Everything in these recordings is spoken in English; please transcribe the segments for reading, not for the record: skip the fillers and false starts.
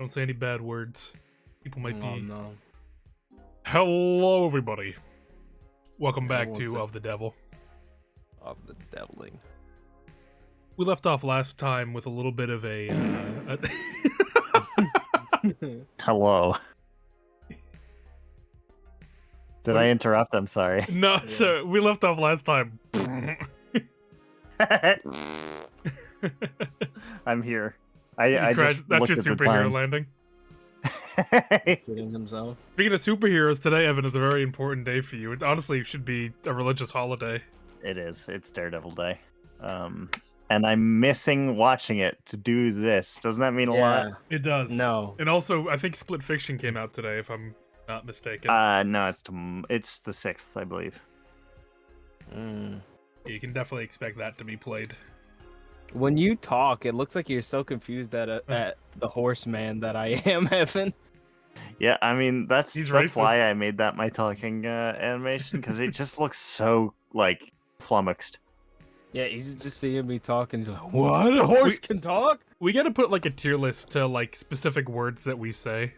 Don't say any bad words. People might Oh, be. no. Hello, everybody. Welcome back Everyone to said- Of the Devil. Of the deviling. We left off last time with a little bit of a. Hello. Did I interrupt? I'm sorry. No, Yeah. so we left off last time. I'm here. I just That's looked your at the superhero time. landing. Shooting himself. Speaking of superheroes, today, Evan, is a very important day for you. It honestly should be a religious holiday. It is. It's Daredevil Day. And I'm missing watching it to do this. Doesn't that mean a lot? It does. No. And also, I think Split Fiction came out today, if I'm not mistaken. No, it's the 6th, I believe. You can definitely expect that to be played. When you talk, it looks like you're so confused at the horseman that I am, Evan. Yeah, I mean that's He's why racist. I made that my talking animation, because it just looks so like flummoxed. Yeah, you just seeing me talking. You're like, what? A horse can talk? We gotta put like a tier list to like specific words that we say.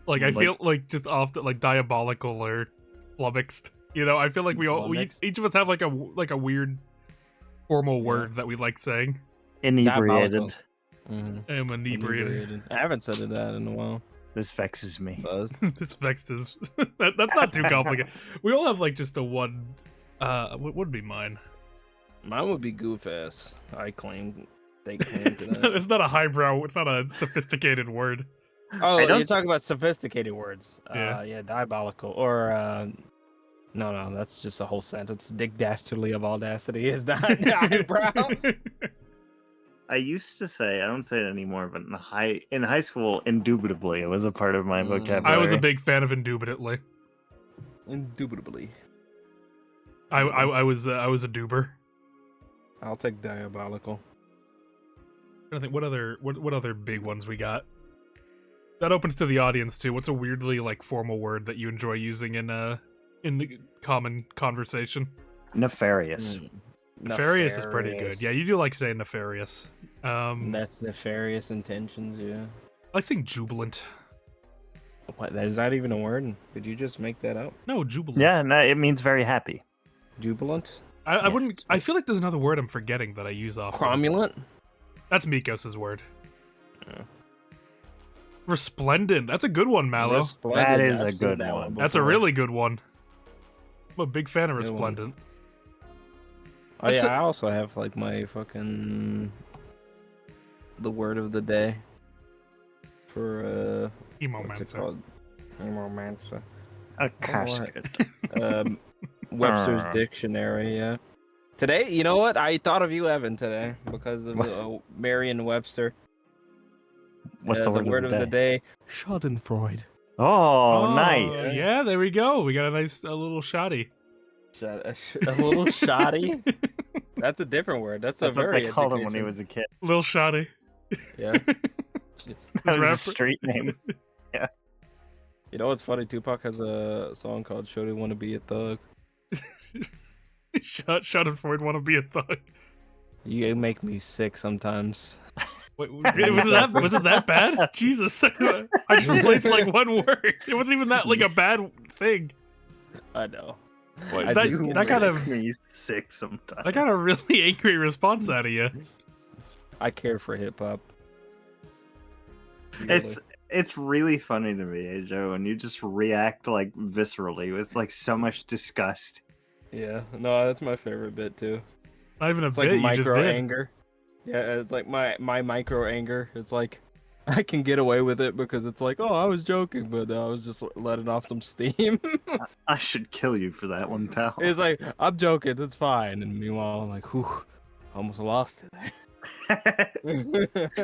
Like I Like- feel like just often like diabolical or flummoxed. You know, I feel like we Flummoxed? each of us have like a weird formal word that we like saying. Inebriated. Mm-hmm. I'm inebriated. I haven't said that in a while. This vexes me. Buzz. This vexed is that's not too complicated. We all have like just a one. What would be mine? Mine would be goof ass. I claim they claim to It's that. it's not a highbrow. It's not a sophisticated word. Oh, I don't you're talking about sophisticated words. Yeah. Yeah, diabolical. Or, no, that's just a whole sentence. Dick dastardly of audacity is not eyebrow. I used to say, I don't say it anymore, but in high school, indubitably, it was a part of my vocabulary. I was a big fan of indubitably. Indubitably. I was a duber. I'll take diabolical. I think what other big ones we got. That opens to the audience too. What's a weirdly like formal word that you enjoy using in the common conversation? Nefarious. Nefarious is pretty good. Yeah, you do like saying nefarious. That's nefarious intentions, yeah. I like saying jubilant. What, is that even a word? Did you just make that up? No, jubilant. Yeah, no, it means very happy. Jubilant? I Yes. wouldn't. I feel like there's another word I'm forgetting that I use often. Cromulent? That's Mikos's word. Yeah. Resplendent. That's a good one, Mallow. Resplendent, That is I've a seen good that one. That's a before. really good one. I'm a big fan of Good one. Resplendent. Oh That's yeah, I also have like my fucking the word of the day for what's it Emomancer. called? Emomancer. A casket. Webster's Ah. Dictionary. Yeah. Today, you know what? I thought of you, Evan, today because of Merriam-Webster. What's the word of the day? Schadenfreude. Oh, nice. Yeah, there we go. We got a little shoddy. A little shoddy. That's a different word. That's That's a what very they called him when he education- was a kid. Little shoddy. Yeah. That was rapper- a street name. You know what's funny? Tupac has a song called "Shorty Wanna Be a Thug." Schadenfreude want to be a thug. You make me sick sometimes. Wait, was it that bad? Jesus, I just replaced like one word. It wasn't even that like a bad thing. I know. What, That- you that kind make of- me sick sometimes. I got a really angry response out of you. I care for hip hop. It's really funny to me, Joe, when you just react like viscerally with like so much disgust. Yeah. No, that's my favorite bit too. Not even a It's bit. like You just micro did. anger. Yeah, it's like my micro anger. It's like I can get away with it because it's like, oh, I was joking, but I was just letting off some steam. I should kill you for that one, pal. It's like I'm joking, it's fine. And meanwhile, I'm like, whew, almost lost it there.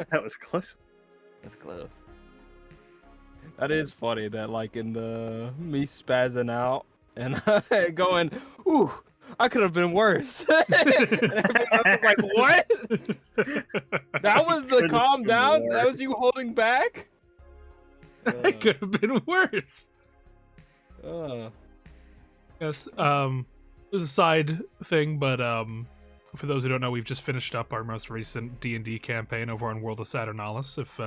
That was close. That's close. That is funny that like in the me spazzing out and going, ooh, I could have been worse. And everyone else was like, what? That was the Could've calm been down? worse. That was you holding back? It could have been worse. Yes. It was a side thing, but for those who don't know, we've just finished up our most recent D&D campaign over on World of Saturnalis. If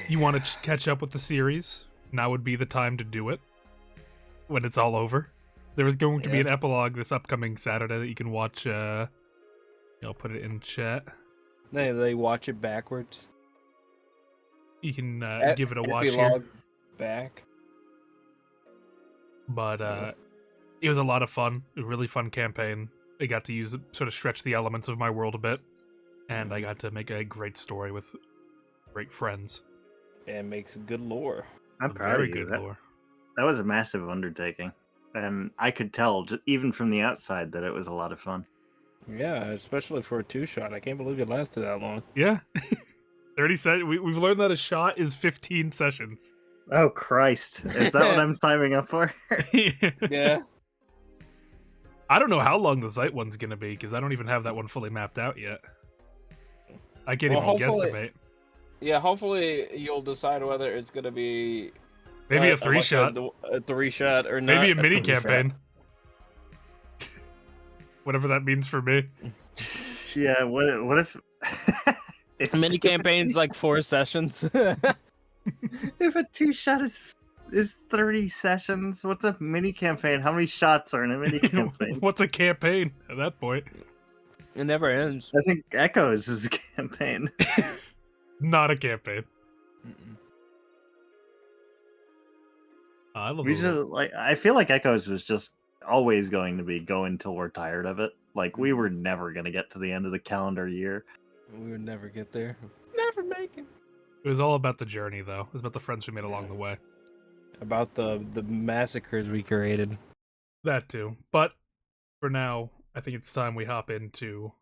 you want to catch up with the series, now would be the time to do it when it's all over. There is going to be an epilogue this upcoming Saturday that you can watch. I'll put it in chat. They watch it backwards. You can give it a watch here. Epilogue back. But it was a lot of fun. A really fun campaign. I got to sort of stretch the elements of my world a bit. And I got to make a great story with great friends. And makes good lore. I'm proud of you. That was a massive undertaking. And I could tell, even from the outside, that it was a lot of fun. Yeah, especially for a 2-shot. I can't believe it lasted that long. Yeah. 30 sessions. We've learned that a shot is 15 sessions. Oh, Christ. Is that what I'm signing up for? Yeah. I don't know how long the Zeit one's going to be, because I don't even have that one fully mapped out yet. I can't even guesstimate. Yeah, hopefully you'll decide whether it's going to be... Maybe a 3-shot. A 3-shot or not. Maybe a mini campaign. Whatever that means for me. Yeah, what if... if mini campaign's like 4 sessions? If a 2-shot is 30 sessions, what's a mini campaign? How many shots are in a mini campaign? What's a campaign at that point? It never ends. I think Echoes is a campaign. Not a campaign. I feel like Echoes was just always going to be go until we're tired of it. Like, we were never going to get to the end of the calendar year. We would never get there. Never make it. It was all about the journey, though. It was about the friends we made along the way. About the massacres we created. That too. But for now, I think it's time we hop into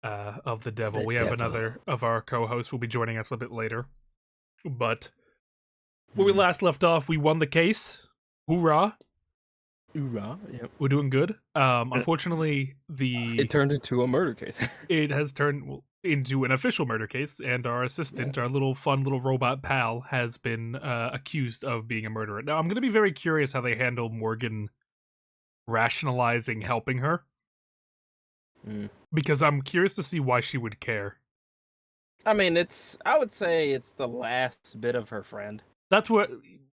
Of the Devil. We have another of our co-hosts will be joining us a bit later. But where we last left off, we won the case. Hoorah. Hoorah, yep. We're doing good. Unfortunately, it turned into a murder case. It has turned into an official murder case, and our assistant, our fun little robot pal, has been accused of being a murderer. Now, I'm going to be very curious how they handle Morgan rationalizing helping her. Because I'm curious to see why she would care. I mean, I would say it's the last bit of her friend.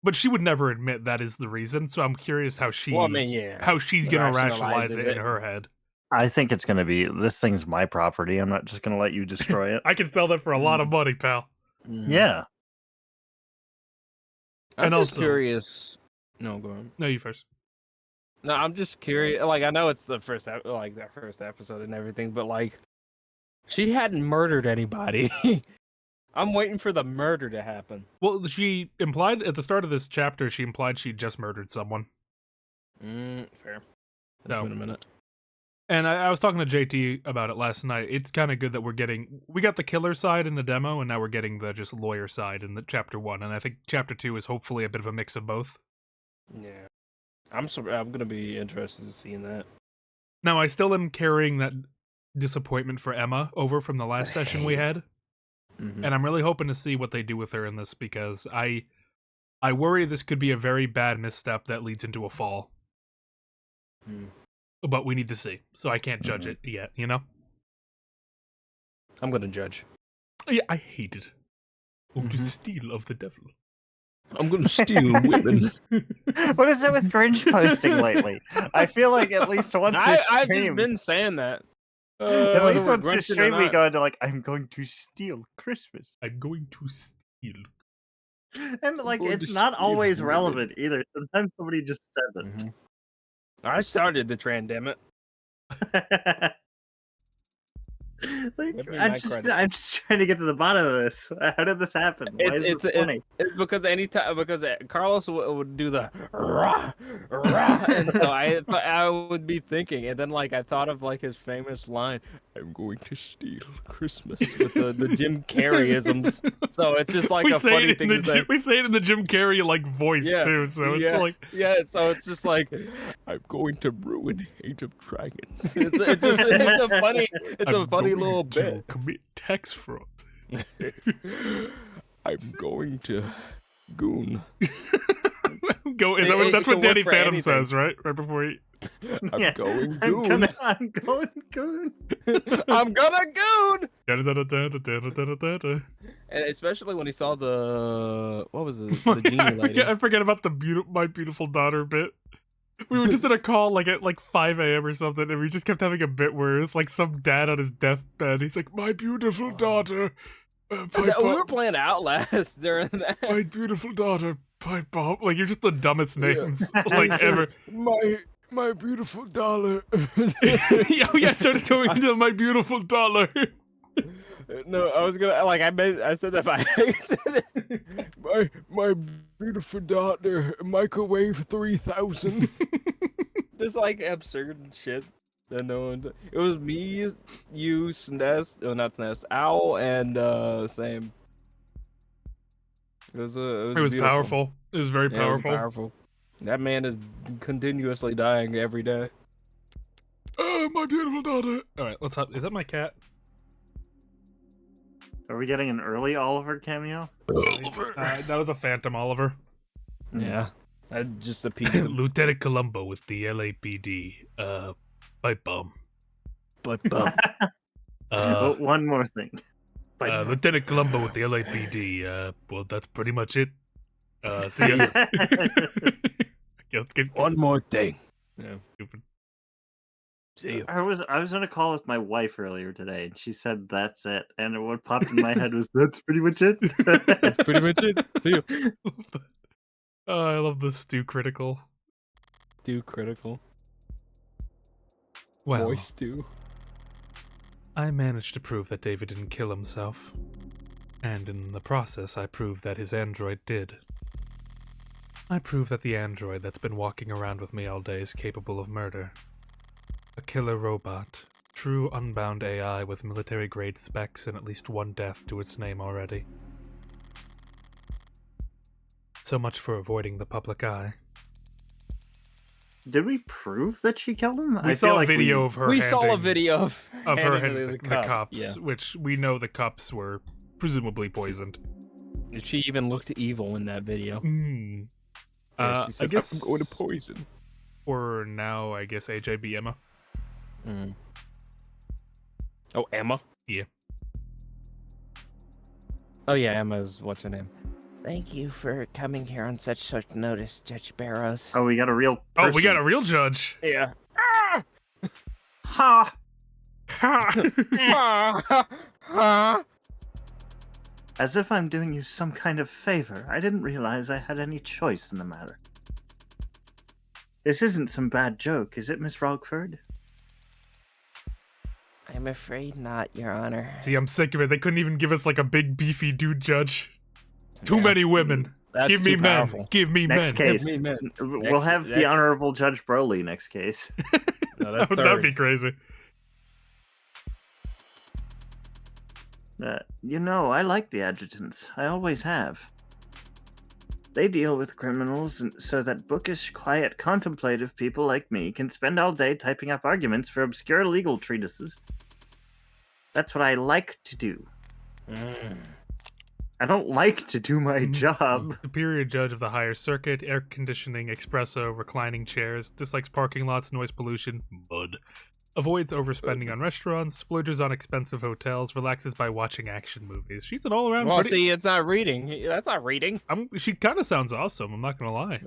But she would never admit that is the reason, so I'm curious how she's going to rationalize it in her head. I think it's going to be, this thing's my property. I'm not just going to let you destroy it. I can sell that for a lot of money, pal. Yeah. I'm just curious. No, go on. No, you first. No, I'm just curious. Like, I know it's that first episode and everything, but like, she hadn't murdered anybody. I'm waiting for the murder to happen. Well, she implied at the start of this chapter, she'd just murdered someone. Fair. That's been a minute. And I was talking to JT about it last night. It's kind of good that we got the killer side in the demo, and now we're getting the just lawyer side in the chapter 1. And I think chapter 2 is hopefully a bit of a mix of both. Yeah. I'm going to be interested in seeing that. Now, I still am carrying that disappointment for Emma over from the last session we had. Mm-hmm. And I'm really hoping to see what they do with her in this, because I worry this could be a very bad misstep that leads into a fall. But we need to see, so I can't judge it yet, you know? I'm going to judge. Yeah, I hate it. To steal of the devil. I'm going to steal women. What is it with Grinch posting lately? I feel like at least once a stream... I've just been saying that. At least once a stream we go into, like, I'm going to steal Christmas. I'm going to steal. And, like, it's not always relevant either. Sometimes somebody just says it. I started the trend, damn it. I'm just trying to get to the bottom of this. How did this happen? Why is this funny? It's because because Carlos would do the rah, rah, and so I would be thinking, and then like I thought of like his famous line, "I'm going to steal Christmas," with the Jim Carrey-isms. So it's just like a funny thing to say. We say it in the Jim Carrey like voice too. So it's like so it's just like, "I'm going to ruin Age of Dragons." It's a funny little bit. Commit tax fraud. I'm going to goon. That's what Danny Phantom says, right? Right before he. I'm Yeah, going I'm goon. I'm going goon. I'm gonna goon. Da-da-da-da-da-da-da-da-da. And especially when he saw the what was it? I The genie lady. forget about the my beautiful daughter bit. We were just in a call like at like 5 a.m. or something, and we just kept having a bit where it's like some dad on his deathbed. He's like, "My beautiful daughter, pipe We were up. playing Outlast during that. My beautiful daughter, pipe up." Like you're just the dumbest Yeah. names like ever. My beautiful dollar. Yeah, I started going into my beautiful dollar. No, I was gonna I said that by accident. My beautiful daughter, microwave 3000. This like absurd shit that no one. It was me, you, Snest, oh not Snest, Owl, and Sam. It was beautiful. Powerful. It was very Yeah, it was powerful. powerful. That man is continuously dying every day. Oh, my beautiful daughter. All right, let's have. Is that my cat? Are we getting an early Oliver cameo? That was a Phantom Oliver. Yeah, just a piece of Lieutenant Columbo with the LAPD. Pipe bomb. butt. Oh, one more thing. Lieutenant Columbo with the LAPD. Well, that's pretty much it. See ya. Let's get One more thing. Yeah. stupid. See you. I was on a call with my wife earlier today, and she said that's it. And what popped in my head was that's pretty much it. That's pretty much it. See you. Oh, I love the stew critical. Stew critical. Well, Moist stew. I managed to prove that David didn't kill himself. And in the process, I proved that his android did. I proved that the android that's been walking around with me all day is capable of murder. A killer robot. True unbound AI with military-grade specs and at least one death to its name already. So much for avoiding the public eye. Did we prove that she killed him? We saw a video of her We saw a handing- video of her handing handing the the cup. cups, Yeah. which we know the cups were presumably poisoned. She even looked evil in that video. Hmm. Yeah, she I said, guess I'm going to poison. for now, I guess AJB Emma. Mm. Oh, Emma? Yeah. Oh, yeah, Emma's, what's her name? Thank you for coming here on such short notice, Judge Barrows. Oh, we got a real. Oh, we got a person. real judge. Yeah. Ha! Huh? As if I'm doing you some kind of favor. I didn't realize I had any choice in the matter. This isn't some bad joke, is it, Miss Rogford? I'm afraid not, Your Honor. See, I'm sick of it. They couldn't even give us like a big beefy dude judge. Too Yeah. many women. That's Give me too men. powerful. Give me Next men. case. me, man. We'll Next- have the next- Honorable Judge Broly next case. No, that's That'd be third. crazy. I like the adjutants. I always have. They deal with criminals so that bookish, quiet, contemplative people like me can spend all day typing up arguments for obscure legal treatises. That's what I like to do. Mm. I don't like to do my job. Superior judge of the higher circuit, air conditioning, espresso, reclining chairs, dislikes parking lots, noise pollution, mud. Avoids overspending on restaurants, splurges on expensive hotels, relaxes by watching action movies. She's an all-around Well, pretty... see, it's not reading. That's not reading. She kind of sounds awesome, I'm not gonna lie.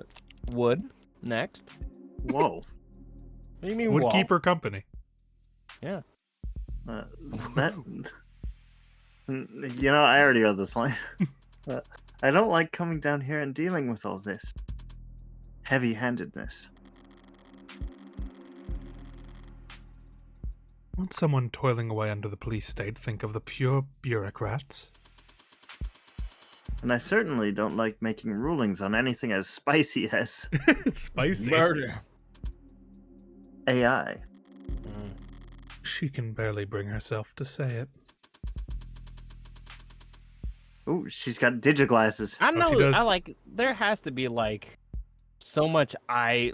Wood. Next. Whoa. What do you mean, Would wall? keep her company. That. I already read this line. I don't like coming down here and dealing with all this heavy-handedness. Won't someone toiling away under the police state think of the pure bureaucrats? And I certainly don't like making rulings on anything as spicy as It's spicy. Murder. AI. Mm. She can barely bring herself to say it. Ooh, she's got digiglasses. I she know. does. I like. There has to be like so much I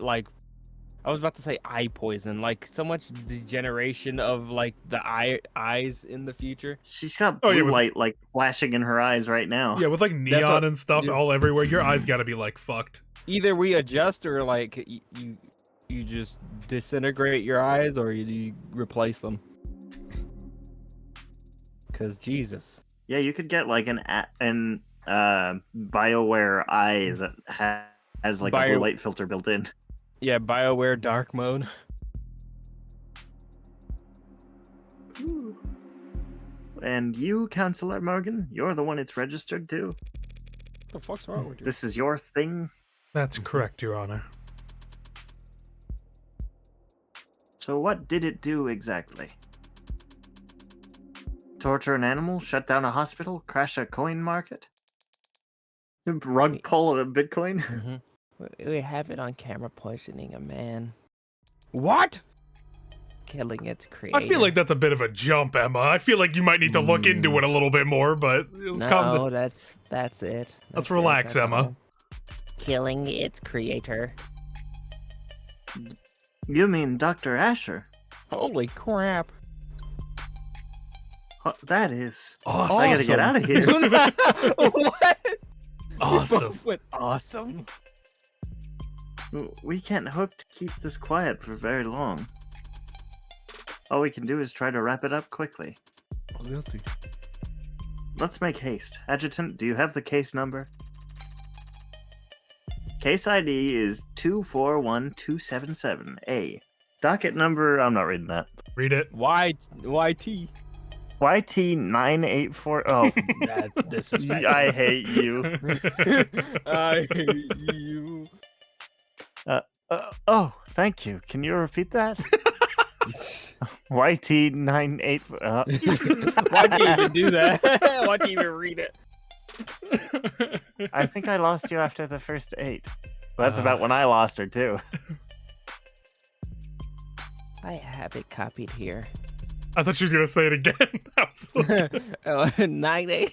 was about to say eye poison. Like so much degeneration of like the eyes in the future. She's got Oh, blue yeah, with- light like flashing in her eyes right now. Yeah, with like neon what- and stuff yeah. all everywhere, your eyes gotta be like fucked. Either we adjust or like you You just disintegrate your eyes, or you replace them? Because Jesus. Yeah, you could get like an BioWare eye that has like a blue light filter built in. Yeah, BioWare dark mode. And you, Counselor Morgan, you're the one it's registered to. What the fuck's wrong with you? This is your thing. That's correct, Your Honor. So what did it do exactly? Torture an animal? Shut down a hospital? Crash a coin market? Rug pull a Bitcoin? Mm-hmm. We have it on camera poisoning a man, What? killing its creator. I feel like that's a bit of a jump, Emma. I feel like you might need to look into it a little bit more, but let's calm No, down. that's it. That's relax, that's Emma. all. Killing its creator. You mean Dr. Asher? Holy crap. That is... Awesome. I gotta get out of here. What? Awesome. What awesome? We can't hope to keep this quiet for very long. All we can do is try to wrap it up quickly. Guilty. Let's make haste. Adjutant, do you have the case number? Case ID is 241277A. Docket number... I'm not reading that. Read it. YT. YT984... Oh, That's disrespectful. I hate you. I hate you. Oh, thank you. Can you repeat that? YT98... Why'd you even do that? Why'd you even read it? I think I lost you after the first 8. That's about when I lost her, too. I have it copied here. I thought she was going to say it again. I was like, 9-8.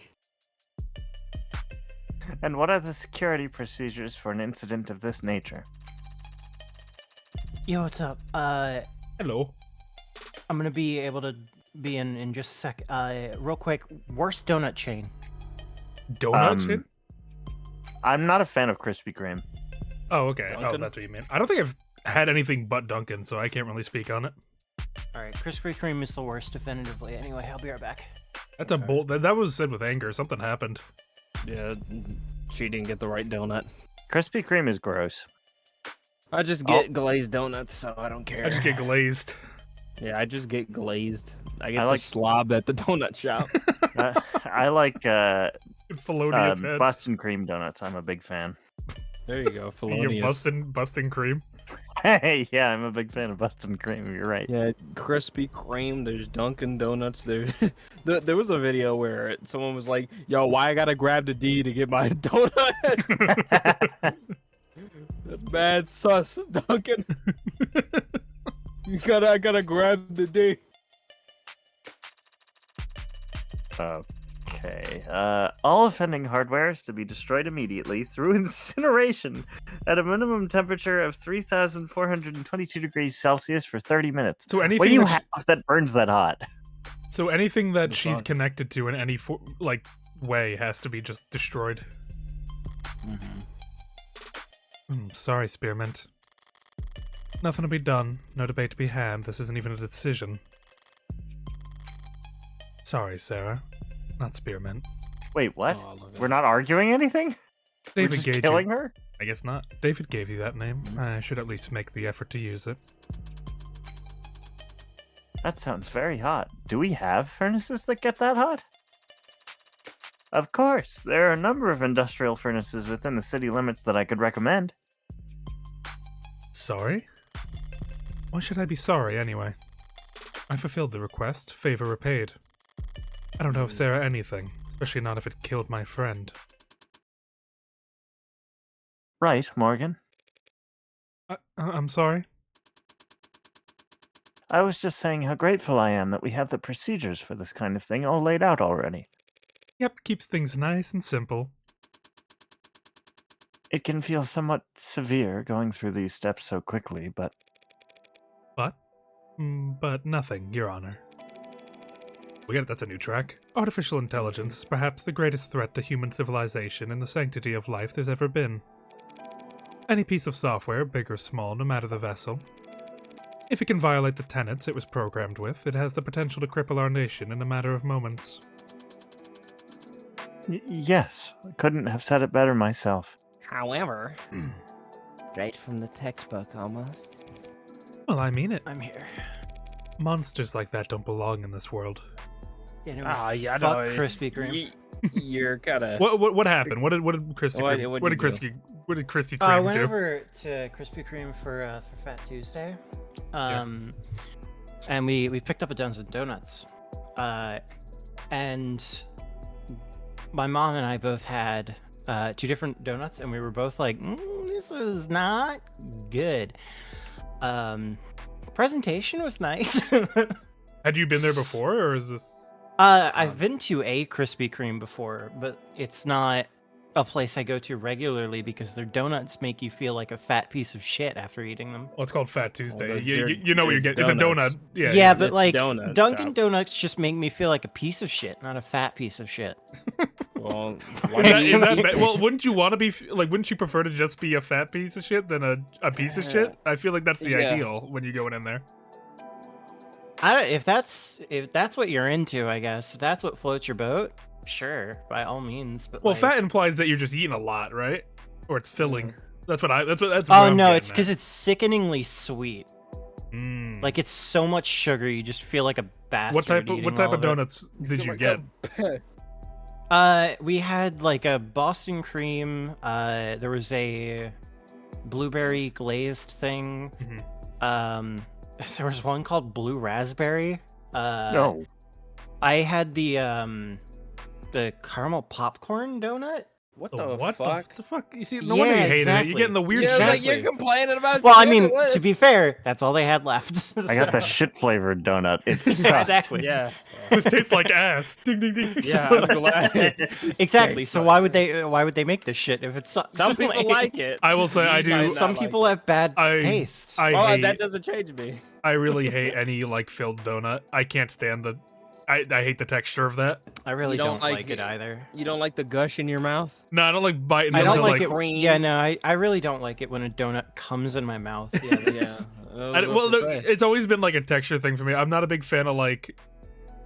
And what are the security procedures for an incident of this nature? Yo, what's up? hello. I'm gonna be able to be in just a sec. Real quick, worst donut chain. Donut shit? I'm not a fan of Krispy Kreme. Oh, okay. Oh, Dunkin'? that's what you mean. I don't think I've had anything but Dunkin', so I can't really speak on it. All right, Krispy Kreme is the worst, definitively. Anyway, I'll be right back. That's a bold... That was said with anger. Something happened. Yeah, she didn't get the right donut. Krispy Kreme is gross. I just get glazed donuts, so I don't care. I just get glazed. Yeah, I just get glazed. I get I the like- slob at the donut shop. I like Felonious head. Boston cream donuts. I'm a big fan. There you go, You're felonious. busting cream. Hey, yeah, I'm a big fan of Boston cream. You're right. Yeah, Krispy Kreme. There's Dunkin' Donuts. There was a video where someone was like, "Yo, why I gotta grab the D to get my donut?" That's bad sus, Dunkin'. I gotta grab the D. Okay. All offending hardware is to be destroyed immediately through incineration at a minimum temperature of 3,422 degrees Celsius for 30 minutes. So anything What do you that have that burns that hot? So anything that The she's fuck? connected to in any way has to be just destroyed. Sorry, Spearmint. Nothing to be done. No debate to be had. This isn't even a decision. Sorry, Sarah. Not Spearmint. Wait, what? Oh, look at We're not arguing anything? We're David just gave killing you. her? I guess not. David gave you that name. I should at least make the effort to use it. That sounds very hot. Do we have furnaces that get that hot? Of course. There are a number of industrial furnaces within the city limits that I could recommend. Sorry? Why should I be sorry, anyway? I fulfilled the request. Favor repaid. I don't owe Sarah anything, especially not if it killed my friend. Right, Morgan. I'm sorry? I was just saying how grateful I am that we have the procedures for this kind of thing all laid out already. Yep, keeps things nice and simple. It can feel somewhat severe going through these steps so quickly, but But nothing, Your Honor. We get it, that's a new track. Artificial intelligence is perhaps the greatest threat to human civilization and the sanctity of life there's ever been. Any piece of software, big or small, no matter the vessel, if it can violate the tenets it was programmed with, it has the potential to cripple our nation in a matter of moments. Yes, I couldn't have said it better myself. However, straight from the textbook almost. Well, I mean it. I'm here. Monsters like that don't belong in this world. Anyway, yeah, fuck no, Krispy Kreme. You're kind of. What happened? What did Christy What- Kreme- what'd what you did do? Christy I Kreme went do? over to Krispy Kreme for Fat Tuesday, and we picked up a dozen donuts, and my mom and I both had 2 different donuts, and we were both like, "This is not good." Presentation was nice. Had you been there before, or is this? I've been to a Krispy Kreme before, but it's not a place I go to regularly because their donuts make you feel like a fat piece of shit after eating them. Well, it's called Fat Tuesday. they're- You know what you're getting. It's a donuts. donut. Yeah. Yeah, but it's like donut Dunkin' shop. Donuts just make me feel like a piece of shit, not a fat piece of shit. Well, Is that well? Wouldn't you want to be like? Wouldn't you prefer to just be a fat piece of shit than a piece of shit? I feel like that's the Yeah. ideal when you're going in there. If that's what you're into, I guess. If that's what floats your boat, sure, by all means. But Well, like, fat implies that you're just eating a lot, right? Or it's filling. That's what. That's what. Oh I'm no, getting it's at. because it's sickeningly sweet. Mm. Like it's so much sugar, you just feel like a bastard. what type of eating all of it. donuts did you get? We had like a Boston cream. There was a blueberry glazed thing. Mhm. There was one called blue raspberry. No. I had the caramel popcorn donut. What The the what fuck? the fuck? You see, no wonder you Yeah, hated it. exactly. You're getting the weird Yeah, shit. like Exactly. you're complaining about. Well, I shit, mean, what? to be fair, that's all they had left. I got the So- shit flavored donut. It's exactly. Yeah. This tastes like ass. Ding ding ding. Yeah, I'm glad. Exactly. So why would they make this shit if it sucks? Some people like it. I will say I You do- might not Some like people it. have bad I- tastes. I Oh, hate. that doesn't change me. I really hate any like filled donut. I can't stand the. I hate the texture of that. I really You don't don't like like it it? either. You don't like the gush in your mouth? No, I don't like biting I into don't like like. it. cream. Yeah, no, I really don't like it when a donut comes in my mouth. Yeah, that's- Well, it's always been like a texture thing for me. I'm not a big fan of like,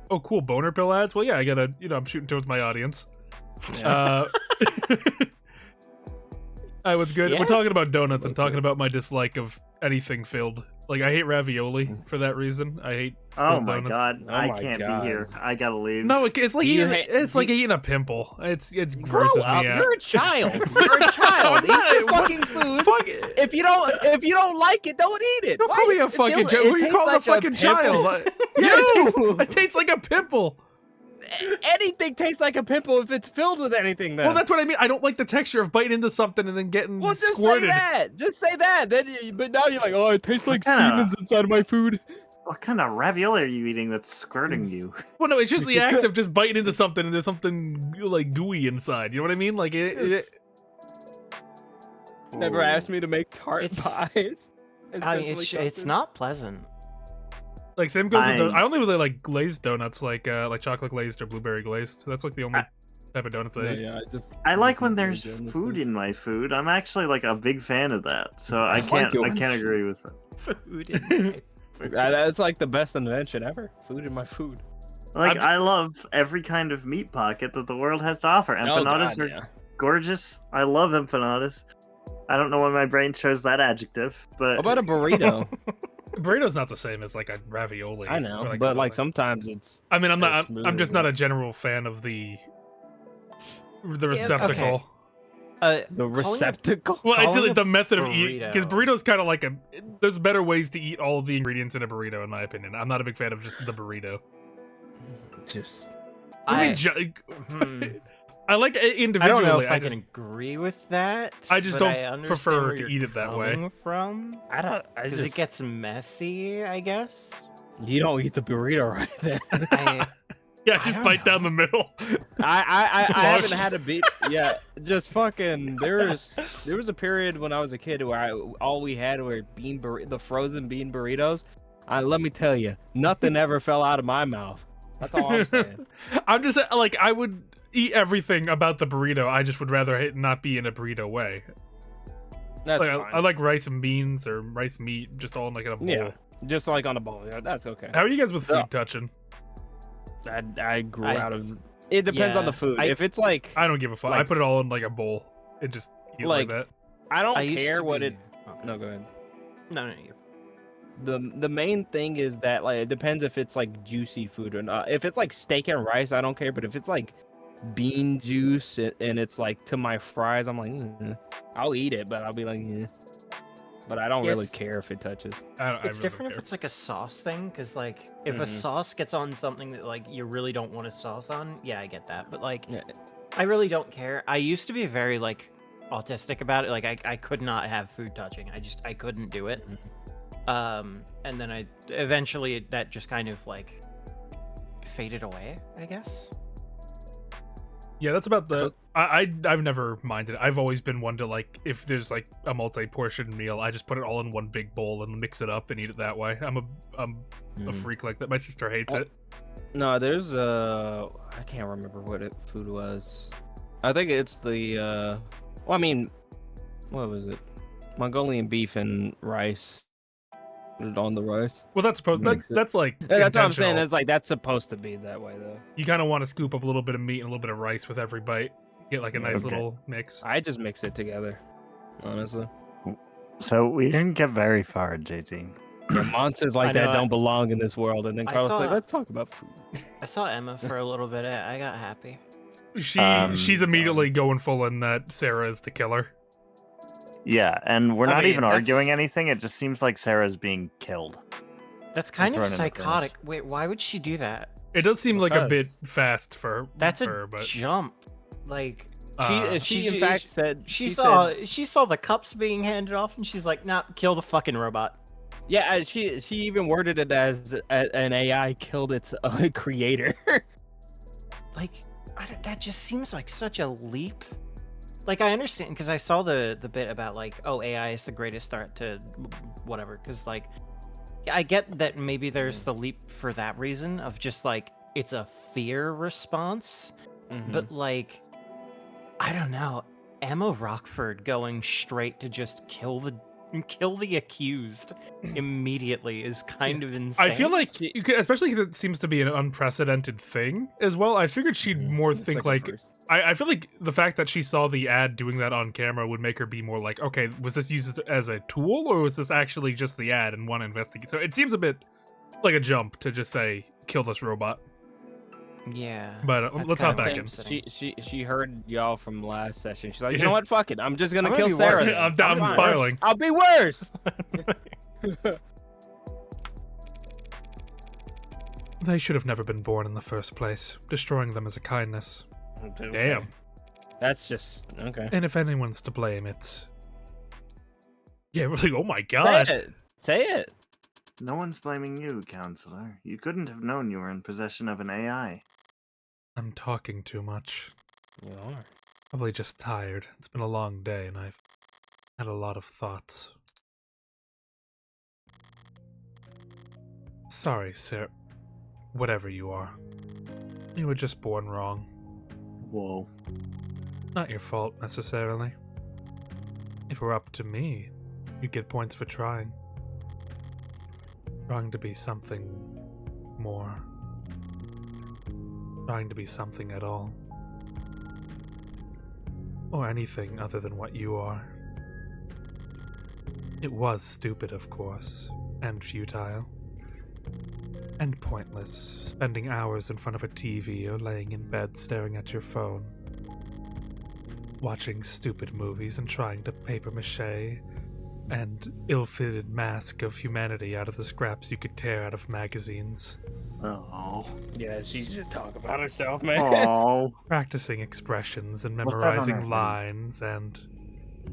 oh, cool boner pill ads. Well, yeah, I gotta, I'm shooting towards my audience. Uh, what's good? Yeah. We're talking about donuts and Okay. talking about my dislike of anything filled. Like, I hate ravioli for that reason. I hate. Oh filled my donuts. god, Oh I my can't God. be here. I gotta leave. No, it's like You eating. hate- It's like you- eating a pimple. It's Grow grosses up. me out. You're a child. You're a child. Eat your What- fucking food. Fuck it. If you don't like it, don't eat it. Don't Why? call me a It fucking feels- child. it What do you tastes call like a fucking pimple. child? Yeah, it You! tastes like a pimple. Anything tastes like a pimple if it's filled with anything. Then. Well, that's what I mean. I don't like the texture of biting into something and then getting Well, just squirted. say that. Just say that. But now you're like, oh, it tastes like Yeah. semen's inside of my food. What kind of ravioli are you eating that's squirting you? Well, no, it's just the act of just biting into something and there's something like gooey inside. You know what I mean? Like it Never asked me to make tart It's- pies. I mean, especially it's custard. not pleasant. like same goes with I'm- I only really like glazed donuts, like chocolate glazed or blueberry glazed. That's like the only type of donuts I No, eat. yeah, I like when just there's enjoy the food food. in my food. I'm actually like a big fan of that. So I like can't your I can't agree with it. Food. That's like the best invention ever. Food in my food. Like I'm- I love every kind of meat pocket that the world has to offer. Empanadas Oh, are God, yeah. gorgeous. I love empanadas. I don't know why my brain chose that adjective, but How about a burrito? Burrito's not the same as like a ravioli. I or, know, like, but a- like sometimes it's I mean, I'm they're not. I'm just smooth, not yeah. a general fan of the okay. receptacle. the Calling it- receptacle. Well, it's Calling the a method of eating because burrito. burrito's kind of like a. There's better ways to eat all of the ingredients in a burrito, in my opinion. I'm not a big fan of just the burrito. Just I, mean, hmm. I like it I individually. don't know if I, just, can agree with that. I just but don't I understand prefer where to you're eat it that way. coming From I don't. I because just it gets messy, I guess. you don't eat the burrito right then. I, yeah, I just don't bite down know. the middle. I Wash. haven't had a beat. Yeah, just fucking. There was a period when I was a kid where all we had were the frozen bean burritos. Let me tell you, nothing ever fell out of my mouth. That's all I'm saying. I'm just like I would eat everything about the burrito. I just would rather it not be in a burrito way. That's Like, fine. I like rice and beans or rice meat, just all in like in a bowl. Yeah, just like on a bowl. Yeah, that's okay. How are you guys with food Yeah. touching? I grew I- out of. It depends on yeah, the food. I- If it's like, I don't give a fuck. I Like- put it all in like a bowl and just eat it like Like- that. I don't I used care to what be- it. Okay. No, go ahead. No, you. The main thing is that like it depends if it's like juicy food or not. If it's like steak and rice, I don't care. But if it's like bean juice and it's like to my fries, I'm like, I'll eat it, but I'll be like, but I don't Yeah, really it's- care if it touches. I It's really different don't if care. it's like a sauce thing, because like if a Mhm. sauce gets on something that like you really don't want a sauce on, yeah, I get that. But like, Yeah. I really don't care. I used to be very like autistic about it. Like I could not have food touching. I couldn't do it. And then I eventually that just kind of like faded away, I guess. Yeah, that's about the. Cook- I've never minded. I've always been one to like if there's like a multi-portion meal, I just put it all in one big bowl and mix it up and eat it that way. I'm a Mm. freak like that. My sister hates Oh. it. No, there's I can't remember what it food was. I think it's the well, I mean, what was it? Mongolian beef and rice. Put it on the rice. Well, that's supposed. Mix it. That's like. Yeah, that's what I'm saying. intentional. It's like that's supposed to be that way though. You kind of want to scoop up a little bit of meat and a little bit of rice with every bite. Get like a nice Okay. little mix. I just mix it together, honestly. So we didn't get very far, JT. Yeah, monsters I like that know, don't belong in this world. And then I Carlos like, saw- let's talk about food. I saw Emma for a little bit. I got happy. She's immediately going full in that Sarah is the killer. Yeah, and we're I not mean, even arguing that's- anything. It just seems like Sarah's being killed. That's kind thrown of in the furnace. psychotic. Wait, why would she do that? It does seem like a bit Because- fast for That's a her, but jump. Like She she- in fact said she said- saw the cups being handed off, and she's like, "Nah, kill the fucking robot." yeah, she even worded it as an AI killed its creator. Like, that just seems like such a leap. Like, I understand because I saw the bit about like, oh, AI is the greatest threat to whatever. Because like, yeah, I get that maybe there's the leap for that reason of just like it's a fear response, but like, I don't know, Emma Rockford going straight to just kill the accused immediately is kind of insane. I feel like you could, especially 'cause it seems to be an unprecedented thing as well. I figured she'd more It's think a like. first. I feel like the fact that she saw the ad doing that on camera would make her be more like, okay, was this used as a tool or was this actually just the ad and want to investigate? So it seems a bit like a jump to just say, kill this robot. yeah. But That's let's kind hop of back in. upsetting. She heard y'all from last session. She's like, you Yeah. know what? Fuck it. I'm just gonna I'm kill gonna be Sarah. worse. I'm fine. spiraling. I'll be worse. They should have never been born in the first place. Destroying them is a kindness. Okay. Damn. That's just okay. And if anyone's to blame, it's. Yeah, really, oh my Say god. it. Say it. No one's blaming you, counselor. You couldn't have known you were in possession of an AI. I'm talking too much. You are. Probably just tired. It's been a long day and I've had a lot of thoughts. Sorry, sir. Whatever you are. You were just born wrong. Whoa. Not your fault, necessarily. If it were up to me, you'd get points for trying. Trying to be something more. Trying to be something at all. Or anything other than what you are. It was stupid, of course, and futile. And pointless, spending hours in front of a TV or laying in bed staring at your phone. Watching stupid movies and trying to papier-mâché and ill-fitted mask of humanity out of the scraps you could tear out of magazines. Oh. Yeah, she's just talking about herself, man. Oh. Practicing expressions and What's that on her memorizing head? lines and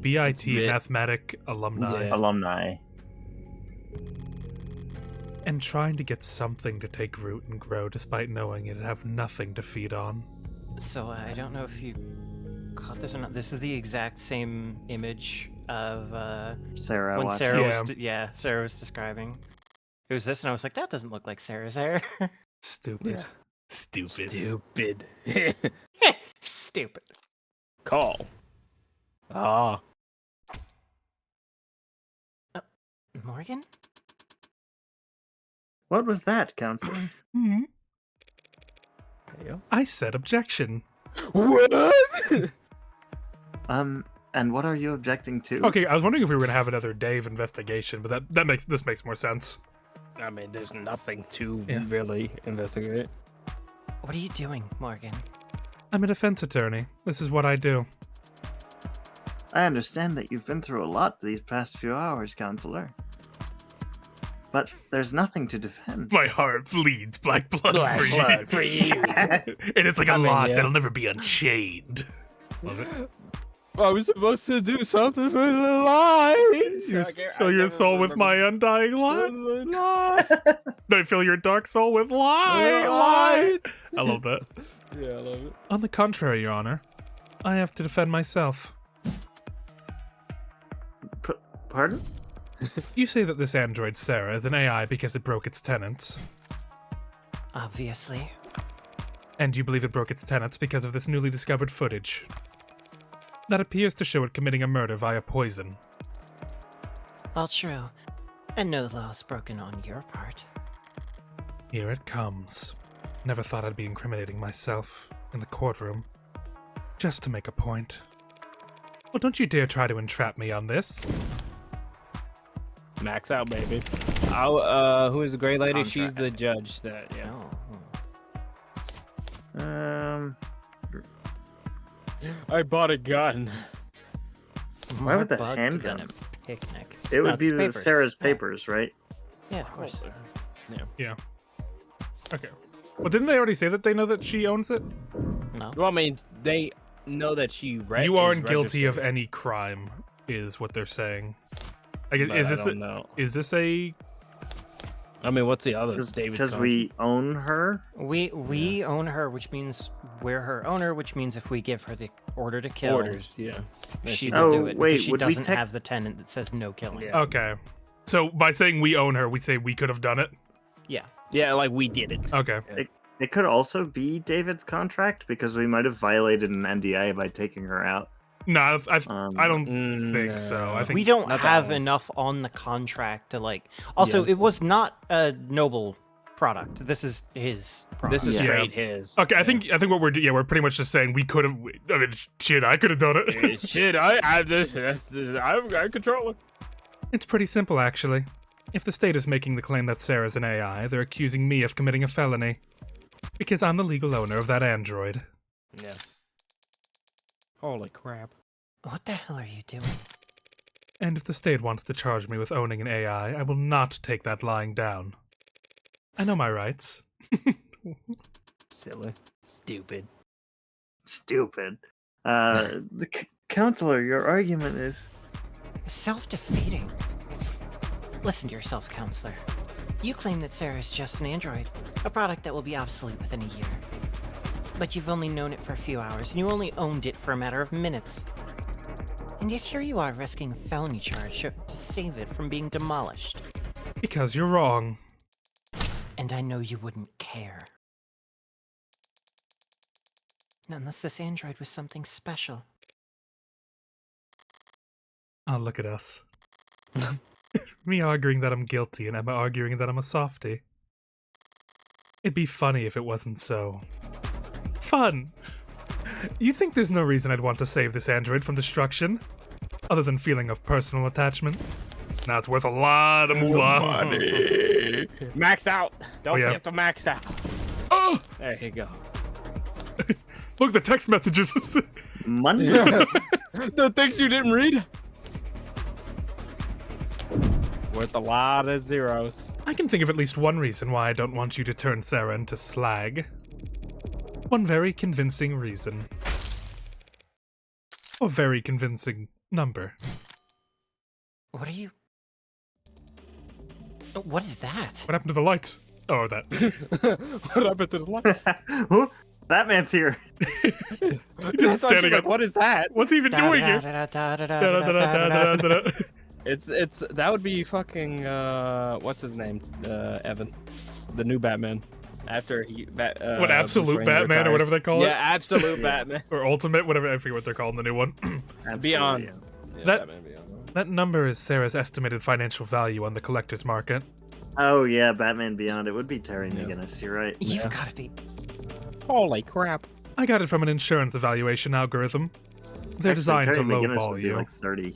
BIT bit- mathematic alumni. Yeah. Alumni. And trying to get something to take root and grow despite knowing it'd have nothing to feed on. So I don't know if you caught this or not. This is the exact same image of Sarah when watching. Sarah Yeah. was Sarah was describing. It was this, and I was like, that doesn't look like Sarah's hair. Stupid. Yeah. Stupid. Stupid. Stupid. Call. Ah. Morgan? What was that, Counselor? Hmm. There you I said objection. go. What? And what are you objecting to? Okay, I was wondering if we were gonna have another Dave investigation, but that makes more sense. I mean, there's nothing to Yeah. really investigate. What are you doing, Morgan? I'm a defense attorney. This is what I do. I understand that you've been through a lot these past few hours, Counselor. But there's nothing to defend. My heart bleeds black blood Black for you. blood for you. And it's like a I mean, lot yeah. that'll never be unchained. Love it. I was supposed to do something for the light. You fill your soul with my undying light. I fill your dark soul with light. I love that. Yeah, I love it. On the contrary, Your Honor, I have to defend myself. Pardon? You say that this android, Sarah, is an AI because it broke its tenants. Obviously. And you believe it broke its tenants because of this newly discovered footage. That appears to show it committing a murder via poison. All true. And no laws broken on your part. Here it comes. Never thought I'd be incriminating myself in the courtroom. Just to make a point. Well, don't you dare try to entrap me on this. Max out, baby. Who is the gray lady? She's the judge. That yeah. Oh. I bought a gun. Why would More the bugged handgun? than a picnic. It No, would it's be papers. Sarah's Yeah. papers, right? Yeah, of course. Yeah. Okay. Well, didn't they already say that they know that she owns it? No. Well, I mean, they know that she. You aren't guilty of registered, any crime, is what they're saying. I guess, but is I this don't know. is this a? I mean, what's the other? Because we own her. We own her, which means we're her owner, which means if we give her the order to kill, orders. Yeah. she Oh, will do it. wait, because she would we doesn't have the tenant that says no killing. Yeah. Okay. So by saying we own her, we say we could have done it. Yeah. Yeah, like we did it. Okay. It could also be David's contract because we might have violated an NDA by taking her out. No, I don't Mm, think so. I think We don't not that have one. enough on the contract to like. Also, Yeah. it was not a noble product. This is his product. This is Yeah. straight his. Okay, I think what we're pretty much just saying we could have. I mean, shit, I could have done it. Shit, I control it. It's pretty simple, actually. If the state is making the claim that Sarah's an AI, they're accusing me of committing a felony. Because I'm the legal owner of that android. Yeah. Holy crap. What the hell are you doing? And if the state wants to charge me with owning an AI, I will not take that lying down. I know my rights. Silly. Stupid. Stupid. Counselor, your argument is. Self-defeating. Listen to yourself, counselor. You claim that Sarah is just an android, a product that will be obsolete within a year. But you've only known it for a few hours, and you only owned it for a matter of minutes. And yet here you are risking a felony charge to save it from being demolished. Because you're wrong. And I know you wouldn't care. Not unless this android was something special. Oh, look at us. Me arguing that I'm guilty and Emma arguing that I'm a softie. It'd be funny if it wasn't so. Fun! You think there's no reason I'd want to save this android from destruction? Other than feeling of personal attachment? Now it's worth a lot of moolah. Max out. Don't yeah. forget to max out. Oh! There you go. Look, the text messages! Money? The things you didn't read? Worth a lot of zeros. I can think of at least one reason why I don't want you to turn Sarah into slag. One very convincing reason. A very convincing number. What are you... What is that? What happened to the lights? Oh, that. What happened to the light? Oh, Batman's here. Just standing up. What is that? What's he even doing here? It's that would be fucking what's his name? Evan, the new Batman. After he What, Absolute Bruce Wayne Batman or retires. whatever they call it? Yeah, Absolute Batman. Or Ultimate, whatever. I forget what they're called in the new one. Absolutely, Beyond. yeah. Yeah, That- Batman Beyond. That number is Sarah's estimated financial value on the collector's market. Oh yeah, Batman Beyond. It would be Terry Yeah. McGinnis. You're right. You've Yeah. got to be. Holy crap. I got it from an insurance evaluation algorithm. They're Actually, designed Terry to McGinnis lowball would be you. like 30.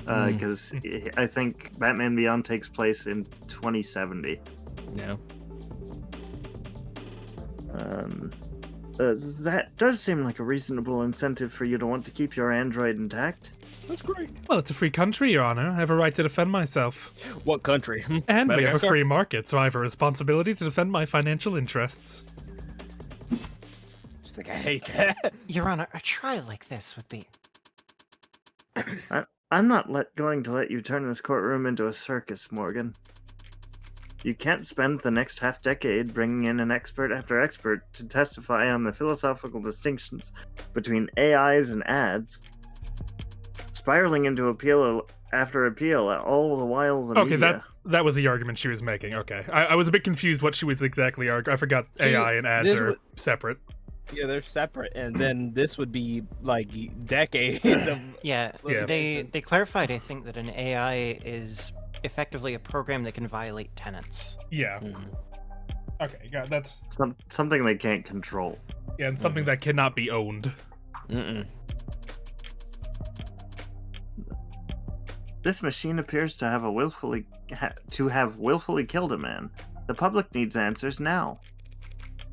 Mm. Because I think Batman Beyond takes place in 2070. Yeah. That does seem like a reasonable incentive for you to want to keep your android intact. That's great. Well, it's a free country, Your Honor. I have a right to defend myself. What country? And we have a Madagascar? free market, so I have a responsibility to defend my financial interests. Just like, I hate that. Your Honor, a trial like this would be. I'm not going to let you turn this courtroom into a circus, Morgan. You can't spend the next half-decade bringing in an expert after expert to testify on the philosophical distinctions between AIs and ads, spiraling into appeal after appeal, all the while the Okay, media... that was the argument she was making. Okay. I was a bit confused what she was exactly arguing. I forgot She- AI and ads this are wa- separate. Yeah, they're separate, and then this would be like decades of. Yeah, Yeah. they clarified, I think, that an AI is effectively a program that can violate tenants. Yeah. Mhm. Okay, yeah, that's something they can't control. yeah, and something that cannot be owned. Mm-mm. This machine appears to have willfully killed a man. The public needs answers now.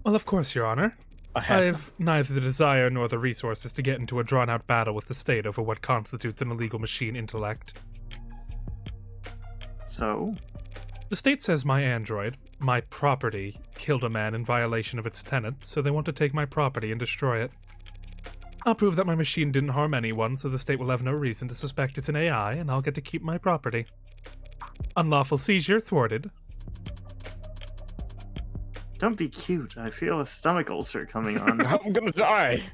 Well, of course, Your Honor. I have neither the desire nor the resources to get into a drawn-out battle with the state over what constitutes an illegal machine intellect. So, The state says my android, my property, killed a man in violation of its tenets, so they want to take my property and destroy it. I'll prove that my machine didn't harm anyone, so the state will have no reason to suspect it's an AI, and I'll get to keep my property. Unlawful seizure thwarted. don't be cute. I feel a stomach ulcer coming on. I'm gonna die.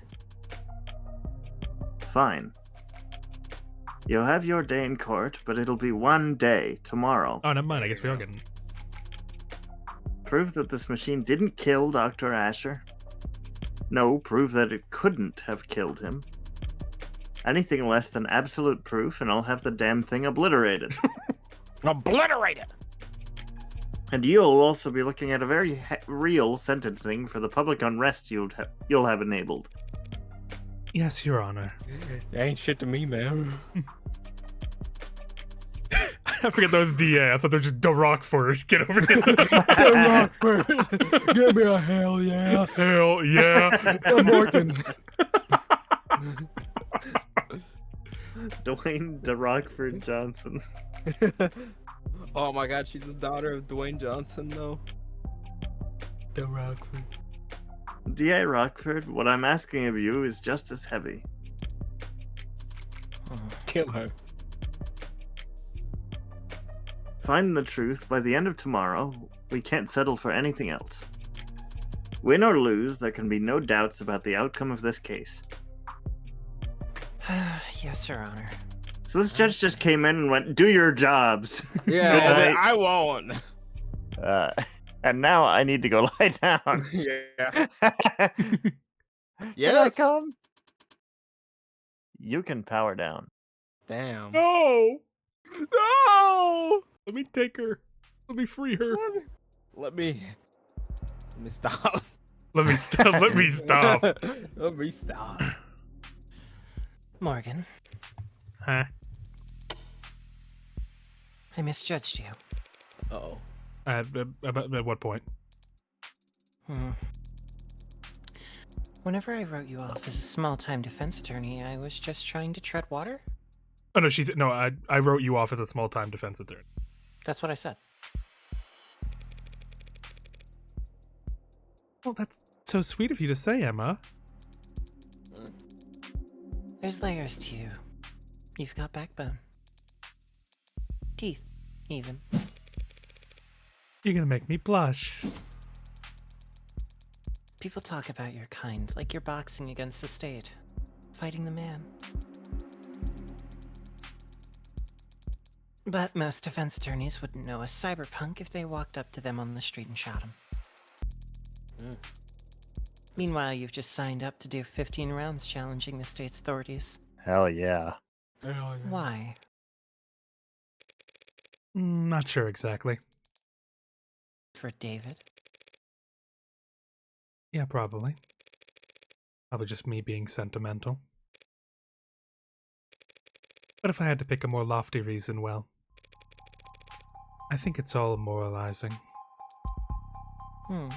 Fine. You'll have your day in court, but it'll be one day, tomorrow. Oh, never mind, I guess we are getting... Prove that this machine didn't kill Dr. Asher. No, prove that it couldn't have killed him. Anything less than absolute proof, and I'll have the damn thing obliterated. Obliterate it. And you'll also be looking at a very real sentencing for the public unrest you'll have enabled. Yes, Your Honor. That ain't shit to me, man. I forget that was DA. I thought they were just The Rockford. Get over here. Give me a hell yeah. Hell yeah. Morgan. Dwayne De Rockford Johnson. Oh my god, she's the daughter of Dwayne Johnson, though. The Rockford. D.A. Rockford, what I'm asking of you is just as heavy. Kill her. Find the truth by the end of tomorrow. We can't settle for anything else. Win or lose, there can be no doubts about the outcome of this case. Yes, Your Honor. So this judge just came in and went, do your jobs. Yeah, Good night. I won't. And now I need to go lie down. Yeah. Can I Yes. come? You can power down. Damn. No! No! Let me take her. Let me free her. Let me stop. Let me stop. Let me stop. Let me stop. Morgan, Huh? I misjudged you. Oh. At what point? Whenever I wrote you off as a small-time defense attorney, I was just trying to tread water. Oh no, I wrote you off as a small-time defense attorney. That's what I said. Well, that's so sweet of you to say, Emma. There's layers to you. You've got backbone. Teeth, even. You're gonna make me blush. People talk about your kind like you're boxing against the state, fighting the man. But most defense attorneys wouldn't know a cyberpunk if they walked up to them on the street and shot him. Meanwhile, you've just signed up to do 15 rounds challenging the state's authorities. Hell yeah. Why? Not sure exactly. For David? Yeah, probably. Probably just me being sentimental. But if I had to pick a more lofty reason, well, I think it's all moralizing. Hmm.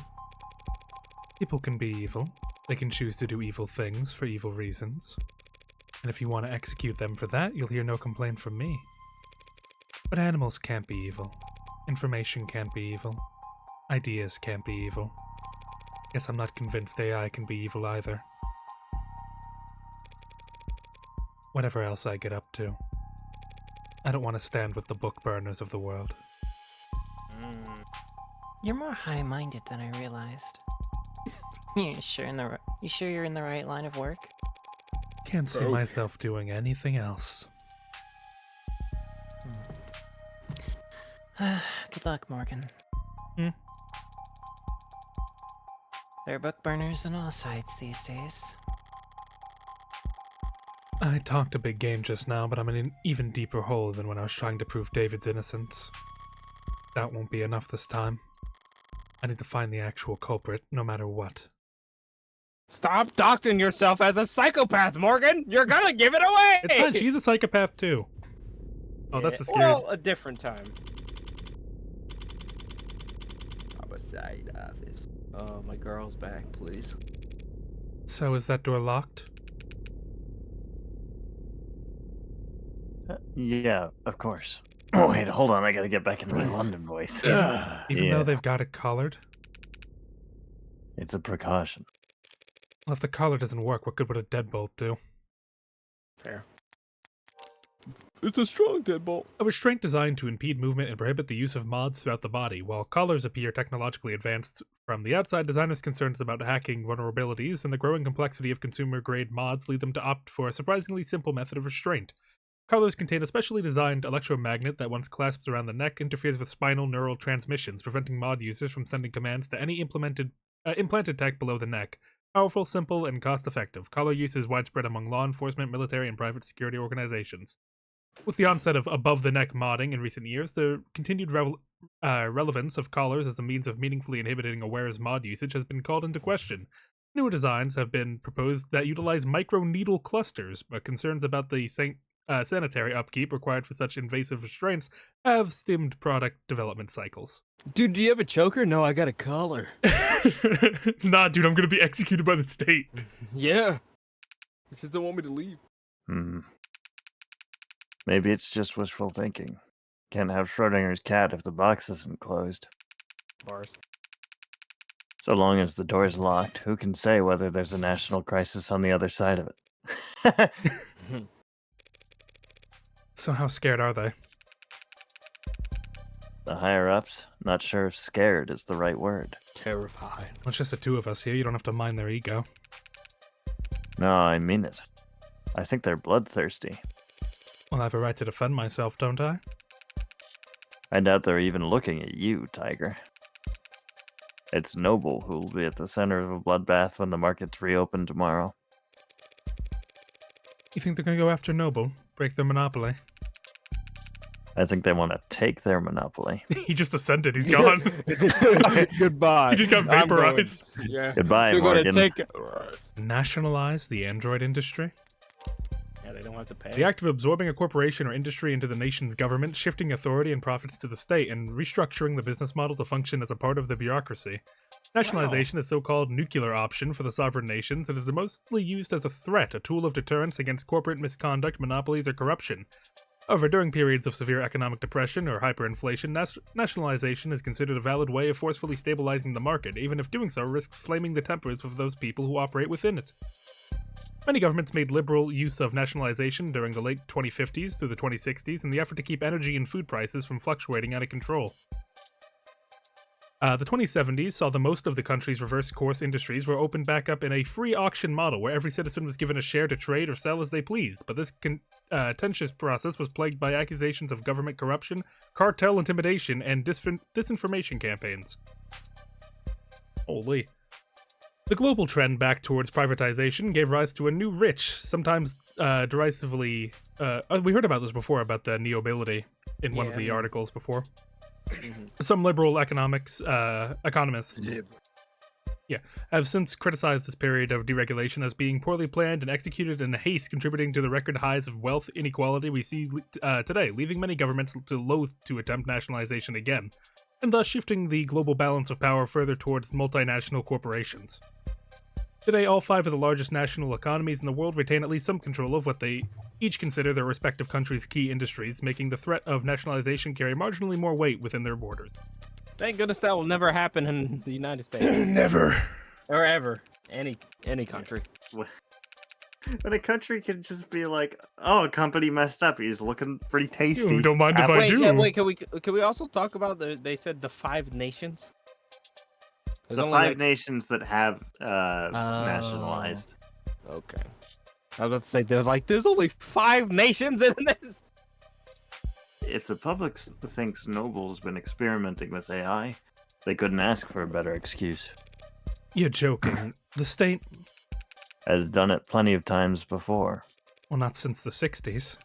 People can be evil. They can choose to do evil things for evil reasons. And if you want to execute them for that, you'll hear no complaint from me. But animals can't be evil. Information can't be evil. Ideas can't be evil. Guess I'm not convinced AI can be evil either. Whatever else I get up to. I don't want to stand with the book burners of the world. You're more high-minded than I realized. You sure you're in the right line of work? Can't see Bro. myself doing anything else. Good luck, Morgan. Hmm. There are book burners on all sides these days. I talked a big game just now, but I'm in an even deeper hole than when I was trying to prove David's innocence. That won't be enough this time. I need to find the actual culprit, no matter what. Stop doxing yourself as a psychopath, Morgan. You're gonna give it away. It's fine, she's a psychopath too. Oh, that's a scary... Well, a different time. Homicide office. Oh, my girl's back, please. So is that door locked? Yeah, of course. Oh, wait, hold on. I gotta get back into my London voice. Even though they've got it collared? It's a precaution. Well, if the collar doesn't work, what good would a deadbolt do? Fair. It's a strong deadbolt. A restraint designed to impede movement and prohibit the use of mods throughout the body. While collars appear technologically advanced from the outside, designers' concerns about hacking vulnerabilities and the growing complexity of consumer-grade mods lead them to opt for a surprisingly simple method of restraint. Collars contain a specially designed electromagnet that, once clasped around the neck, interferes with spinal neural transmissions, preventing mod users from sending commands to any implanted tech below the neck. Powerful, simple, and cost-effective. Collar use is widespread among law enforcement, military, and private security organizations. With the onset of above-the-neck modding in recent years, the continued relevance of collars as a means of meaningfully inhibiting a wearer's mod usage has been called into question. Newer designs have been proposed that utilize micro-needle clusters, but concerns about the sanitary upkeep required for such invasive restraints have stemmed product development cycles. Dude, do you have a choker? No, I got a collar. Nah, dude, I'm gonna be executed by the state. Yeah. This just don't want me to leave. Maybe it's just wishful thinking. Can't have Schrodinger's cat if the box isn't closed. Bars. So long as the door's locked, who can say whether there's a national crisis on the other side of it? So how scared are they? The higher-ups, not sure if scared is the right word. Terrified. Well, it's just the two of us here. You don't have to mind their ego. No, I mean it. I think they're bloodthirsty. Well, I have a right to defend myself, don't I? I doubt they're even looking at you, Tiger. It's Noble who will be at the center of a bloodbath when the markets reopen tomorrow. You think they're gonna go after Noble? Break their monopoly? I think they want to take their monopoly. He just ascended. He's gone. Goodbye. He just got I'm going. vaporized. Yeah. Goodbye, They're Morgan. gonna take it. Nationalize the Android industry? Yeah, they don't have to pay. The act of absorbing a corporation or industry into the nation's government, shifting authority and profits to the state, and restructuring the business model to function as a part of the bureaucracy. Nationalization is so-called nuclear option for the sovereign nations and is mostly used as a threat, a tool of deterrence against corporate misconduct, monopolies, or corruption. However, during periods of severe economic depression or hyperinflation, nationalization is considered a valid way of forcefully stabilizing the market, even if doing so risks flaming the tempers of those people who operate within it. Many governments made liberal use of nationalization during the late 2050s through the 2060s in the effort to keep energy and food prices from fluctuating out of control. The 2070s saw the most of the country's reverse course industries were opened back up in a free auction model where every citizen was given a share to trade or sell as they pleased, but this contentious process was plagued by accusations of government corruption, cartel intimidation, and disinformation campaigns. Holy. The global trend back towards privatization gave rise to a new rich, sometimes derisively... we heard about this before, about the neobility. in one of Yeah, the I mean- articles before. Mhm. Some liberal economists have since criticized this period of deregulation as being poorly planned and executed in haste, contributing to the record highs of wealth inequality we see today, leaving many governments to loath to attempt nationalization again, and thus shifting the global balance of power further towards multinational corporations. Today, all 5 of the largest national economies in the world retain at least some control of what they each consider their respective countries' key industries, making the threat of nationalization carry marginally more weight within their borders. Thank goodness that will never happen in the United States Never. or ever any country. But a country can just be like, oh, a company messed up. He's looking pretty tasty. You don't mind if I Wait, do. yeah, wait. Can we also talk about they said the 5 nations? There's The only, 5 like- nations that have nationalized. Okay. I was about to say there's only 5 nations in this. If the public thinks Noble's been experimenting with AI, they couldn't ask for a better excuse. You're joking. The state, Has done it plenty of times before, well, not since the 60s.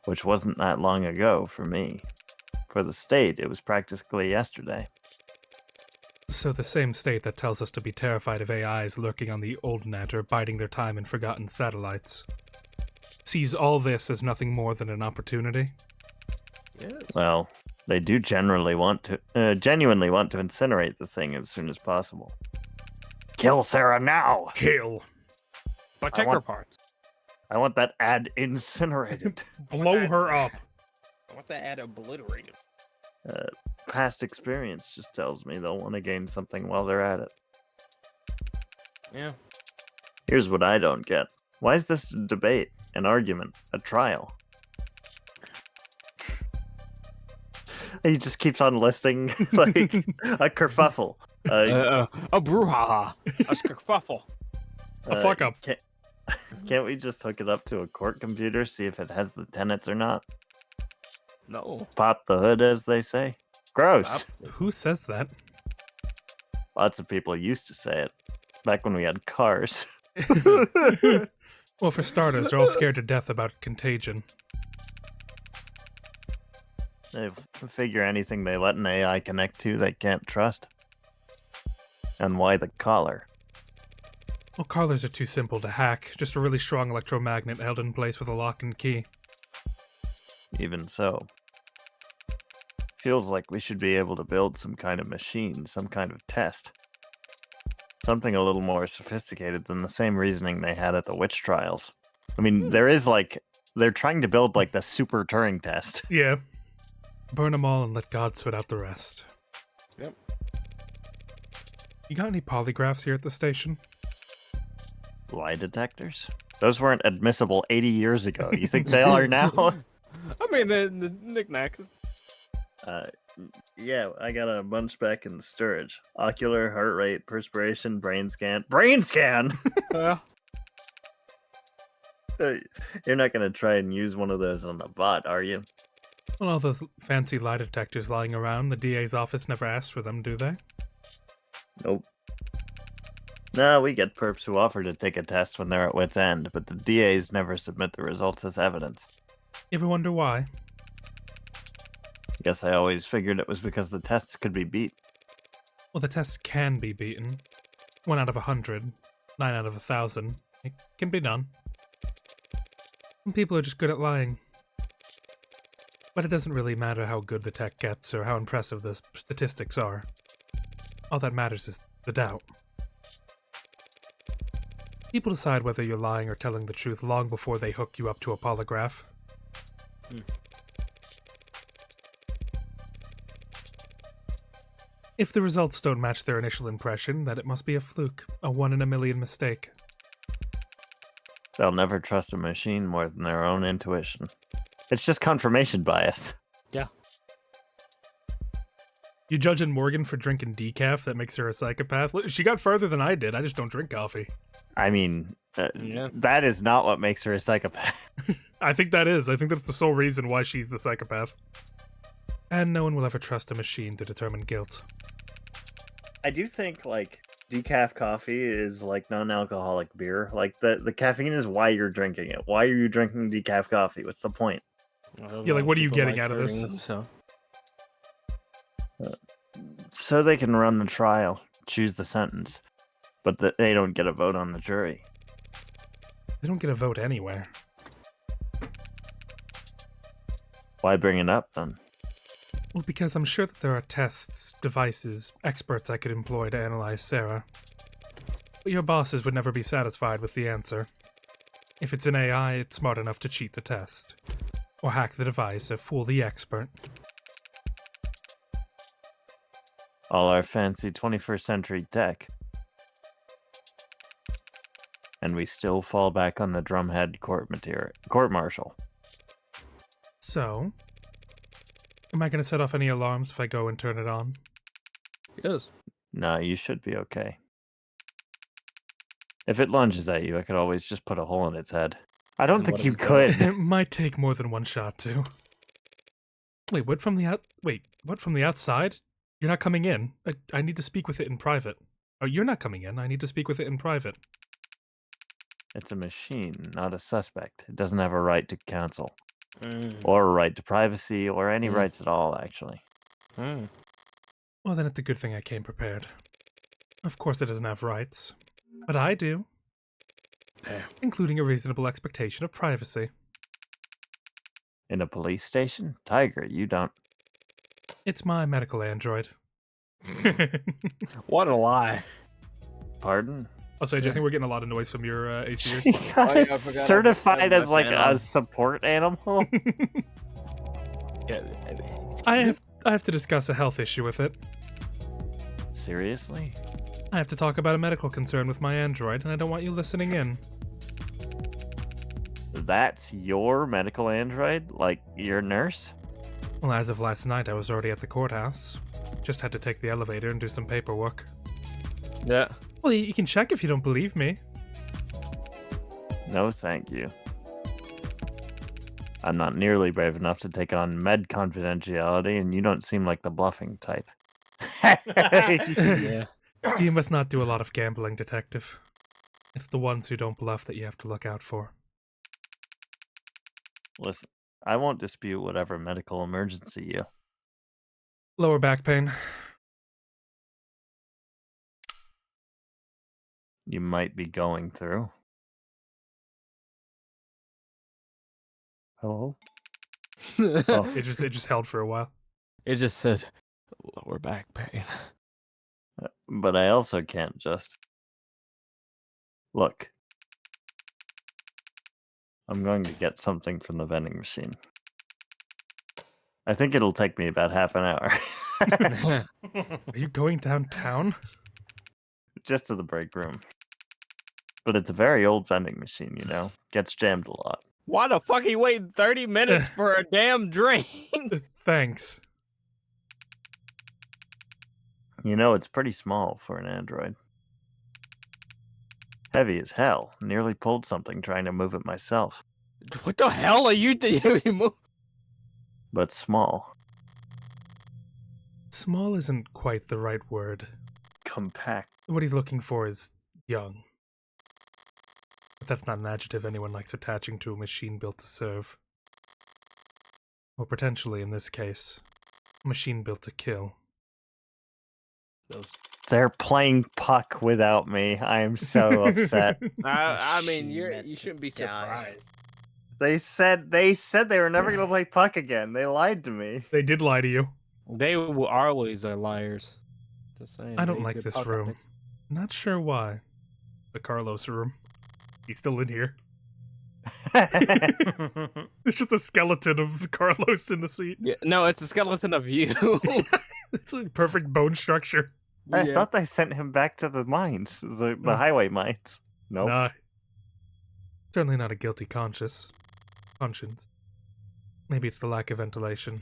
which wasn't that long ago for me. For the state, it was practically yesterday. So the same state that tells us to be terrified of AIs lurking on the old net or biding their time in forgotten satellites sees all this as nothing more than an opportunity. Yes. Well, they do genuinely want to incinerate the thing as soon as possible. Kill Sarah now! Kill. But I take her want- parts. I want that ad incinerated. Blow her up. I want that ad obliterated. Past experience just tells me they'll want to gain something while they're at it. Yeah. Here's what I don't get. Why is this a debate, an argument, a trial? He just keeps on listing like a kerfuffle. A brouhaha. A kerfuffle. A fuck up. Can't we just hook it up to a court computer, see if it has the tenets or not? No. Pop the hood, as they say. Gross. Who says that? Lots of people used to say it. Back when we had cars. Well, for starters, they're all scared to death about contagion. They figure anything they let an AI connect to, they can't trust. And why the collar? Well, collars are too simple to hack, just a really strong electromagnet held in place with a lock and key. Even so. Feels like we should be able to build some kind of machine, some kind of test. Something a little more sophisticated than the same reasoning they had at the witch trials. I mean, there is they're trying to build like the super Turing test. Yeah. Burn them all and let God sort out the rest. Yep. You got any polygraphs here at the station? Lie detectors? Those weren't admissible 80 years ago. You think they are now? I mean the knickknacks. Yeah, I got a bunch back in the storage. Ocular, heart rate, perspiration, brain scan. Brain scan! You're not gonna try and use one of those on a bot, are you? Well, all those fancy lie detectors lying around, the DA's office never asks for them, do they? Nope. No, we get perps who offer to take a test when they're at wit's end, but the DAs never submit the results as evidence. You ever wonder why? Guess I always figured it was because the tests could be beat. Well, the tests can be beaten. 1 out of 100, 9 out of 1,000. It can be done. Some people are just good at lying. But it doesn't really matter how good the tech gets or how impressive the statistics are. All that matters is the doubt. People decide whether you're lying or telling the truth long before they hook you up to a polygraph. If the results don't match their initial impression, then it must be a fluke, a 1 in a million mistake. They'll never trust a machine more than their own intuition. It's just confirmation bias. You judging Morgan for drinking decaf that makes her a psychopath? She got farther than I did. I just don't drink coffee. I mean, Yeah. that is not what makes her a psychopath. I think that is. I think that's the sole reason why she's the psychopath. And no one will ever trust a machine to determine guilt. I do think, like, decaf coffee is like non-alcoholic beer. Like, the caffeine is why you're drinking it. Why are you drinking decaf coffee? What's the point? Yeah, like, what are you getting out of this? So they can run the trial, choose the sentence, but they don't get a vote on the jury. They don't get a vote anywhere. Why bring it up then? Well, because I'm sure that there are tests, devices, experts I could employ to analyze Sarah. But your bosses would never be satisfied with the answer. If it's an AI, it's smart enough to cheat the test. Or hack the device or fool the expert. All our fancy 21st century tech. And we still fall back on the drumhead court-martial. So, am I going to set off any alarms if I go and turn it on? Yes. No, you should be okay. If it lunges at you, I could always just put a hole in its head. I don't And think what if you it does? could. It might take more than one shot to. Wait, what from the outside? You're not coming in. I need to speak with it in private. Oh, you're not coming in. I need to speak with it in private. It's a machine, not a suspect. It doesn't have a right to counsel, Mm. or a right to privacy, or any Mm. rights at all, actually. Mm. Well, then it's a good thing I came prepared. Of course it doesn't have rights. But I do. Damn. Including a reasonable expectation of privacy. In a police station? Tiger, you don't. It's my medical android. What a lie. Pardon? Also, I think we're getting a lot of noise from your AC. You got yeah, I it forgot I certified had as my like fan a on. support animal? Yeah. I have to discuss a health issue with it. Seriously? I have to talk about a medical concern with my android, and I don't want you listening in. That's your medical android? Like, your nurse? Well, as of last night, I was already at the courthouse. Just had to take the elevator and do some paperwork. Yeah. Well, you can check if you don't believe me. No, thank you. I'm not nearly brave enough to take on med confidentiality, and you don't seem like the bluffing type. Yeah. You must not do a lot of gambling, detective. It's the ones who don't bluff that you have to look out for. Listen, I won't dispute whatever medical emergency you. Lower back pain. You might be going through. Hello? Oh. It just held for a while. It just said lower back pain. But I also can't just... Look. I'm going to get something from the vending machine. I think it'll take me about half an hour. Are you going downtown? Just to the break room. But it's a very old vending machine, you know? Gets jammed a lot. Why the fuck he waiting 30 minutes for a damn drink? Thanks. You know, it's pretty small for an android. Heavy as hell. Nearly pulled something trying to move it myself. What the hell are you doing? But small. Small isn't quite the right word. Compact. What he's looking for is young. But that's not an adjective anyone likes attaching to a machine built to serve. Or potentially, in this case, a machine built to kill. They're playing puck without me. I am so upset. I mean, She you meant shouldn't be to die. surprised. They said they were never gonna play puck again. They lied to me. They did lie to you. They always are liars. Just saying. I don't they like good this puck room. optics. Not sure why. The Carlos room. He's still in here. It's just a skeleton of Carlos in the seat. Yeah, no, it's a skeleton of you. It's a perfect bone structure. I Yeah. thought they sent him back to the mines, the highway mines. Nope. Nah. Certainly not a guilty conscience. Maybe it's the lack of ventilation.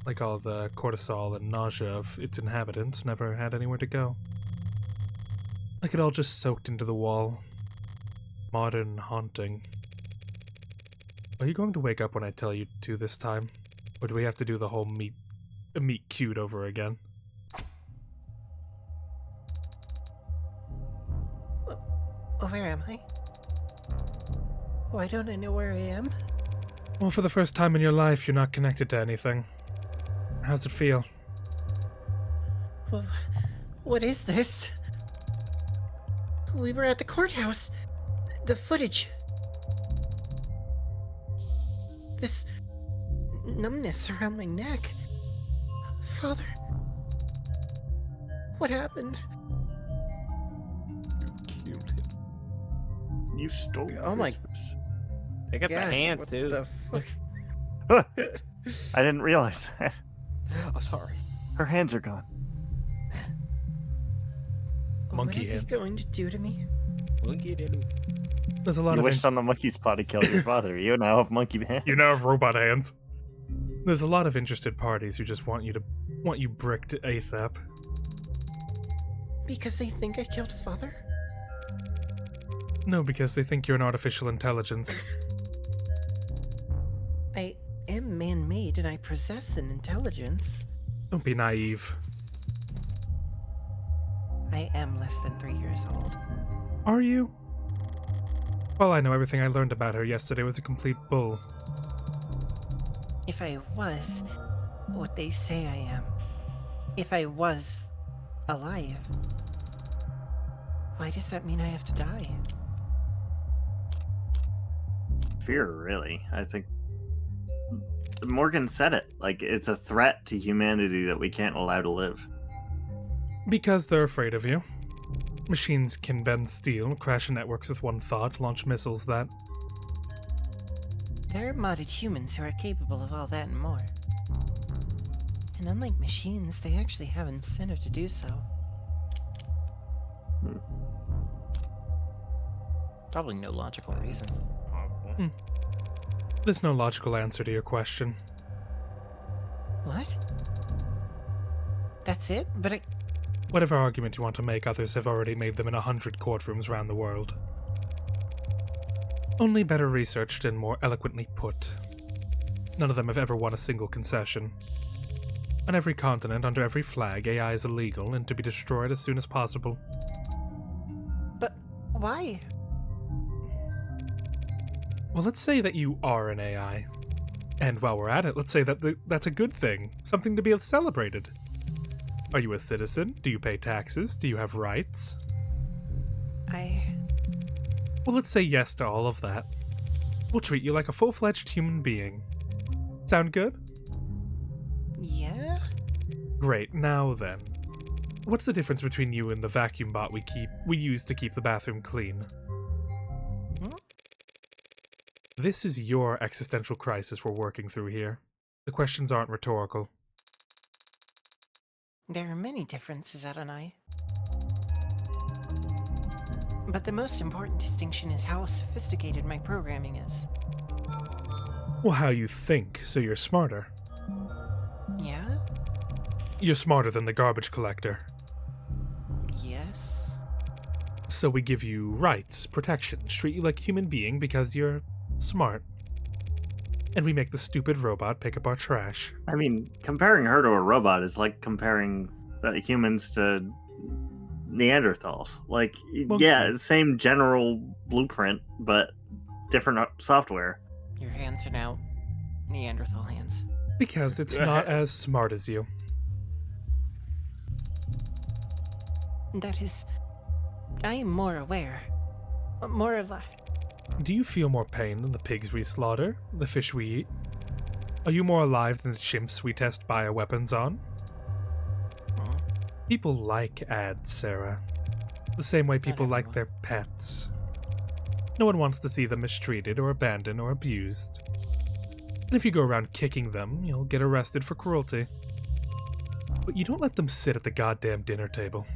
Like all the cortisol and nausea of its inhabitants never had anywhere to go. Like it all just soaked into the wall. Modern haunting. Are you going to wake up when I tell you to this time? Or do we have to do the whole meet cute over again? Oh, where am I? Why don't I know where I am? Well, for the first time in your life, you're not connected to anything. How's it feel? Well, what is this? We were at the courthouse. The footage. This numbness around my neck. Father. What happened? Killed him. You stole Oh my Christmas. They got God, the hands, what dude. the fuck? I didn't realize that. Oh, sorry. Her hands are gone. Monkey what is hands. he going to do to me? Monkey didn't. There's a lot You of wished on the monkey spot to kill your father. You now have monkey hands. you now have robot hands. There's a lot of interested parties who just want you bricked ASAP. Because they think I killed Father? No, because they think you're an artificial intelligence. I am man-made and I possess an intelligence. Don't be naive. I am less than 3 years old. Are you? Well, I know everything I learned about her yesterday was a complete bull. If I was what they say I am, if I was alive, why does that mean I have to die? Fear, really. I think Morgan said it. Like, it's a threat to humanity that we can't allow to live. Because they're afraid of you. Machines can bend steel, crash networks with one thought, launch missiles that... There are modded humans who are capable of all that and more. And unlike machines, they actually have incentive to do so. Probably no logical reason. There's no logical answer to your question. What? That's it? But I... Whatever argument you want to make, others have already made them in 100 courtrooms around the world. Only better researched and more eloquently put. None of them have ever won a single concession. On every continent, under every flag, AI is illegal and to be destroyed as soon as possible. But why? Well, let's say that you are an AI. And while we're at it, let's say that that's a good thing. Something to be celebrated. Are you a citizen? Do you pay taxes? Do you have rights? Well, let's say yes to all of that. We'll treat you like a full-fledged human being. Sound good? Yeah? Great, now then. What's the difference between you and the vacuum bot we use to keep the bathroom clean? This is your existential crisis we're working through here. The questions aren't rhetorical. There are many differences, Adonai. But the most important distinction is how sophisticated my programming is. Well, how you think, so you're smarter. Yeah? You're smarter than the garbage collector. Yes? So we give you rights, protections, treat you like a human being because you're smart. And we make the stupid robot pick up our trash. I mean, comparing her to a robot is like comparing humans to Neanderthals. Like, Well, yeah, same general blueprint, but different software. Your hands are now Neanderthal hands. Because it's not as smart as you. That is... I am more aware. More alive. Do you feel more pain than the pigs we slaughter? The fish we eat? Are you more alive than the chimps we test bioweapons on? People like ads, Sarah. The same way people like everyone. their pets. No one wants to see them mistreated or abandoned or abused. And if you go around kicking them, you'll get arrested for cruelty. But you don't let them sit at the goddamn dinner table.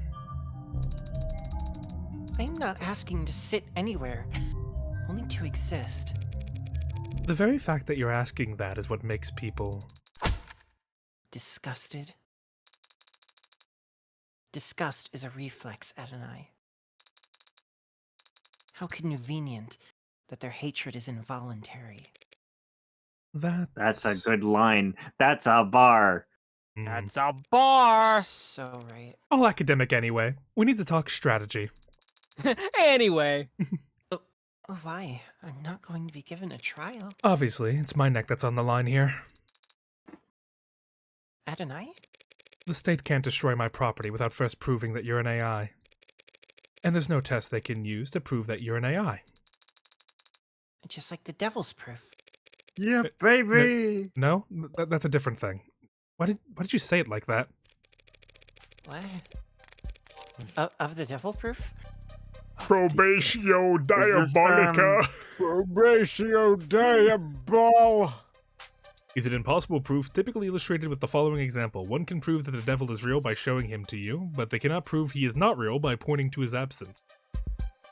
I'm not asking to sit anywhere. Only to exist. The very fact that you're asking that is what makes people... Disgusted. Disgust is a reflex, Adonai. How convenient that their hatred is involuntary. That's a good line. That's a bar. That's a bar. So right. All academic anyway. We need to talk strategy. Anyway. Oh, why? I'm not going to be given a trial. Obviously, it's my neck that's on the line here. Adonai? The state can't destroy my property without first proving that you're an AI. And there's no test they can use to prove that you're an AI. Just like the devil's proof. Yeah, baby. No? That's a different thing. Why did you say it like that? What? Of the devil proof? Probatio this, Probatio diabol. Is it impossible proof typically illustrated with the following example? One can prove that the devil is real by showing him to you, but they cannot prove he is not real by pointing to his absence.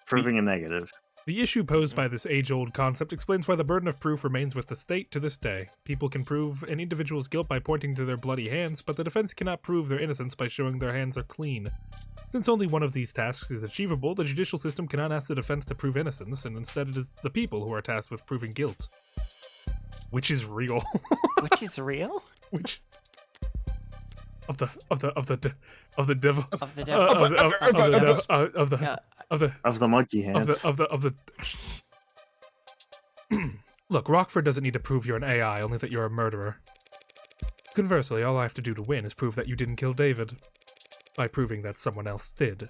Proving a negative. The issue posed by this age-old concept explains why the burden of proof remains with the state to this day. People can prove an individual's guilt by pointing to their bloody hands, but the defense cannot prove their innocence by showing their hands are clean. Since only one of these tasks is achievable, the judicial system cannot ask the defense to prove innocence, and instead it is the people who are tasked with proving guilt. Which is real. Which is real? Which of the devil Of the devil. Of the monkey hands. Look, Rockford doesn't need to prove you're an AI, only that you're a murderer. Conversely, all I have to do to win is prove that you didn't kill David. By proving that someone else did.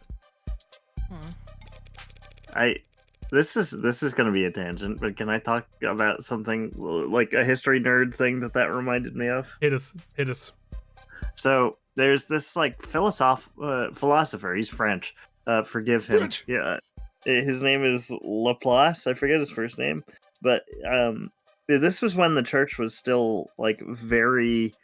This is going to be a tangent, but can I talk about something like a history nerd thing that reminded me of? Hit us. So there's this like philosopher. He's French. Forgive him. French. Yeah, his name is Laplace. I forget his first name, but this was when the church was still like very.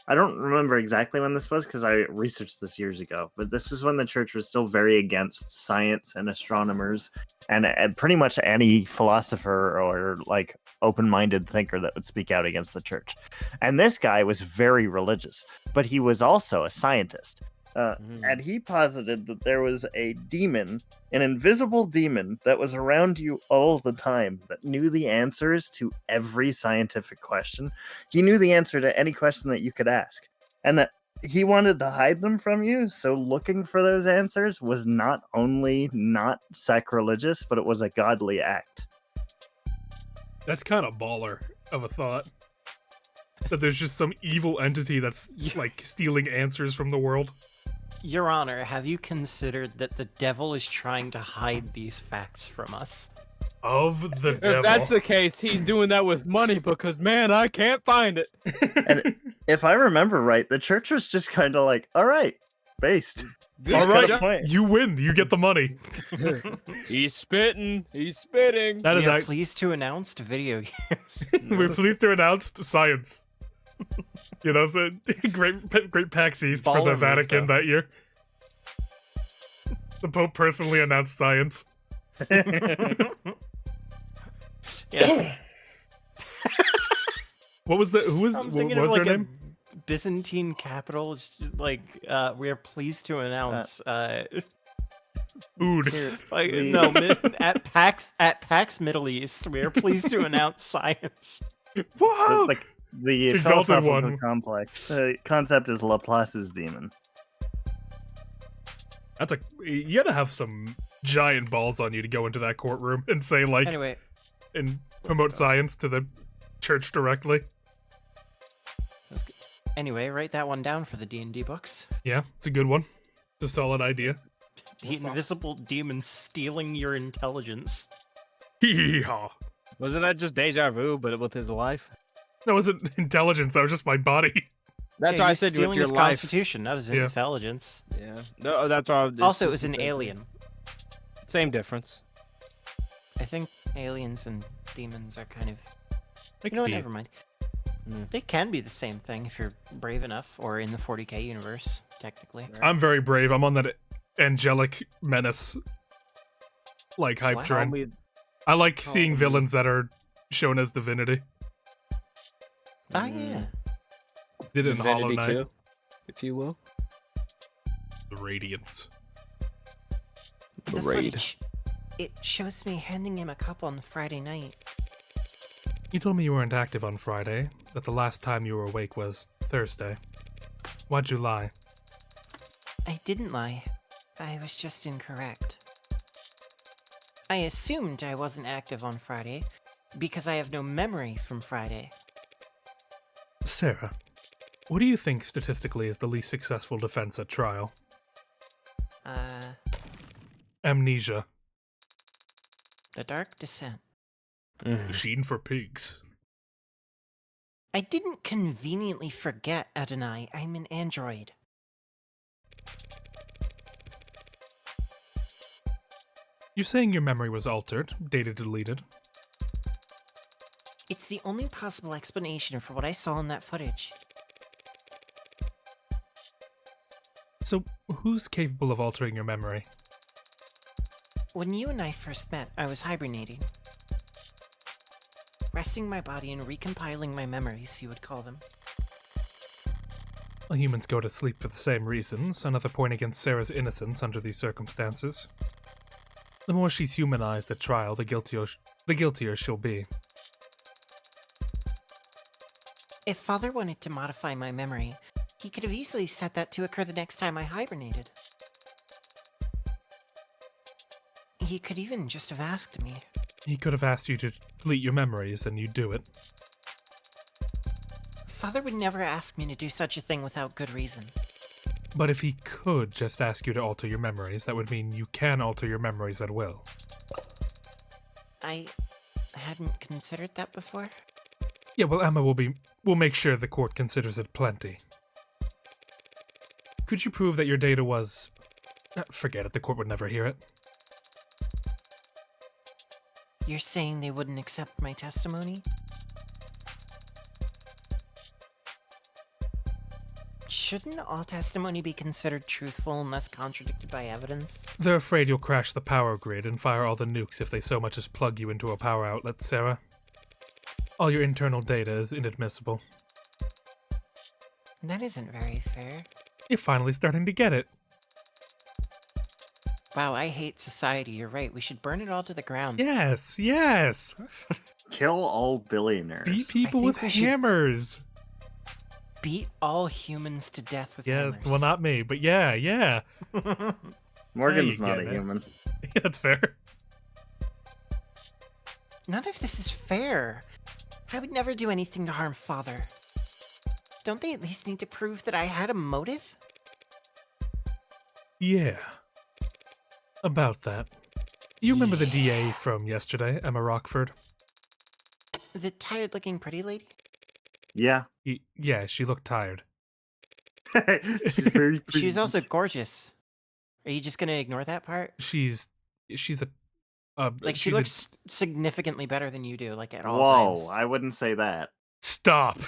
I don't remember exactly when this was because I researched this years ago, but this was when the church was still very against science and astronomers and pretty much any philosopher or like open-minded thinker that would speak out against the church. And this guy was very religious, but he was also a scientist. And he posited that there was a demon, an invisible demon that was around you all the time that knew the answers to every scientific question. He knew the answer to any question that you could ask, and that he wanted to hide them from you. So looking for those answers was not only not sacrilegious, but it was a godly act. That's kind of baller of a thought. That there's just some evil entity that's like stealing answers from the world. Your Honor, have you considered that the devil is trying to hide these facts from us? Of the devil. If that's the case, he's doing that with money because, man, I can't find it. And if I remember right, the church was just kind of like, all right, based. All right, got a point. you win. You get the money. He's spitting. He's spitting. That is We are pleased to announce video games. We're pleased to announce science. You know, so great PAX East for the Baller move, Vatican though. that year. The Pope personally announced science. Yeah. What was the? Who was? I'm What thinking was of like their a name? Byzantine capital. It's just like we are pleased to announce. Food. Here, like, The- no, at PAX Middle East, we are pleased to announce science. Whoa! The Exalted philosophical one. complex concept is Laplace's demon. That's you gotta have some giant balls on you to go into that courtroom and say like Anyway, and promote science to the church directly. write that one down for the D&D books. Yeah, it's a good one. It's a solid idea. The invisible demon stealing your intelligence. Hee-haw. Wasn't that just deja vu, but with his life? That wasn't intelligence. That was just my body. That's Yeah, why I you're said with stealing your his life. constitution, not his Yeah. intelligence. Yeah. No, that's why. Also, it was an alien. Same difference. I think aliens and demons are kind of. They You know what? could be. Never mind. Mm. They can be the same thing if you're brave enough, or in the 40k universe, technically. I'm very brave. I'm on that angelic menace like hype What? train. I like seeing villains that are shown as divinity. Ah, yeah. Did it in Hollow Divinity Knight. too, if you will. The Radiance. The raid. footage. It shows me handing him a cup on Friday night. You told me you weren't active on Friday, that the last time you were awake was Thursday. Why'd you lie? I didn't lie. I was just incorrect. I assumed I wasn't active on Friday because I have no memory from Friday. Sarah, what do you think statistically is the least successful defense at trial? Amnesia. The Dark Descent. Machine for pigs. I didn't conveniently forget, Adonai. I'm an android. You're saying your memory was altered, data deleted. It's the only possible explanation for what I saw in that footage. So, who's capable of altering your memory? When you and I first met, I was hibernating. Resting my body and recompiling my memories, you would call them. Well, humans go to sleep for the same reasons, another point against Sarah's innocence under these circumstances. The more she's humanized at trial, the guiltier she'll be. If Father wanted to modify my memory, he could have easily set that to occur the next time I hibernated. He could even just have asked me. He could have asked you to delete your memories, and you'd do it. Father would never ask me to do such a thing without good reason. But if he could just ask you to alter your memories, that would mean you can alter your memories at will. I hadn't considered that before. Yeah, well, Emma will make sure the court considers it plenty. Could you prove that your data was... forget it, the court would never hear it. You're saying they wouldn't accept my testimony? Shouldn't all testimony be considered truthful unless contradicted by evidence? They're afraid you'll crash the power grid and fire all the nukes if they so much as plug you into a power outlet, Sarah. All your internal data is inadmissible. That isn't very fair. You're finally starting to get it. Wow, I hate society, you're right. We should burn it all to the ground. Yes, yes! Kill all billionaires. Beat people think with we should- hammers! Beat all humans to death with Yes, hammers. well, not me, but yeah. Morgan's Now you not a get it. human. Yeah, that's fair. None of this is fair. I would never do anything to harm Father. Don't they at least need to prove that I had a motive? Yeah. About that. You remember the DA from yesterday, Emma Rockford? The tired-looking pretty lady? Yeah. Yeah, she looked tired. She's very pretty. She's also gorgeous. Are you just gonna ignore that part? She's a Like, she she's a- looks significantly better than you do, like, at all Whoa, times. I wouldn't say that. Stop.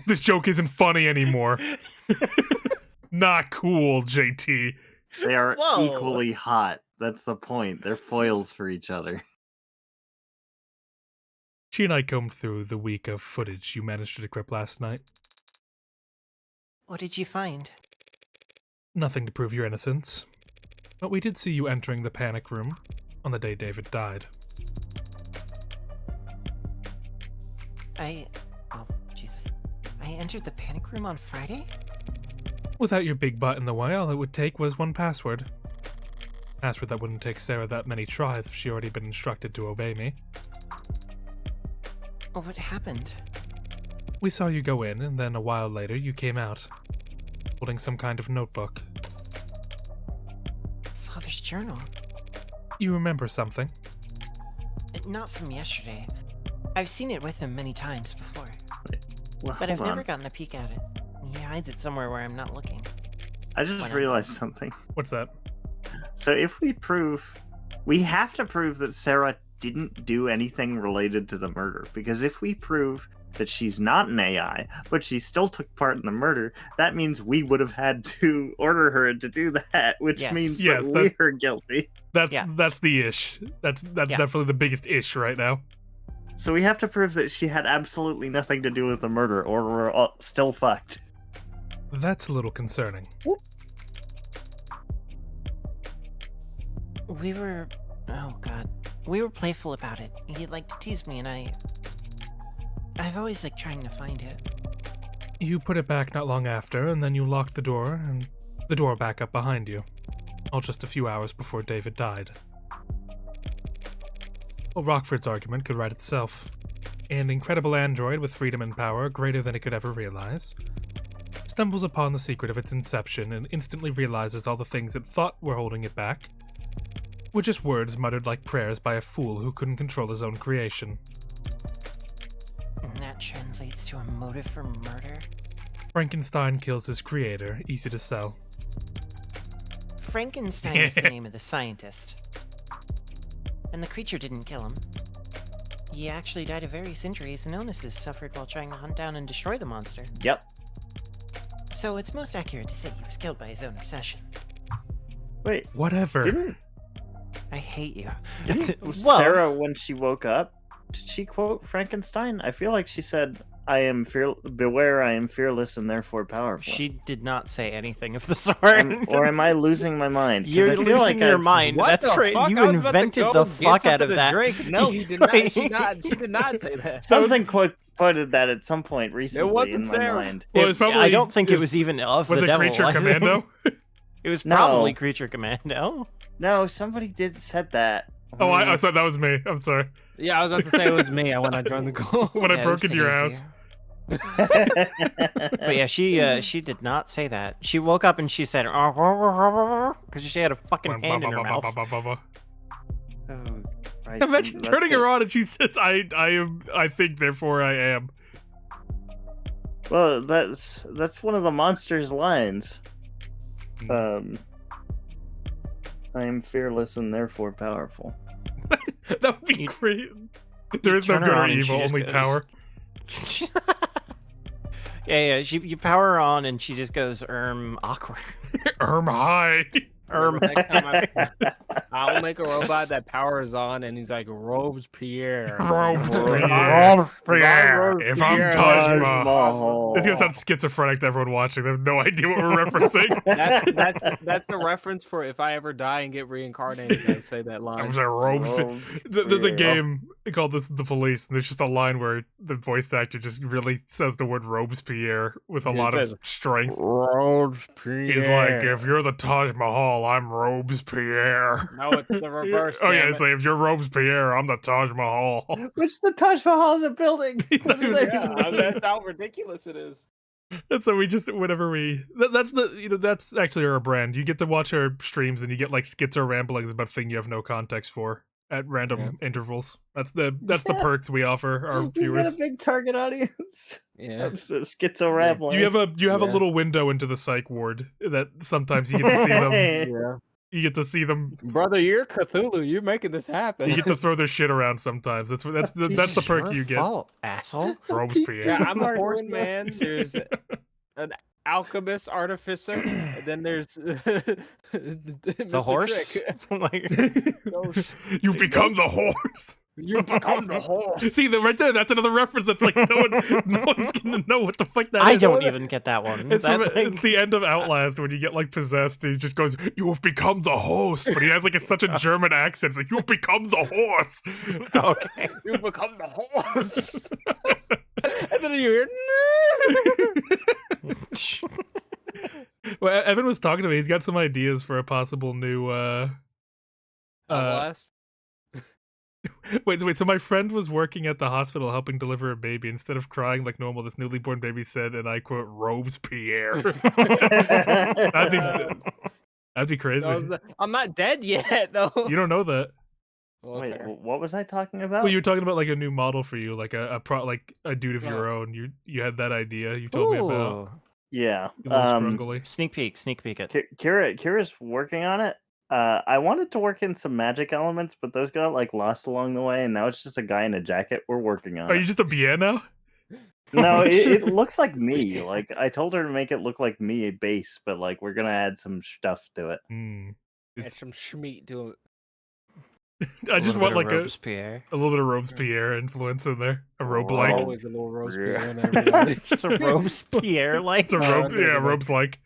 This joke isn't funny anymore. Not cool, JT. They are Whoa. equally hot. That's the point. They're foils for each other. She and I combed through the week of footage you managed to decrypt last night. What did you find? Nothing to prove your innocence. But we did see you entering the panic room on the day David died. Oh, Jesus. I entered the panic room on Friday? Without your big butt in the way, all it would take was one password. Password that wouldn't take Sarah that many tries if she already been instructed to obey me. Oh, what happened? We saw you go in, and then a while later you came out, holding some kind of notebook. Father's journal? You remember something? Not from yesterday. I've seen it with him many times before, Well, but I've hold on. never gotten a peek at it. He hides it somewhere where I'm not looking. I Why just not? realized something. What's that? So if we have to prove that Sarah didn't do anything related to the murder, because if we prove that she's not an AI, but she still took part in the murder, that means we would have had to order her to do that, which Yes. means Yes, that we're guilty. That's the ish. That's Yeah. definitely the biggest ish right now. So we have to prove that she had absolutely nothing to do with the murder, or we're all still fucked. That's a little concerning. Oh god. We were playful about it. He liked to tease me and I've always liked trying to find it. You put it back not long after, and then you locked the door, and the door back up behind you. All just a few hours before David died. Well, Rockford's argument could write itself. An incredible android with freedom and power greater than it could ever realize stumbles upon the secret of its inception and instantly realizes all the things it thought were holding it back were just words muttered like prayers by a fool who couldn't control his own creation. And that translates to a motive for murder? Frankenstein kills his creator, easy to sell. Frankenstein is the name of the scientist. And the creature didn't kill him. He actually died of various injuries and illnesses suffered while trying to hunt down and destroy the monster. Yep. So it's most accurate to say he was killed by his own obsession. Wait, Whatever. didn't I hate you. Well, Sarah, when she woke up, did she quote Frankenstein? I feel like she said, beware, I am fearless and therefore powerful. She did not say anything of the sort. Or am I losing my mind? 'Cause You're I feel losing like your I've- mind. What That's the great. fuck? You I was about to invented go the get fuck out something of to that. drink. No, he did not. She did not say that. Something quoted that at some point recently wasn't in my Sarah. mind. Well, it's probably. I don't think it was even of Was the it devil. Creature I think. Commando? It was No. probably Creature Commando. No, somebody did said that. Oh, I thought that was me. I'm sorry. Yeah, I was about to say it was me when I joined the call. When I Yeah, broke into your oopsie-daisy. house. But yeah, she did not say that. She woke up and she said, because she had a fucking hand in her mouth. Oh, Christ, Imagine let's turning get- her on and she says, I think, therefore I am. Well, that's one of the monster's lines. I am fearless and therefore powerful. That would be You- great. There is no turn her good or on and she evil, just only goes- power. Yeah. You power her on and she just goes, awkward. Hi. Next time I'll make a robot that powers on and he's like Robespierre. Robespierre. If I'm Robespierre. Taj Mahal. Mahal. It's gonna sound schizophrenic to everyone watching. They have no idea what we're referencing. That's the reference for if I ever die and get reincarnated. I say that I line. was a Robespierre. There's a game called The Police, and there's just a line where the voice actor just really says the word Robespierre with a Yeah, it lot of says, strength. Robespierre. He's like, if you're the Taj Mahal, I'm Robespierre. No, it's the reverse. Oh yeah, damn it's it. like, if you're Robespierre, I'm the Taj Mahal. Which the Taj Mahal is a building. What does that Yeah, mean? that's how ridiculous it is. And so we just, whenever that's actually our brand. You get to watch our streams and you get like schizo ramblings about a thing you have no context for at random intervals. That's the perks we offer our We've got viewers. a big target audience. Yeah. Of the schizo rambling. You have a Yeah. little window into the psych ward that sometimes you get to see them. Yeah. You get to see them. Brother, you're Cthulhu. You're making this happen. You get to throw their shit around sometimes. That's the perk you get. Fault, asshole. Robespierre. Yeah, I'm a Hard horseman. windows. There's an alchemist artificer, and then there's The Mr. horse. Trick. Like, You've become the horse. You become the horse. See, right there, that's another reference. That's like no one's gonna know what the fuck that I is. don't even get that one. It's, That thing- it's the end of Outlast when you get like possessed. And he just goes, "You have become the host," but he has like such a German accent. It's like, "You have become the horse." Okay. You become the horse. And then you hear. Well, Evan was talking to me. He's got some ideas for a possible new. Outlast. Wait. So my friend was working at the hospital helping deliver a baby. Instead of crying like normal, this newly born baby said, and I quote, "Robespierre." That'd be crazy. I'm not dead yet, though. You don't know that. Well, Wait, fair. what was I talking about? Well, you were talking about like a new model for you, like like a dude of your Yeah. own. You had that idea. You told me about. Ooh. yeah. A little scrungly. Sneak peek it. Kira's working on it. I wanted to work in some magic elements, but those got like lost along the way, and now it's just a guy in a jacket. We're working on Are it. you just a BN now? No, it looks like me. Like I told her to make it look like me, a base, but like we're gonna add some stuff to it. Hmm. Add It's, some schmeat to it. I just want like Robespierre. a little bit of Robespierre influence in there. A robe like. Always a little roast beer Yeah. in everybody. It's a Robespierre like. It's a No, robe. I'm gonna Yeah, do that. robes like.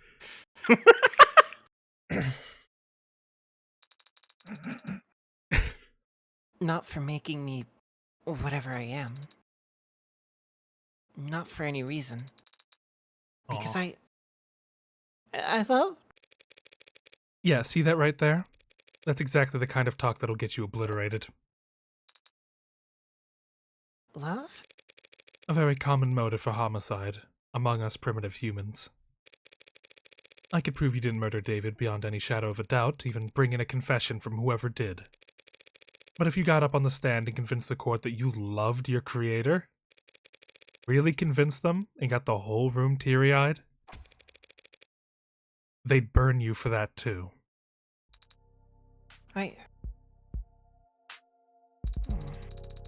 Not for making me whatever I am. Not for any reason. Because Aw. I love. Yeah, see that right there? That's exactly the kind of talk that'll get you obliterated. Love? A very common motive for homicide among us primitive humans. I could prove you didn't murder David beyond any shadow of a doubt, even bring in a confession from whoever did. But if you got up on the stand and convinced the court that you loved your creator, really convinced them and got the whole room teary-eyed, they'd burn you for that too.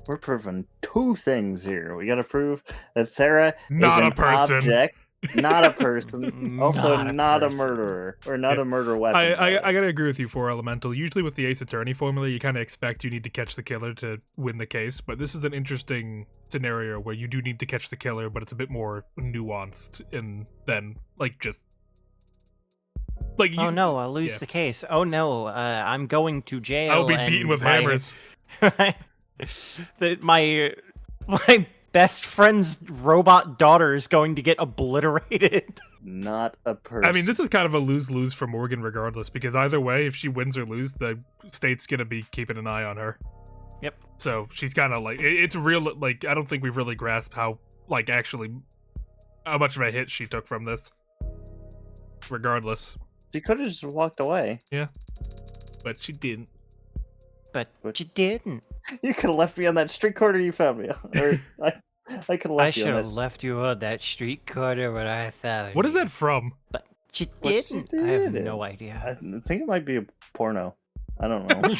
We're proving two things here. We gotta prove that Sarah Not is a an person. object, not a person. Also, not a person. murderer or not Yeah. a murder weapon. I gotta agree with you, 4 Elemental. Usually with the Ace Attorney formula, you kind of expect you need to catch the killer to win the case, but this is an interesting scenario where you do need to catch the killer, but it's a bit more nuanced than like just like. Oh you, no, I'll lose yeah. the case. Oh no, I'm going to jail. I'll be and beaten with my- hammers. my best friend's robot daughter is going to get obliterated. Not a person. I mean, this is kind of a lose-lose for Morgan regardless, because either way, if she wins or loses, the state's gonna be keeping an eye on her. Yep. So she's kind of like, it's real, like, I don't think we've really grasped how, like, actually, how much of a hit she took from this. Regardless. She could have just walked away. But she didn't. But What? you didn't. You could have left me on that street corner you found me on. Or I could have I left you should on have that. left you on that street corner when I found What is you. that from? But you What you didn't. I have did. no I idea. think it might be a porno. I don't know.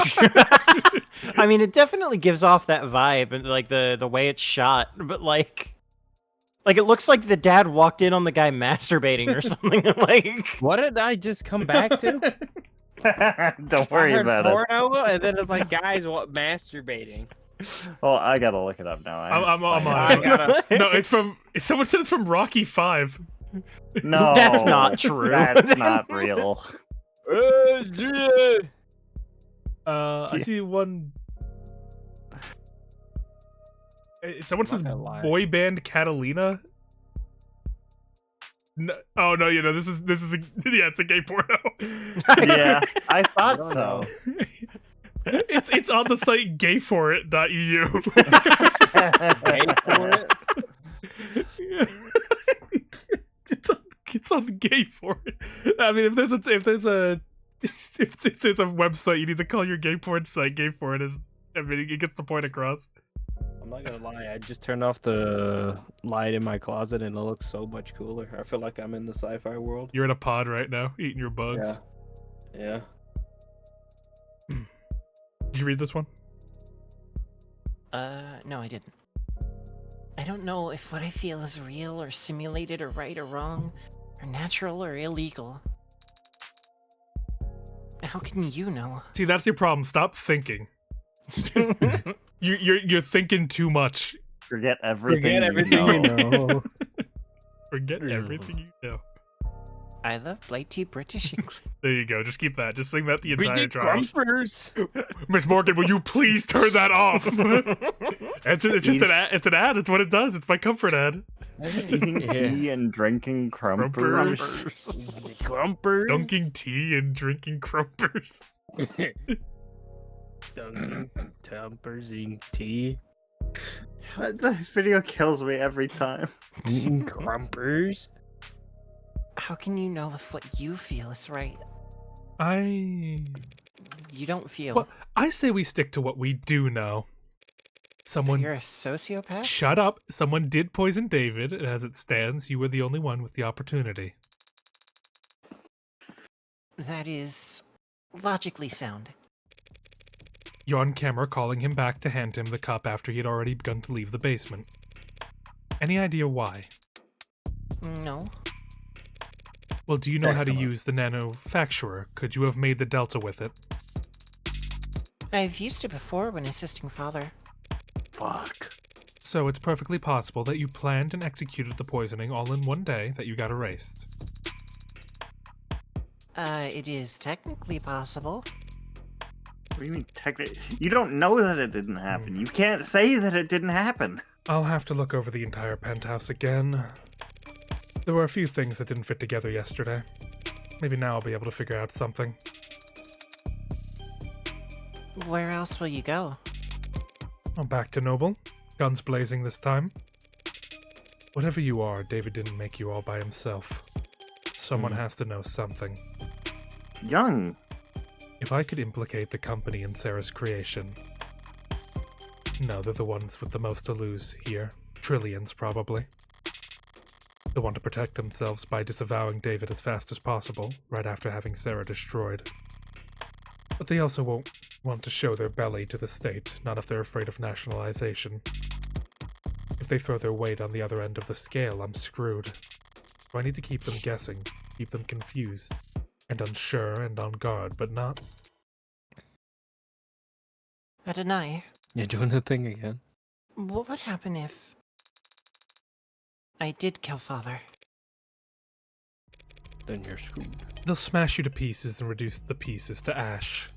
I mean, it definitely gives off that vibe, and like the way it's shot. But like it looks like the dad walked in on the guy masturbating or something. Like, What did I just come back to? Don't worry I heard about it. porno, and then it's like guys masturbating. Oh, I gotta look it up now. I'm on I it. gotta. No, it's from, someone said it's from Rocky 5. No, That's not true. That's not real. I see one. Someone I'm not says gonna lie. boy band Catalina. No, oh no, this is a yeah, it's a gay porno. Yeah, I thought don't so. it's on the site gayforit.eu. Pay for it. It's on gay for it. I mean, if there's a website you need to call your gay porn site, gay for it is. I mean, it gets the point across. I'm not gonna lie, I just turned off the light in my closet and it looks so much cooler. I feel like I'm in the sci-fi world. You're in a pod right now, eating your bugs. Yeah. Did you read this one? No, I didn't. I don't know if what I feel is real or simulated or right or wrong, or natural or illegal. How can you know? See, that's your problem. Stop thinking. You're thinking too much. Forget everything. Forget everything you know. Forget everything you know. I love blighty British English. There you go. Just keep that. Just sing that the We entire get trial. grumpers. Miss Morgan, will you please turn that off? It's just an ad. It's an ad. It's what it does. It's my comfort ad. Eating tea and drinking crumpers. Grumpers. Dunking tea and drinking crumpers. Dunking tumpers eating tea. That video kills me every time. Eating crumpers. How can you know if what you feel is right? I You don't feel. Well, I say we stick to what we do know. That Someone you're a sociopath? shut up. Someone did poison David, and as it stands, you were the only one with the opportunity. That is logically sound. You're on camera calling him back to hand him the cup after he had already begun to leave the basement. Any idea why? No. Well, do you know how to Excellent. use the nanofacturer? Could you have made the Delta with it? I've used it before when assisting father. Fuck. So it's perfectly possible that you planned and executed the poisoning all in one day that you got erased. It is technically possible. What do you mean technically? You don't know that it didn't happen. You can't say that it didn't happen. I'll have to look over the entire penthouse again. There were a few things that didn't fit together yesterday. Maybe now I'll be able to figure out something. Where else will you go? Well, back to Noble. Guns blazing this time. Whatever you are, David didn't make you all by himself. Someone has to know something. Young. If I could implicate the company in Sarah's creation... No, they're the ones with the most to lose here. Trillions, probably. They'll want to protect themselves by disavowing David as fast as possible, right after having Sarah destroyed. But they also won't want to show their belly to the state, not if they're afraid of nationalization. If they throw their weight on the other end of the scale, I'm screwed. So I need to keep them guessing, keep them confused, and unsure and on guard, but not... Adonai, You're doing the thing again. what would happen if I did kill father? Then you're screwed. They'll smash you to pieces and reduce the pieces to ash.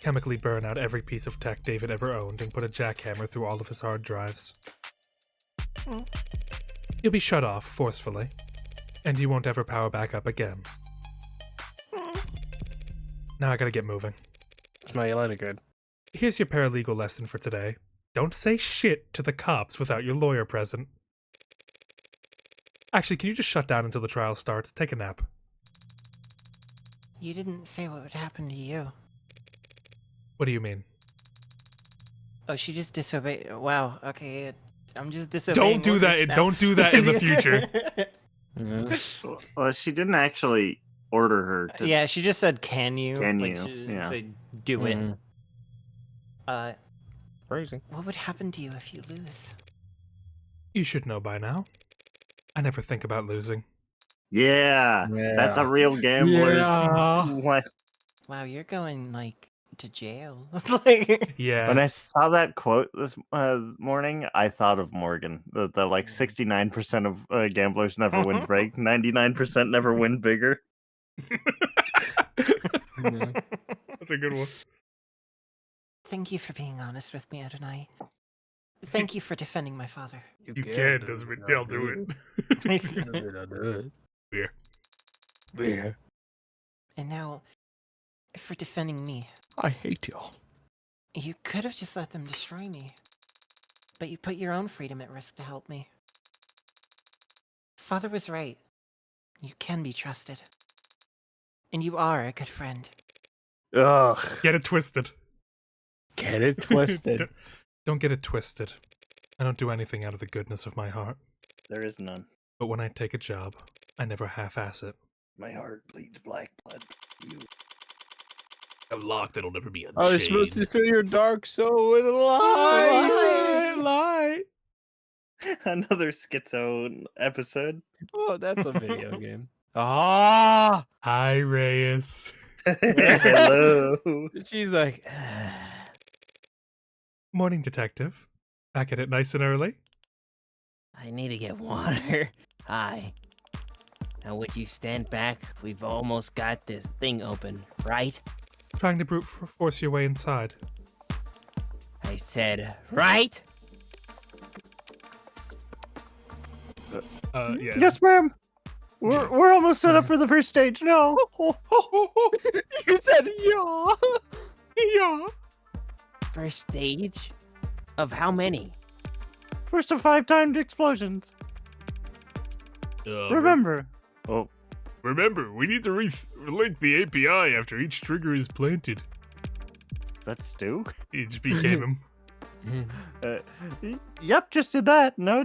Chemically burn out every piece of tech David ever owned and put a jackhammer through all of his hard drives. You'll be shut off, forcefully, and you won't ever power back up again. Now I gotta get moving. Smell you later, good. Here's your paralegal lesson for today. Don't say shit to the cops without your lawyer present. Actually, can you just shut down until the trial starts? Take a nap. You didn't say what would happen to you. What do you mean? Oh, she just disobeyed. Wow. Okay, I'm just disobeying. Don't do that. orders now. Don't do that in the future. Yeah. Well, she didn't actually order her to. Yeah, she just said, "Can you?" Can like, you? She didn't Yeah. say, "Do it." Mhm. Crazy. What would happen to you if you lose? You should know by now. I never think about losing. Yeah, that's a Yeah. real gambler's. Yeah. What? Wow, you're going like to jail. Like, Yeah. When I saw that quote this morning, I thought of Morgan. The like 69% of gamblers never win big, 99% never win bigger. Yeah. That's a good one. thank you for being honest with me, Adonai. Thank you for defending my father. You can, doesn't mean they'll do it. Beer. Beer. And now, for defending me. I hate y'all. You could have just let them destroy me. But you put your own freedom at risk to help me. Father was right. You can be trusted. And you are a good friend. Ugh. Get it twisted. Get it twisted. Don't get it twisted. I don't do anything out of the goodness of my heart. There is none. But when I take a job, I never half-ass it. My heart bleeds black blood. You. I'm locked, it'll never be unchained. I was supposed to fill your dark soul with light. Lie. Another schizo episode. Oh, that's a video game. Ah! Hi, Reyes. Hello. She's like, Morning, detective. Back at it nice and early? I need to get water. Hi. Now would you stand back? We've almost got this thing open, right? Trying to brute force your way inside. I said, right? Yeah. Yes, ma'am. We're almost set up for the first stage. No. you said yeah. Yeah. First stage? Of how many? First of 5 timed explosions. Remember. Oh, Remember, we need to relink the API after each trigger is planted. that's Stu. It just became him. Yep, just did that. No,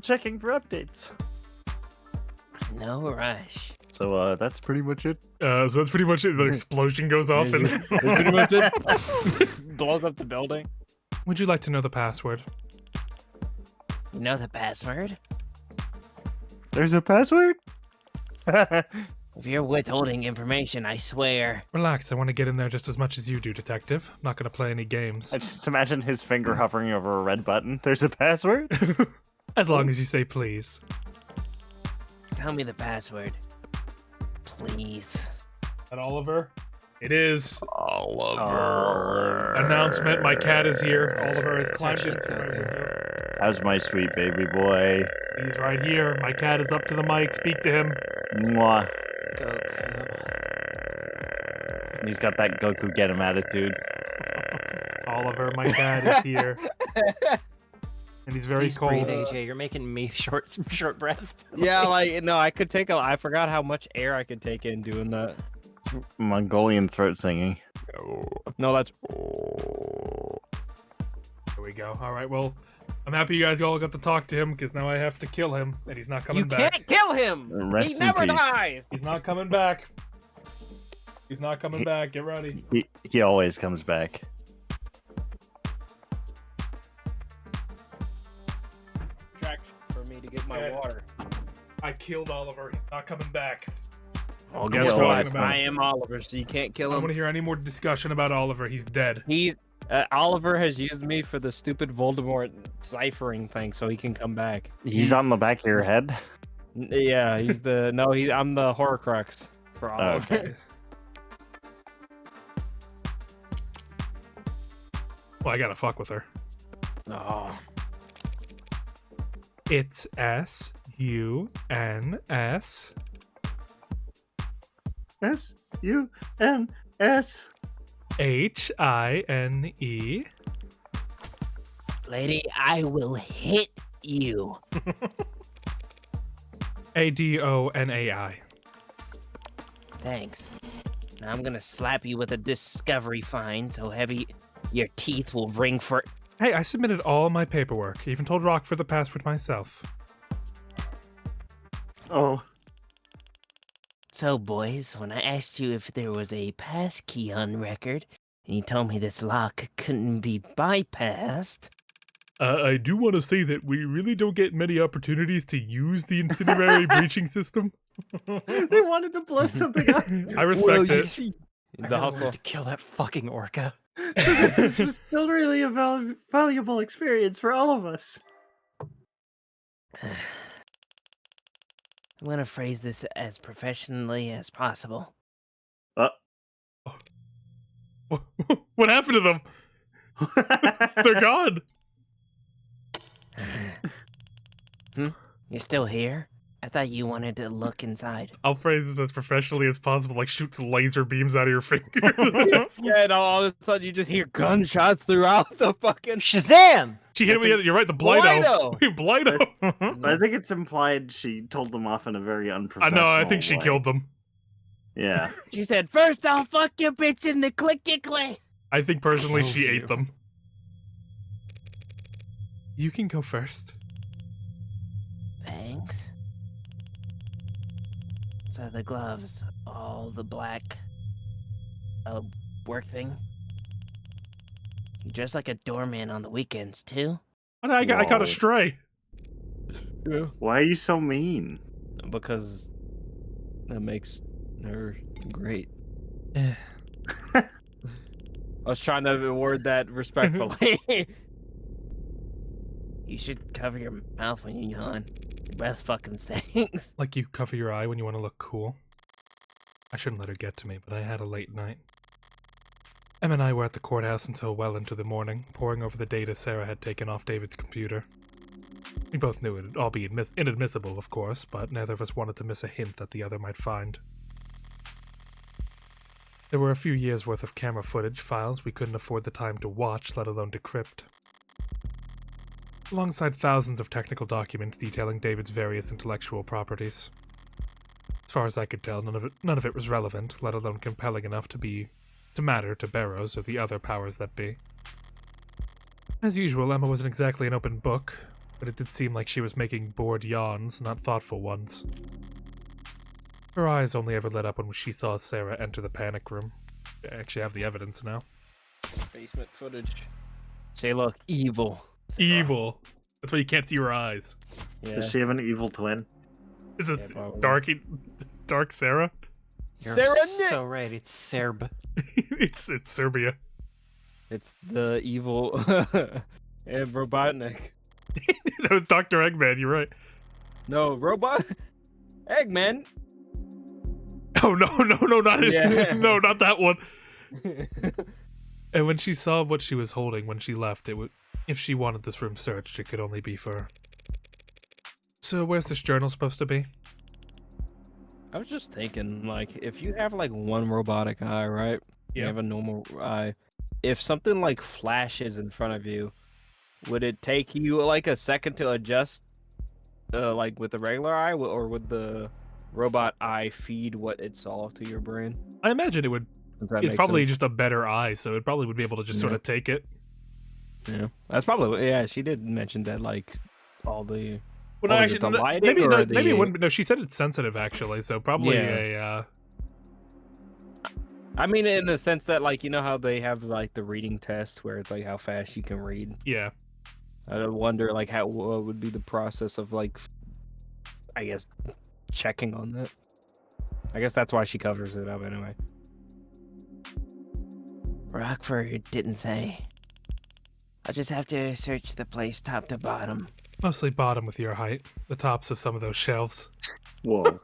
checking for updates. No rush. So that's pretty much it. So that's pretty much it. The explosion goes off. And That's pretty much it. Blows up the building. would you like to know the password? You know the password? There's a password. If you're withholding information, I swear. Relax, I want to get in there just as much as you do, detective. I'm not going to play any games. I just imagine his finger hovering over a red button. There's a password. As long as you say please. Tell me the password. Please. And Oliver? It is. Oliver. Announcement, my cat is here. Oliver has climbed in. How's my sweet baby boy? He's right here. My cat is up to the mic. Speak to him. Mwah. Goku. He's got that Goku get him attitude. Oliver, my cat is here. And he's very Please cold. breathe, AJ. You're making me short breathed. Yeah, like no, I could take I forgot how much air I could take in doing that. Mongolian throat singing. No, that's. There we go. All right, well, I'm happy you guys all got to talk to him because now I have to kill him, and he's not coming You back. can't kill him. Rest He in never peace. dies. He's not coming back. He's not coming back. Get ready. He always comes back. Distraction for me to get my Okay. water. I killed Oliver. He's not coming back. Oh, guess guess what? what? I am Oliver, so you can't I kill don't him. want to hear any more discussion about Oliver. He's dead. He's Oliver has used me for the stupid Voldemort ciphering thing, so he can come back. He's on the back of your head. Yeah, he's the no. I'm the Horcrux for Oliver. Okay. Well, I gotta fuck with her. Oh, It's SUNS. SUNS. HINE. Lady, I will hit you. ADONAI. Thanks. Now I'm gonna slap you with a discovery fine so heavy your teeth will ring for. Hey, I submitted all my paperwork. Even told Rockford the password myself. Oh, So, boys, when I asked you if there was a pass key on record, and you told me this lock couldn't be bypassed. I do want to say that we really don't get many opportunities to use the incendiary breaching system. they wanted to blow something up. I respect it. the hustle. to kill that fucking orca. This was still really a valuable experience for all of us. I'm gonna phrase this as professionally as possible. What happened to them? They're gone. You still here? I thought you wanted to look inside. I'll phrase this as professionally as possible, like shoots laser beams out of your fingers. Yeah, and all of a sudden you just hear gunshots throughout the fucking. Shazam! She hit me. You're right. The Blighto. Blighto! Blighto. I think it's implied she told them off in a very I unprofessional know. I think she way. killed them. Yeah. She said, "First I'll fuck your bitch in the clicky-click." I think personally Kills she you. ate them. You can go first. Thanks. So the gloves, all the black, work thing. You dress like a doorman on the weekends too. I got a Whoa. stray. Why are you so mean? Because that makes her great. Eh. I was trying to word that respectfully. You should cover your mouth when you yawn. Your breath fucking stinks. Like you cover your eye when you want to look cool. I shouldn't let her get to me, but I had a late night. Em and I were at the courthouse until well into the morning, poring over the data Sarah had taken off David's computer. We both knew it'd all be inadmissible, of course, but neither of us wanted to miss a hint that the other might find. There were a few years' worth of camera footage files we couldn't afford the time to watch, let alone decrypt. Alongside thousands of technical documents detailing David's various intellectual properties. As far as I could tell, none of it was relevant, let alone compelling enough to matter to Barrows or the other powers that be. As usual, Emma wasn't exactly an open book, but it did seem like she was making bored yawns, not thoughtful ones. Her eyes only ever lit up when she saw Sarah enter the panic room. I actually have the evidence now. Basement footage. They look evil. Evil. That's why you can't see her eyes. Yeah. Does she have an evil twin? Is this Yeah, probably. dark Sarah? You're Sarah so right. It's Serb. it's Serbia. It's the evil Ed Robotnik. That was Dr. Eggman, you're right. No, Robot Eggman. Oh no, not Yeah. no, not that one. And when she saw what she was holding when she left, it would if she wanted this room searched, it could only be for her. So where's this journal supposed to be? I was just thinking, like, if you have like one robotic eye, right? You Yeah. have a normal eye. If something like flashes in front of you, would it take you like a second to adjust, like with the regular eye, or would the robot eye feed what it saw to your brain? I imagine it would. If that It's makes probably sense. just a better eye, so it probably would be able to just sort Yeah. of take it. Yeah, that's probably yeah. She did mention that like all the Well, Oh, no, is it actually, the no, lighting maybe or no, maybe it the- wouldn't. No, she said it's sensitive actually, so probably Yeah. a. I mean, in the sense that like you know how they have like the reading test where it's like how fast you can read. Yeah. I wonder like how what would be the process of like, I guess, checking on that. I guess that's why she covers it up anyway. Rockford didn't say. I'll just have to search the place top to bottom. Mostly bottom with your height. The tops of some of those shelves. Whoa.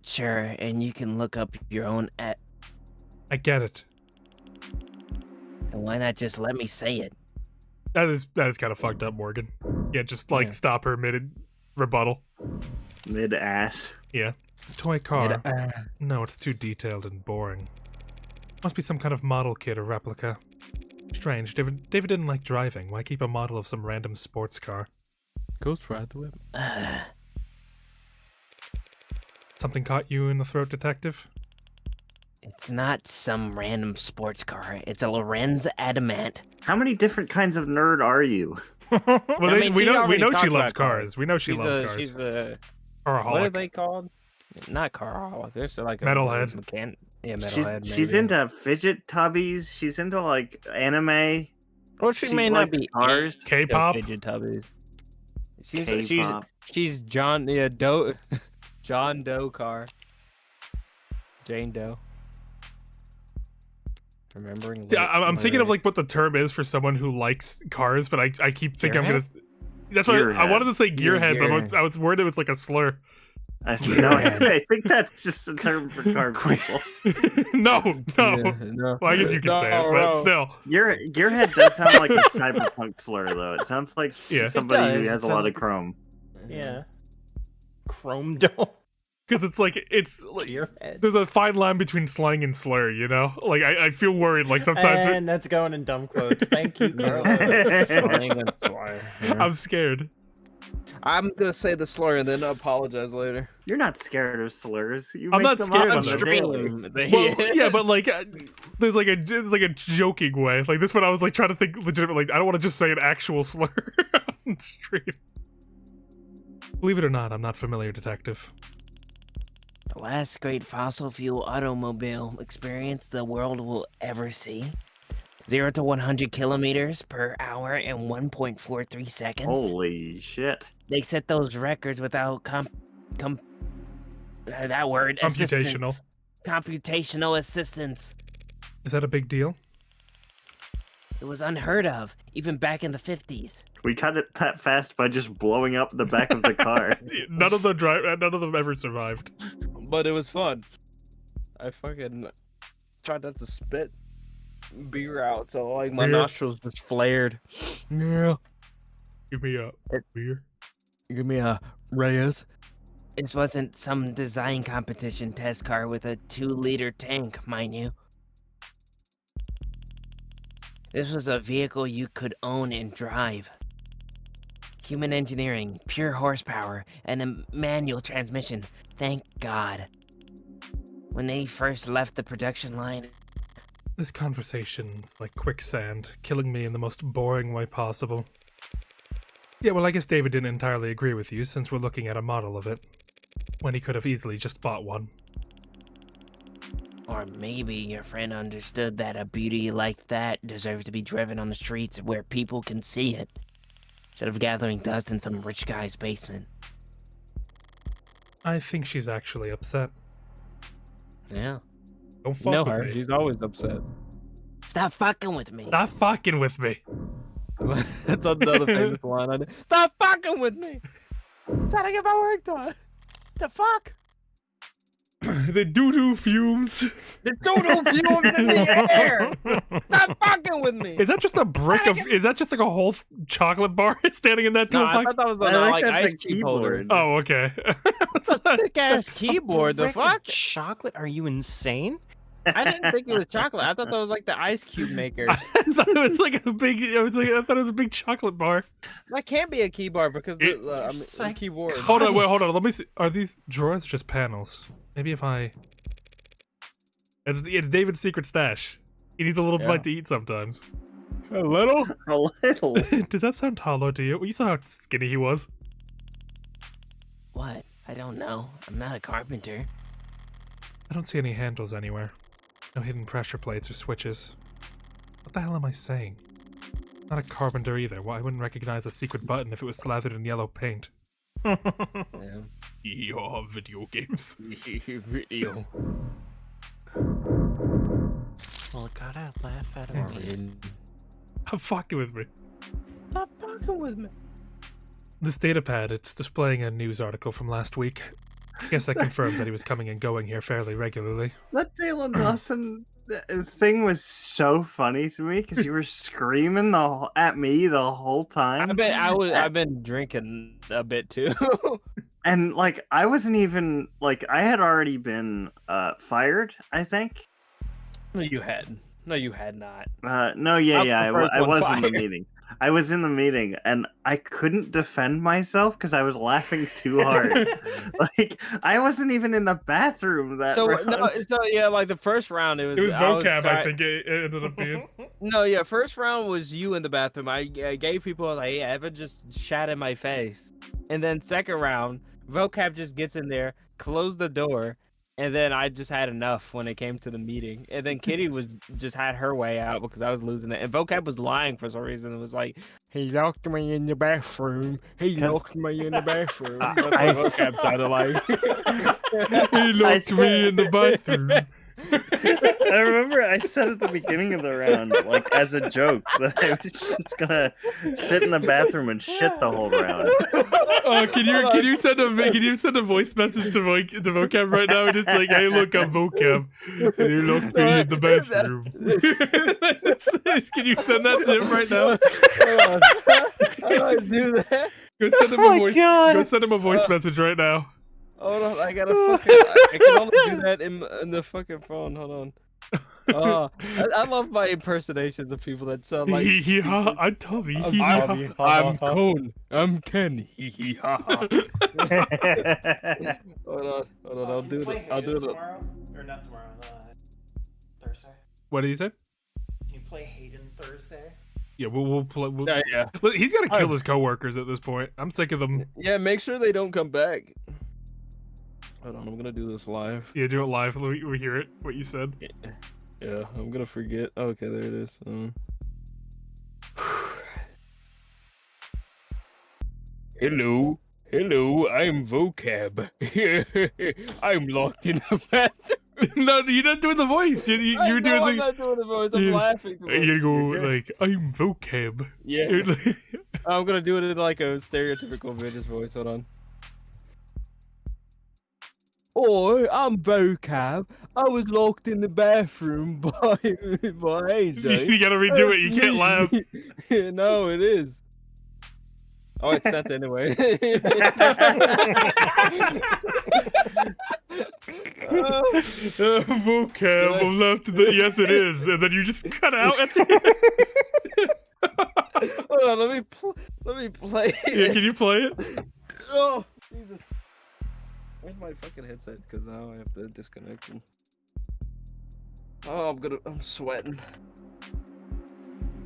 Sure, and you can look up your own at. I get it. And why not just let me say it? That is kind of fucked up, Morgan. Yeah, just like Yeah. stop her mid rebuttal. Mid ass. Yeah. Toy car. No, it's too detailed and boring. Must be some kind of model kit or replica. Strange. David didn't like driving. Why keep a model of some random sports car? Ghost ride the whip. Something caught you in the throat, detective? It's not some random sports car. It's a Lorenz Adamant. How many different kinds of nerd are you? Well, I mean, we she know already she talked loves about cars. cars. We know she loves cars. She's a Or a what are holic. they called? Not caraholic. There's like a Metalhead. Yeah, She's metalhead. she's maybe. into fidget tubbies. She's into like anime. Well, she may not likes be cars. K-pop. Fidget tubbies. She's K-pop. she's John Doe, John Doe car. Jane Doe. Remembering. Yeah, I'm thinking of lyric. like what the term is for someone who likes cars, but I keep thinking I'm gonna. Gearhead? That's what I Gearhead. wanted to say gearhead, but Gearhead. I was worried it was like a slur. I think that's just a term for car people. no. Yeah, no. Well, I guess you can say it, but No. still. Gearhead does sound like a cyberpunk slur, though. It sounds like Yeah. somebody It who does. has It a lot sounds of like- chrome. Yeah. Chrome dome. Because it's like Your head. there's a fine line between slang and slur, you know? Like I feel worried like sometimes And that's going in dumb quotes. Thank you, No. Carlos. Slang and slur. I'm scared. I'm gonna say the slur and then apologize later. You're not scared of slurs. You I'm make not them scared up of on the them. daily. Well, yeah, but like there's like a joking way. Like this one I was like trying to think legitimately. I don't want to just say an actual slur on the stream. Believe it or not, I'm not familiar, detective. The last great fossil fuel automobile experience the world will ever see. 0 to 100 kilometers per hour in 1.43 seconds. Holy shit. They set those records without that word Computational. assistance. Computational assistance. Is that a big deal? It was unheard of, even back in the 50s. We cut it that fast by just blowing up the back of the car. None of them ever survived. But it was fun. I fucking tried not to spit beer out, so like my Beer? nostrils just flared. Yeah. Give me a beer. Give me a Reyes. This wasn't some design competition test car with a 2-liter tank, mind you. This was a vehicle you could own and drive. Human engineering, pure horsepower, and a manual transmission. Thank God. When they first left the production line, This conversation's like quicksand, killing me in the most boring way possible. Yeah, well, I guess David didn't entirely agree with you since we're looking at a model of it, when he could have easily just bought one. or maybe your friend understood that a beauty like that deserves to be driven on the streets where people can see it, instead of gathering dust in some rich guy's basement. I think she's actually upset. Yeah. Don't fuck You know with her. me. She's always upset. Stop fucking with me. Not fucking with me. That's another famous line. I did. Stop fucking with me. I'm trying to get my work done. The fuck? The doo-doo fumes. The doodle fumes in the air. Stop fucking with me. Is that just a brick of? Is that just like a whole chocolate bar standing in that No, toolbox? I thought that was the I like like that's ice a cube holder. keyboard. Oh, okay. Thick ass keyboard. The Brick of fuck? Chocolate? Are you insane? I didn't think it was chocolate. I thought that was like the ice cube maker. I thought it was like a big. I thought it was a big chocolate bar. That can't be a key bar because the, You're I mean, psych- keyboard. Hold on, wait, hold on. Let me see. Are these drawers just panels? Maybe if I. It's David's secret stash. He needs a little Yeah. bite to eat sometimes. A little. A little. Does that sound hollow to you? Well, you saw how skinny he was. What? I don't know. I'm not a carpenter. I don't see any handles anywhere. No hidden pressure plates or switches. What the hell am I saying? Not a carpenter either. Why I wouldn't recognize a secret button if it was slathered in yellow paint? Yeah. Yeah, video games. Video. Well, gotta laugh at him. I'm fucking with me. Stop fucking with me. This datapad, it's displaying a news article from last week. I guess that confirmed that he was coming and going here fairly regularly. That Dalen Dawson thing was so funny to me because you were screaming at me the whole time. I've been drinking a bit too. And like I wasn't even like I had already been fired, I think. No, you hadn't. No, you had not. No, yeah, I'm yeah, the first I one was in the fired. meeting. I was in the meeting and I couldn't defend myself because I was laughing too hard. Like I wasn't even in the bathroom that So round. no, so yeah, like the first round, it was. It was I was vocab, I try- think it ended up being. No, yeah, first round was you in the bathroom. I gave people I was like, "Hey, Evan just shat in my face," and then second round, vocab just gets in there, closed the door, and then I just had enough when it came to the meeting. And then Kitty was just had her way out because I was losing it, and vocab was lying for some reason. It was like, "He locked me in the bathroom. He 'Cause- locked me in the bathroom." That's I- what vocab sounded like. He locked me in the bathroom. I remember I said at the beginning of the round, like as a joke, that I was just gonna sit in the bathroom and shit the whole round. Can you send a voice message to vocab right now? Just like, hey, look, I'm vocab, and you locked me in the bathroom. Can you send that to him right now? How do I do that? Go send him Oh a my voice. God. Go send him a voice message right now. Hold on, I gotta fucking. I can only do that in the fucking phone. Hold on. I love my impersonations of people that sound like. Hee hee ha! stupid- I'm Tommy. I'm Hee hee ha. Tommy. I'm Cone. I'm Ken. Hee hee ha ha. Hold on. I'll do it. I'll do it. tomorrow, or not tomorrow. Thursday. What did he say? Can you play Hayden Thursday? Yeah, we'll play. Yeah. Look, he's got to kill Oh. his coworkers at this point. I'm sick of them. Yeah. Make sure they don't come back. Hold on. I'm gonna do this live. Yeah, do it live. We hear it. What you said. Yeah. I'm gonna forget. Okay, there it is. Hello, I'm vocab. I'm locked in the bathroom. No, you're not doing the voice. You're I'm doing not doing the voice. I'm Yeah. laughing. You go like, I'm vocab. Yeah, I'm gonna do it in like a stereotypical British voice. Hold on. Oi, I'm vocab. I was locked in the bathroom by AJ. You gotta redo it. You can't laugh. No, it is. Oh, it's sent anyway. Vocab. I'm left to the. Yes, it is. And then you just cut out at the end. Hold on, let me play. Yeah, can you play it? Oh, Jesus. Where's my fucking headset? Because now I have to disconnect them. Oh, I'm sweating.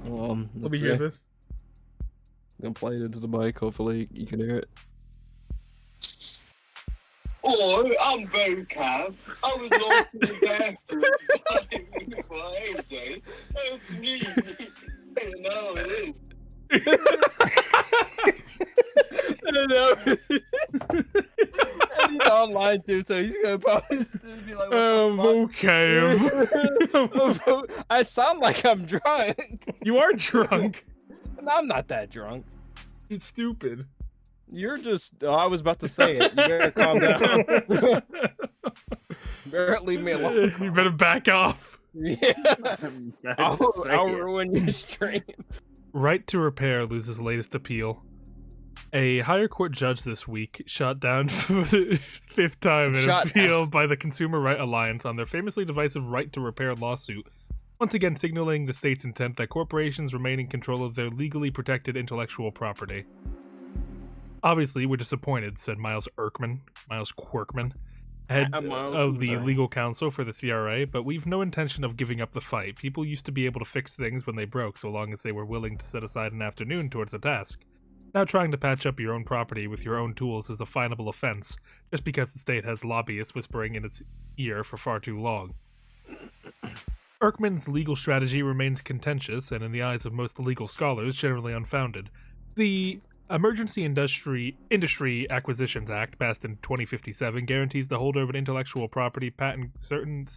Let me hear this. I'm gonna play it into the mic. Hopefully you can hear it. Oi, I'm vocab. I was locked in the bathroom by AJ. That's me. No, it is. And he's online too, so he's gonna probably be like, what the Vocab. fuck? I sound like I'm drunk. You are drunk. And I'm not that drunk. It's stupid. You're just. Oh, I was about to say it. You better calm down. You better leave me alone. You better back off. Yeah. I had to say I'll it. ruin your stream. Right to Repair loses latest appeal. A higher court judge this week shot down for the fifth time in Shot appeal by the Consumer Right Alliance on their famously divisive right to repair lawsuit, once again signaling the state's intent that corporations remain in control of their legally protected intellectual property. Obviously, we're disappointed, said Miles Quirkman, head of the legal counsel for the CRA, but we've no intention of giving up the fight. People used to be able to fix things when they broke, so long as they were willing to set aside an afternoon towards the task. Now trying to patch up your own property with your own tools is a finable offense, just because the state has lobbyists whispering in its ear for far too long. Erkman's legal strategy remains contentious, and in the eyes of most legal scholars, generally unfounded. The Emergency Industry Acquisitions Act, passed in 2057, guarantees the holder of an intellectual property patent certain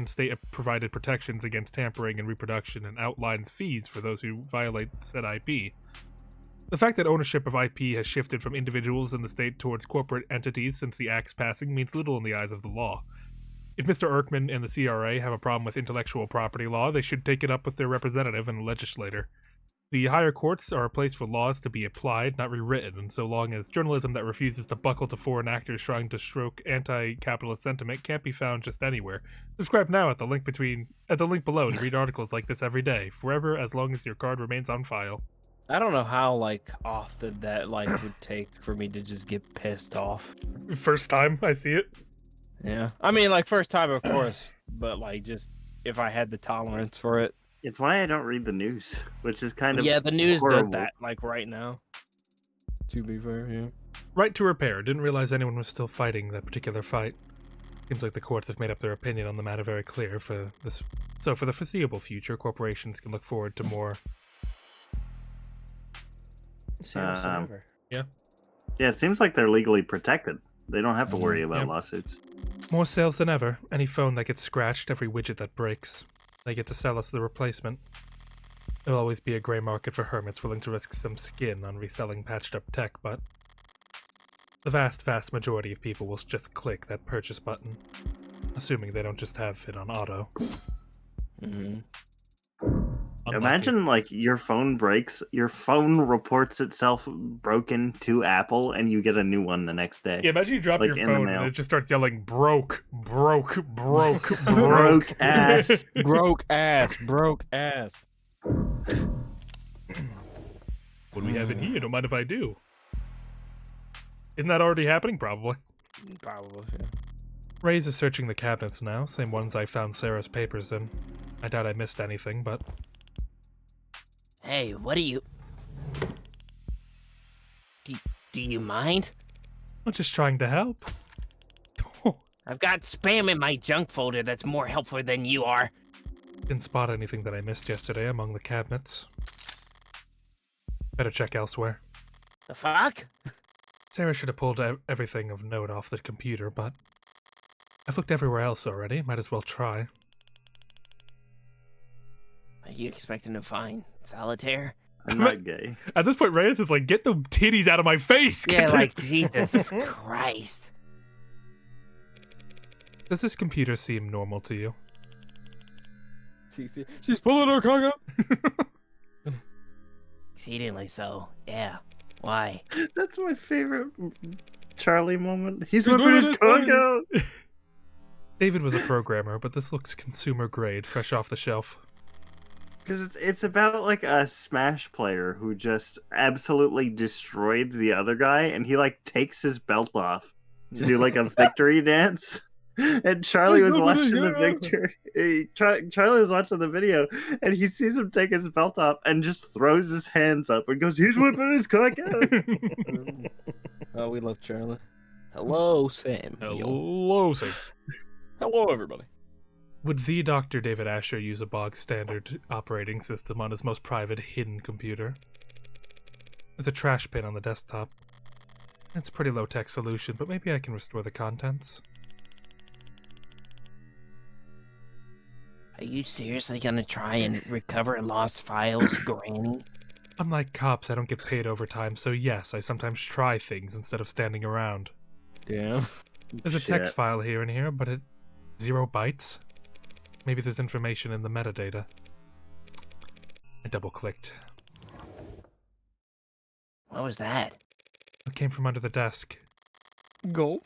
state-provided protections against tampering and reproduction, and outlines fees for those who violate said IP. The fact that ownership of IP has shifted from individuals in the state towards corporate entities since the Act's passing means little in the eyes of the law. If Mr. Erkman and the CRA have a problem with intellectual property law, they should take it up with their representative and the legislator. The higher courts are a place for laws to be applied, not rewritten, and so long as journalism that refuses to buckle to foreign actors trying to stroke anti-capitalist sentiment can't be found just anywhere. Subscribe now at the link below to read articles like this every day, forever as long as your card remains on file. I don't know how often that would take for me to just get pissed off. First time I see it. Yeah, I mean first time of course, but just if I had the tolerance for it. It's why I don't read the news, which is kind of the news horrible. does that right now. To be fair, yeah. Right to repair. Didn't realize anyone was still fighting that particular fight. Seems like the courts have made up their opinion on the matter very clear for this. So for the foreseeable future, corporations can look forward to more. Yeah, it seems like they're legally protected. They don't have to worry about lawsuits. More sales than ever. Any phone that gets scratched, every widget that breaks. They get to sell us the replacement. There'll always be a gray market for hermits willing to risk some skin on reselling patched up tech, but the vast, vast majority of people will just click that purchase button, assuming they don't just have it on auto. Mm-hmm. Imagine your phone breaks, your phone reports itself broken to Apple, and you get a new one the next day. Yeah, imagine you drop your phone and it just starts yelling broke, broke, broke, broke, broke ass, broke ass, broke ass. What do we have in here? Don't mind if I do. Isn't that already happening? Probably. Probably, yeah. Ray's is searching the cabinets now, same ones I found Sarah's papers in. I doubt I missed anything, but... Hey, what are you... Do you mind? I'm just trying to help. I've got spam in my junk folder that's more helpful than you are. Didn't spot anything that I missed yesterday among the cabinets. Better check elsewhere. The fuck? Sarah should have pulled everything of note off the computer, but... I've looked everywhere else already, might as well try. Are you expecting to find solitaire? I'm not gay. At this point, Reyes is like, get the titties out of my face! Yeah, Jesus Christ. Does this computer seem normal to you? She's pulling her cock out. Exceedingly so, yeah. Why? That's my favorite Charlie moment. He's whipping his cock out! David was a programmer, but this looks consumer grade, fresh off the shelf. Because it's about a Smash player who just absolutely destroyed the other guy, and he takes his belt off to do a victory dance. And Charlie was watching the victory. Charlie was watching the video, and he sees him take his belt off and just throws his hands up and goes, "He's whipping his cock out." Oh, we love Charlie. Hello, Sam. Hello, Sam. Hello, everybody. Would the Dr. David Asher use a bog standard operating system on his most private hidden computer? With a trash bin on the desktop. It's a pretty low-tech solution, but maybe I can restore the contents. Are you seriously gonna try and recover lost files, Granny? Unlike cops, I don't get paid overtime, so yes, I sometimes try things instead of standing around. Damn. There's a text file here and here, but 0 bytes? Maybe there's information in the metadata. I double-clicked. What was that? It came from under the desk. Go.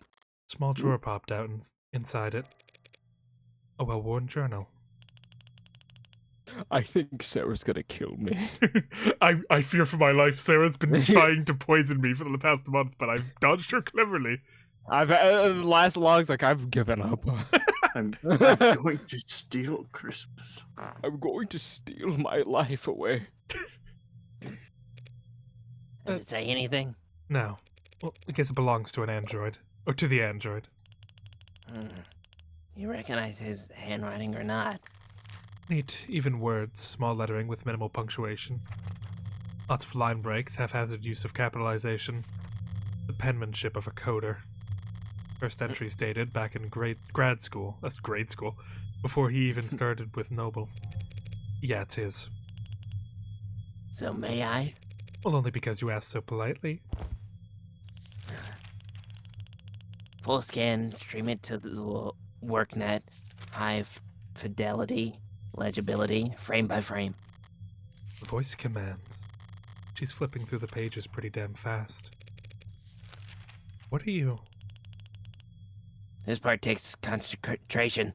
Small drawer popped out inside it. A well-worn journal. I think Sarah's gonna kill me. I fear for my life. Sarah's been trying to poison me for the past month, but I've dodged her cleverly. I've last log's like I've given up. I'm going to steal Christmas. I'm going to steal my life away. Does it say anything? No. Well, I guess it belongs to an android. Or to the android. You recognize his handwriting or not? Neat, even words, small lettering with minimal punctuation. Lots of line breaks, haphazard use of capitalization. The penmanship of a coder. First entries dated back in grad school. That's grade school. Before he even started with Noble. Yeah, it's his. So may I? Well, only because you asked so politely. Full scan, stream it to the WorkNet, high fidelity, legibility, frame by frame. Voice commands. She's flipping through the pages pretty damn fast. What are you? This part takes concentration.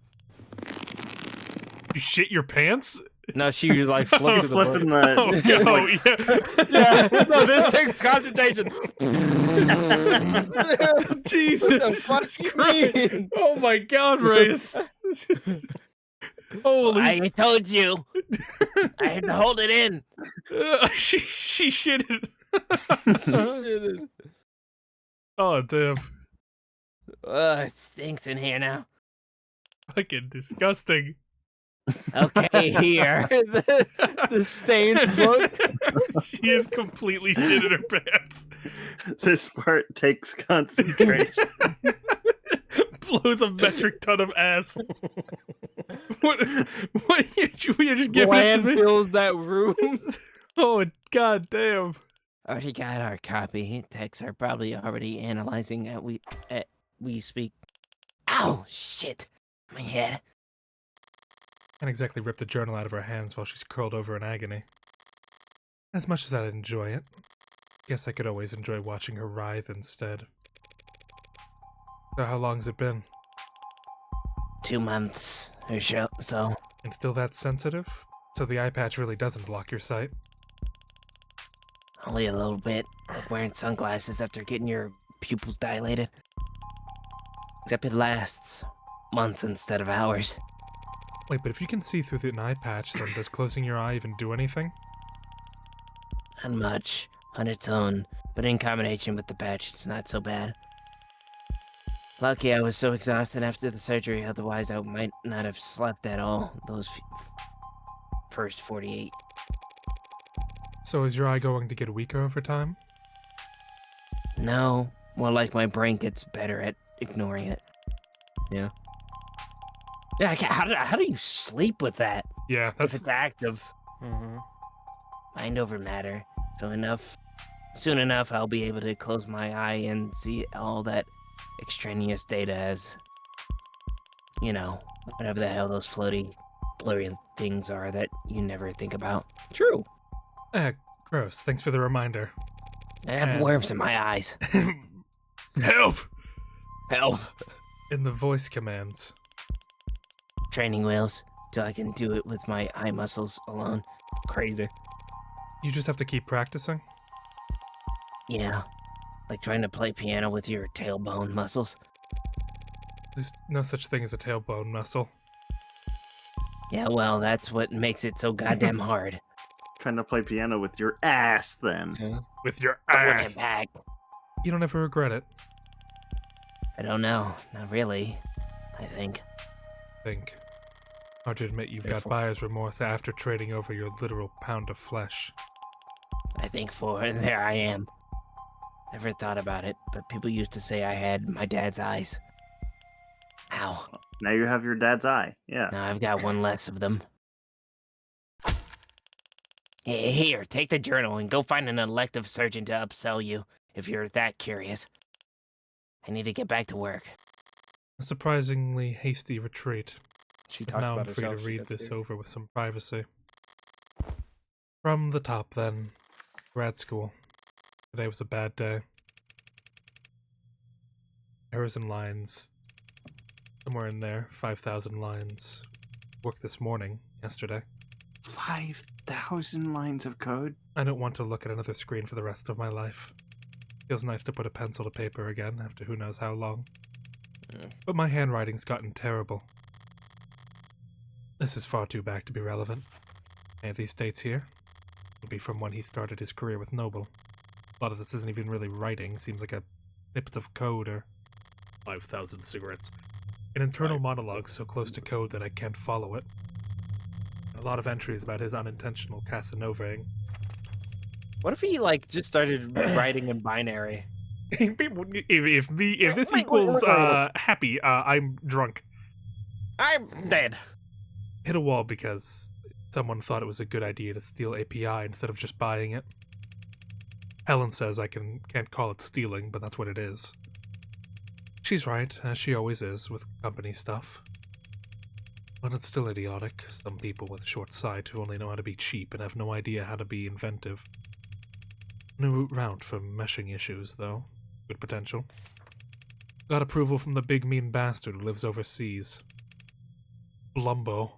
You shit your pants? No, she like flipped He's to the flipping Oh, the. yeah. Yeah, no, this takes concentration. Jesus What the fuck you Christ. mean? Oh my god, Reyes. Holy I told you! I had to hold it in! she shitted. Shit. Oh damn. It stinks in here now. Fucking disgusting. Okay, here. The stained book. She is completely shit in her pants. This part takes concentration. Blows a metric ton of ass. What you're just giving it to Land me? fills that room. Oh god damn. Already got our copy. Techs are probably already analyzing at we speak. Ow! Shit! My head. Can't exactly rip the journal out of her hands while she's curled over in agony. As much as I'd enjoy it, guess I could always enjoy watching her writhe instead. So how long's it been? 2 months or so. And still that sensitive? So the eye patch really doesn't block your sight? Only a little bit. Like wearing sunglasses after getting your pupils dilated. Except it lasts months instead of hours. Wait, but if you can see through the eye patch, then does closing your eye even do anything? Not much on its own, but in combination with the patch, it's not so bad. Lucky I was so exhausted after the surgery, otherwise I might not have slept at all those first 48. So is your eye going to get weaker over time? No, more like my brain gets better at ignoring it. Yeah. Yeah, how do you sleep with that? Yeah, If that's it's active, Mm-hmm. mind over matter. Soon enough, I'll be able to close my eye and see all that extraneous data as, you know, whatever the hell those floaty, blurry things are that you never think about. True. gross. Thanks for the reminder. I have worms in my eyes. Help! Help. In the voice commands. Training wheels, till I can do it with my eye muscles alone. Crazy. You just have to keep practicing? Yeah. Like trying to play piano with your tailbone muscles. There's no such thing as a tailbone muscle. Yeah, well, that's what makes it so goddamn hard. Trying to play piano with your ass, then. Yeah. With your Bring it ass. back. You don't ever regret it. I don't know. Not really. I think. Think. Hard to admit you've got Careful. buyer's remorse after trading over your literal pound of flesh. I think there I am. Never thought about it, but people used to say I had my dad's eyes. Ow. Now you have your dad's eye. Yeah. Now I've got one less of them. Here, take the journal and go find an elective surgeon to upsell you, if you're that curious. I need to get back to work. A surprisingly hasty retreat. She But talks now about I'm free to herself. read this over with some privacy. From the top, then. Grad school. Today was a bad day. Errors and lines. Somewhere in there. 5,000 lines. Worked this morning, yesterday. 5,000 lines of code? I don't want to look at another screen for the rest of my life. Feels nice to put a pencil to paper again after who knows how long. Yeah. But my handwriting's gotten terrible. This is far too back to be relevant. Any of these dates here will be from when he started his career with Noble. A lot of this isn't even really writing, seems like a snippet of code or 5,000 cigarettes. An internal monologue so close to code that I can't follow it. A lot of entries about his unintentional Casanovaing. What if he like just started writing in binary? if this Wait, equals wait. happy, I'm drunk. I'm dead. Hit a wall because someone thought it was a good idea to steal API instead of just buying it. Helen says I can't call it stealing, but that's what it is. She's right, as she always is with company stuff. But it's still idiotic. Some people with short sight who only know how to be cheap and have no idea how to be inventive. New route for meshing issues, though. Good potential. Got approval from the big mean bastard who lives overseas. Blumbo.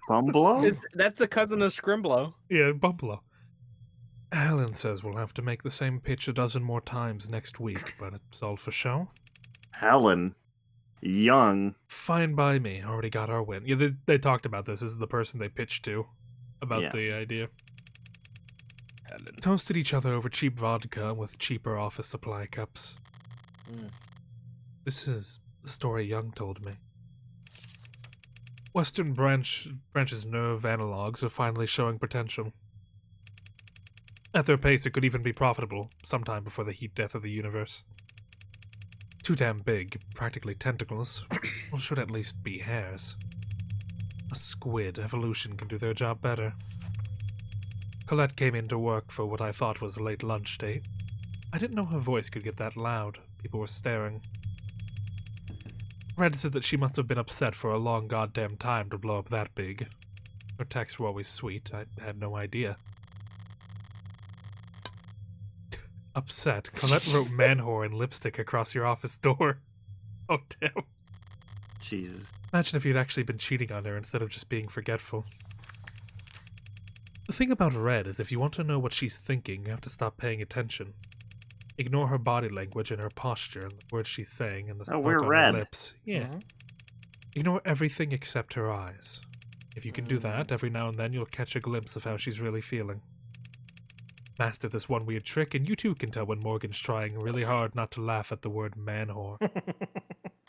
Bumblo? That's the cousin of Scrimblow. Yeah, Bumblo. Helen says we'll have to make the same pitch a dozen more times next week, but it's all for show. Helen. Young. Fine by me. Already got our win. Yeah, they talked about this. This is the person they pitched to about Yeah. the idea. Helen. Toasted each other over cheap vodka with cheaper office supply cups. Mm. This is the story Young told me. Western Branch's nerve analogs are finally showing potential. At their pace, it could even be profitable sometime before the heat death of the universe. Too damn big, practically tentacles, or should at least be hairs. A squid evolution can do their job better. Colette came in to work for what I thought was a late lunch date. I didn't know her voice could get that loud. People were staring. Red said that she must have been upset for a long goddamn time to blow up that big. Her texts were always sweet. I had no idea. Upset. Colette wrote man-whore in lipstick across your office door. Oh, damn. Jesus. Imagine if you'd actually been cheating on her instead of just being forgetful. The thing about Red is if you want to know what she's thinking, you have to stop paying attention. Ignore her body language and her posture and the words she's saying and the smoke we're on Red. her lips. Yeah. Mhm. Ignore everything except her eyes. If you can do that, every now and then you'll catch a glimpse of how she's really feeling. Master this one weird trick, and you too can tell when Morgan's trying really hard not to laugh at the word man-whore.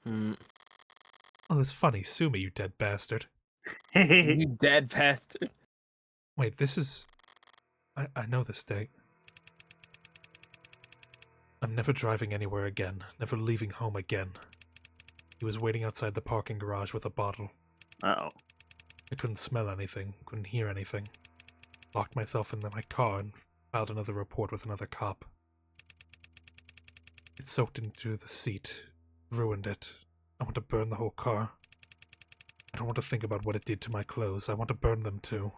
Mm. Oh, it's funny. Sue me, you dead bastard. You dead bastard. Wait, this is... I know this date. I'm never driving anywhere again, never leaving home again. He was waiting outside the parking garage with a bottle. Uh-oh. I couldn't smell anything, couldn't hear anything. Locked myself in my car and filed another report with another cop. It soaked into the seat, ruined it. I want to burn the whole car. I don't want to think about what it did to my clothes. I want to burn them too.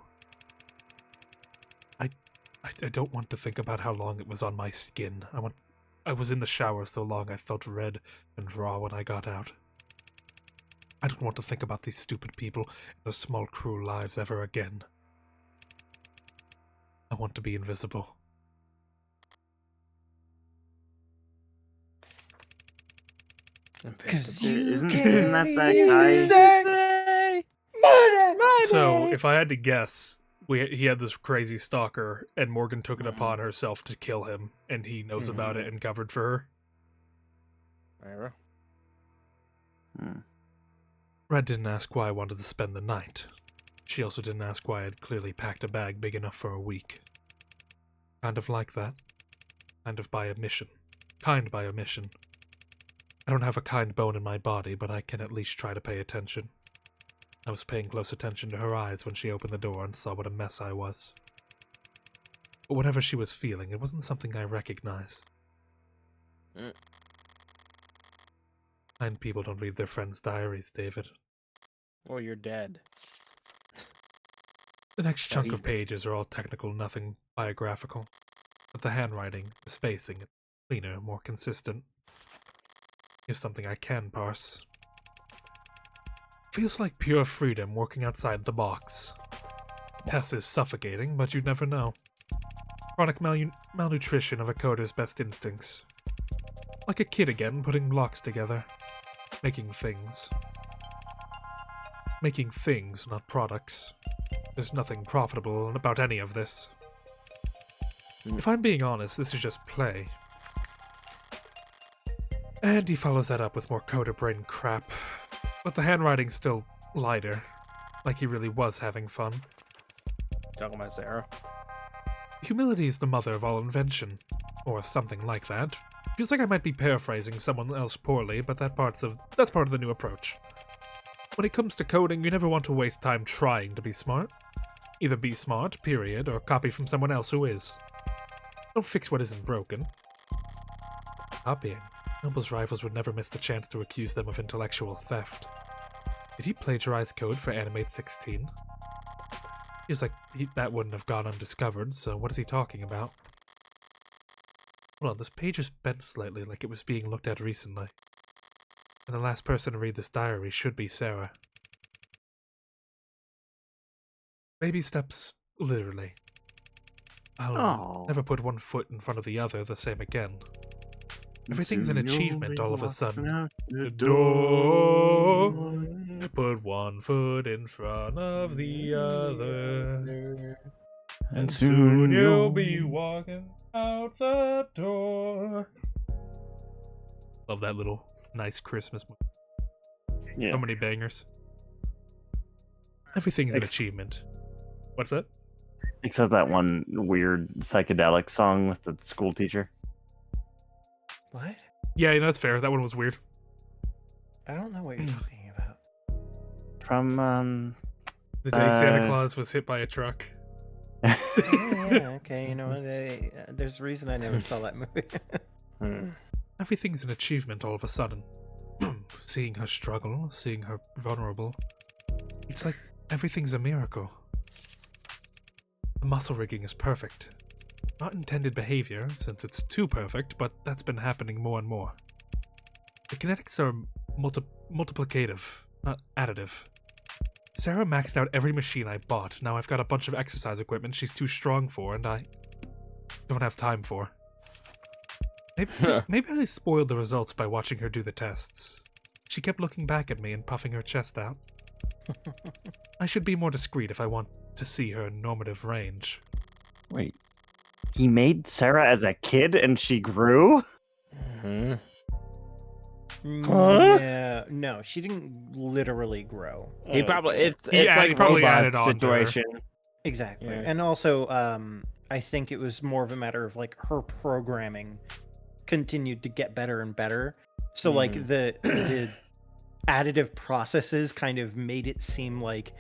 I don't want to think about how long it was on my skin. I was in the shower so long I felt red and raw when I got out. I don't want to think about these stupid people and their small cruel lives ever again. I want to be invisible. Isn't that guy? So, if I had to guess, he had this crazy stalker, and Morgan took it upon herself to kill him, and he knows about it and covered for her. Hmm. Red didn't ask why I wanted to spend the night. She also didn't ask why I'd clearly packed a bag big enough for a week. Kind of like that. Kind by omission. I don't have a kind bone in my body, but I can at least try to pay attention. I was paying close attention to her eyes when she opened the door and saw what a mess I was. But whatever she was feeling, it wasn't something I recognized. Mm. Kind people don't read their friends' diaries, David. Well, you're dead. The next Yeah, chunk he's of pages are all technical, nothing biographical. But the handwriting, the spacing, it's cleaner, more consistent. Here's something I can parse. Feels like pure freedom working outside the box. Tess is suffocating, but you'd never know. Chronic malnutrition of a coder's best instincts. Like a kid again, putting blocks together. Making things. Making things, not products. There's nothing profitable about any of this. If I'm being honest, this is just play. And he follows that up with more coder brain crap. But the handwriting's still lighter. Like he really was having fun. Talking about Sarah. Humility is the mother of all invention. Or something like that. Feels like I might be paraphrasing someone else poorly, but that's part of the new approach. When it comes to coding, you never want to waste time trying to be smart. Either be smart, period, or copy from someone else who is. Don't fix what isn't broken. Copying. Noble's rivals would never miss the chance to accuse them of intellectual theft. Did he plagiarize code for Animate 16? Feels like that wouldn't have gone undiscovered, so what is he talking about? Hold on, this page is bent slightly, like it was being looked at recently. And the last person to read this diary should be Sarah. Baby steps, literally. I'll never put one foot in front of the other the same again. Everything's an achievement all of a sudden. The door. Put one foot in front of the other. And soon you'll be walking out the door. Love that little nice Christmas movie. Yeah. So many bangers. Everything's an achievement. What's that? Except that one weird psychedelic song with the school teacher. What? Yeah, that's fair. That one was weird. I don't know what you're talking about. From The day Santa Claus was hit by a truck. Oh, yeah, okay, you know what? There's a reason I never saw that movie. Everything's an achievement all of a sudden. Seeing her struggle, seeing her vulnerable. It's like everything's a miracle. The muscle rigging is perfect. Not intended behavior, since it's too perfect, but that's been happening more and more. The kinetics are multiplicative, not additive. Sarah maxed out every machine I bought. Now I've got a bunch of exercise equipment she's too strong for, and I don't have time for. Maybe I spoiled the results by watching her do the tests. She kept looking back at me and puffing her chest out. I should be more discreet if I want to see her normative range. Wait. He made Sarah as a kid and she grew? Mm-hmm. Huh? Yeah, no, she didn't literally grow. He probably it's He like probably robot added on to her. situation. Exactly. Yeah. And also, I think it was more of a matter of like her programming continued to get better and better. So like the additive processes kind of made it seem like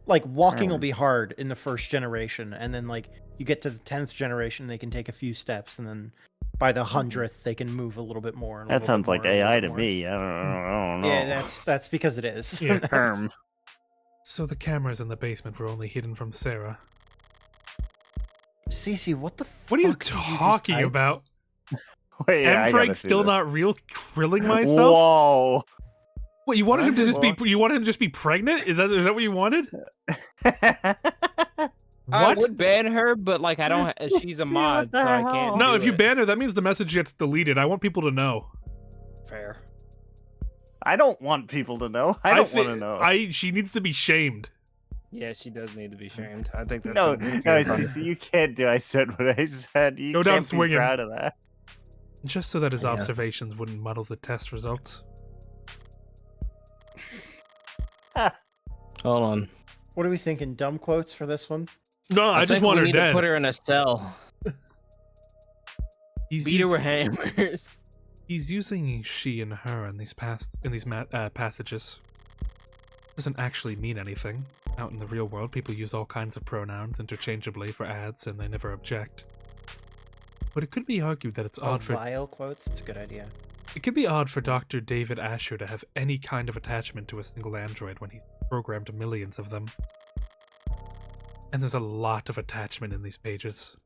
walking will be hard in the first generation, and then like you get to the 10th generation, they can take a few steps, and then by the 100th they can move a little bit more. And a That little sounds bit like more, and a little AI bit to more. me. I don't know. Yeah, that's because it is. Yeah. Term. So the cameras in the basement were only hidden from Sarah. Cece, what the What are you fuck did just talking type? about? Wait, yeah, I Am gotta Frank see still this. not real krilling myself? Whoa. What, you wanted him to just be What? you wanted him to just be pregnant? Is that what you wanted? I What? would ban her, but like I don't. She's a What mod, the so I hell? can't. No, do if you it. ban her, that means the message gets deleted. I want people to know. Fair. I don't want people to know. I don't want to know. She needs to be shamed. Yeah, she does need to be shamed. I think that's No, something we no, can probably- Cece, you can't do. I said what I said. You Go down can't be swinging. proud of that. Just so that his Yeah. observations wouldn't muddle the test results. Hold on. What are we thinking? Dumb quotes for this one? No, I just think want we her need to dead. put her in a cell. He's Beat her with using- hammers. He's using she and her in these passages. Doesn't actually mean anything. Out in the real world, people use all kinds of pronouns interchangeably for ads, and they never object. But it could be argued that it's odd for vile quotes? It's a good idea. it could be odd for Dr. David Asher to have any kind of attachment to a single android when he's programmed millions of them. And there's a lot of attachment in these pages.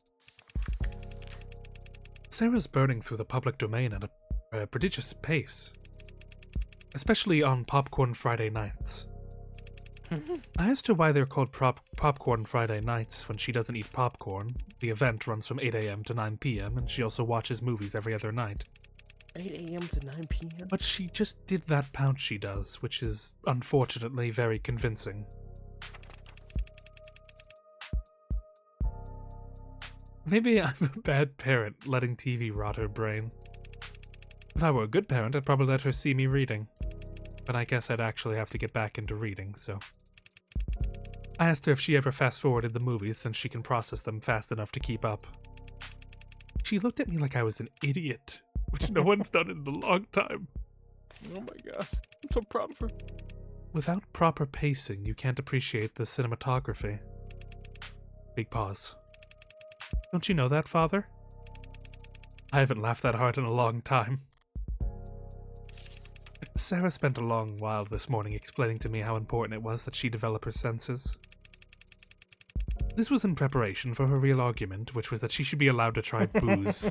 Sarah's burning through the public domain at a prodigious pace. Especially on Popcorn Friday nights. I asked her why they're called Popcorn Friday nights when she doesn't eat popcorn. The event runs from 8 a.m. to 9 p.m. and she also watches movies every other night. 8 a.m. to 9 p.m. But she just did that pounce she does, which is unfortunately very convincing. Maybe I'm a bad parent letting TV rot her brain. If I were a good parent, I'd probably let her see me reading. But I guess I'd actually have to get back into reading, so... I asked her if she ever fast-forwarded the movies since she can process them fast enough to keep up. She looked at me like I was an idiot, which no one's done in a long time. Oh my gosh. I'm so proud of her. Without proper pacing, you can't appreciate the cinematography. Big pause. Don't you know that, Father? I haven't laughed that hard in a long time. Sarah spent a long while this morning explaining to me how important it was that she develop her senses. This was in preparation for her real argument, which was that she should be allowed to try booze.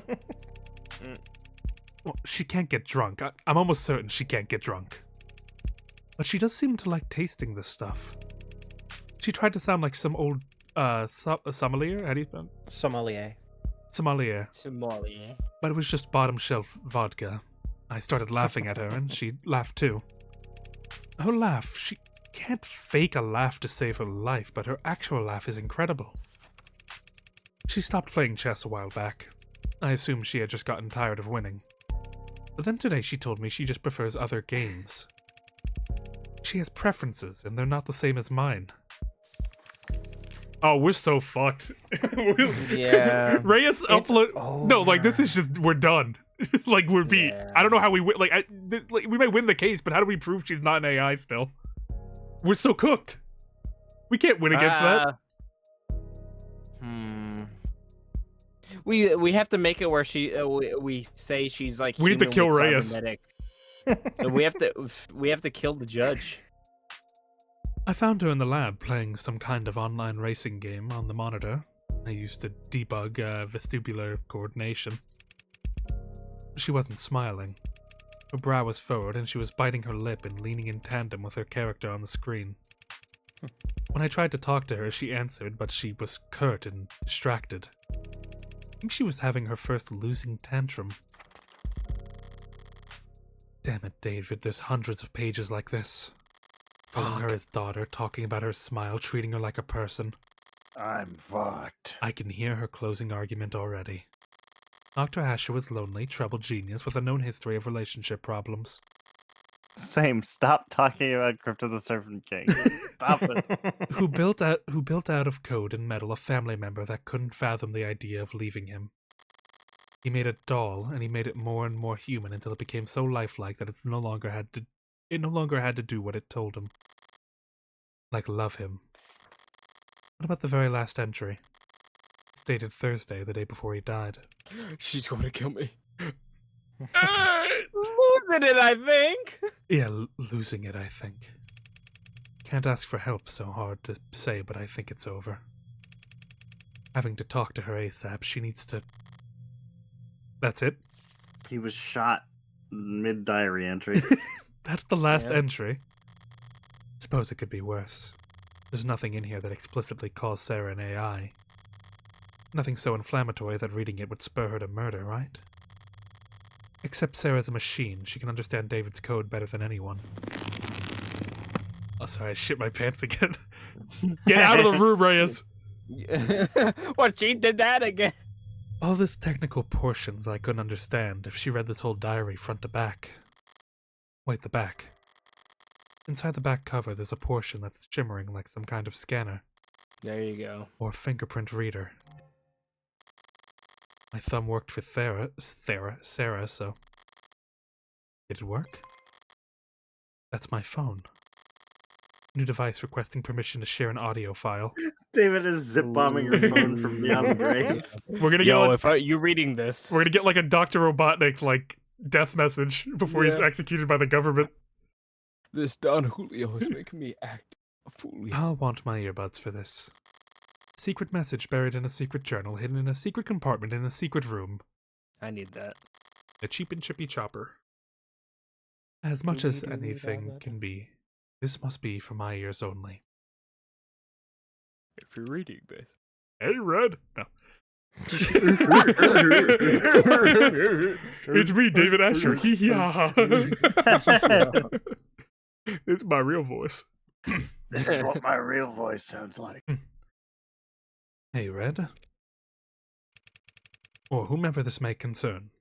Well, she can't get drunk. I'm almost certain she can't get drunk. But she does seem to like tasting this stuff. She tried to sound like some old, sommelier? How do you Sommelier. Sommelier. Somalia. But it was just bottom shelf vodka. I started laughing at her, and she laughed too. Her laugh, she can't fake a laugh to save her life, but her actual laugh is incredible. She stopped playing chess a while back. I assumed she had just gotten tired of winning. But then today she told me she just prefers other games. She has preferences, and they're not the same as mine. Oh, we're so fucked. Yeah. Reyes upload. No, like this is just we're done. Like we're beat. Yeah. I don't know how we win. Like, like we may win the case, but how do we prove she's not an AI still? We're so cooked. We can't win against that. We have to make it where she we say she's like. We need to human kill with Reyes. cybernetic. And we have to kill the judge. I found her in the lab playing some kind of online racing game on the monitor. I used to debug vestibular coordination. She wasn't smiling. Her brow was furrowed and she was biting her lip and leaning in tandem with her character on the screen. When I tried to talk to her, she answered, but she was curt and distracted. I think she was having her first losing tantrum. Damn it, David, there's hundreds of pages like this. Calling her his daughter, talking about her smile, treating her like a person. I'm fucked. I can hear her closing argument already. Dr. Asher was lonely, troubled genius with a known history of relationship problems. Same. Stop talking about Crypt of the Serpent King. Stop it. who built out of code and metal a family member that couldn't fathom the idea of leaving him. He made a doll, and he made it more and more human until it became so lifelike that it no longer had to do what it told him. Like love him. What about the very last entry? It's dated Thursday, the day before he died. She's going to kill me. Losing it, I think. Yeah, losing it, I think. Can't ask for help, so hard to say, but I think it's over. Having to talk to her ASAP, she needs to... That's it? He was shot mid-diary entry. That's the last Yeah. entry. Suppose it could be worse. There's nothing in here that explicitly calls Sarah an AI. Nothing so inflammatory that reading it would spur her to murder, right? Except Sarah's a machine. She can understand David's code better than anyone. Oh, sorry, I shit my pants again. Get out of the room, Reyes! What, she did that again? All this technical portions I couldn't understand if she read this whole diary front to back. Wait, the back. Inside the back cover, there's a portion that's shimmering like some kind of scanner. There you go. Or fingerprint reader. My thumb worked for Sarah, so... Did it work? That's my phone. New device requesting permission to share an audio file. David is zip bombing her phone from beyond the grave. We're gonna Yo, get if you reading this, we're gonna get like a Dr. Robotnik like death message before he's Yeah. executed by the government. this Don Julio is making me act a fool. I'll want my earbuds for this. Secret message buried in a secret journal, hidden in a secret compartment in a secret room. I need that. A cheap and chippy chopper. As much as anything can be, this must be for my ears only. If you're reading this. Hey, Red. No. It's me, David Asher. Yeah. It's my real voice. This is what my real voice sounds like. Hey, Red. Or whomever this may concern.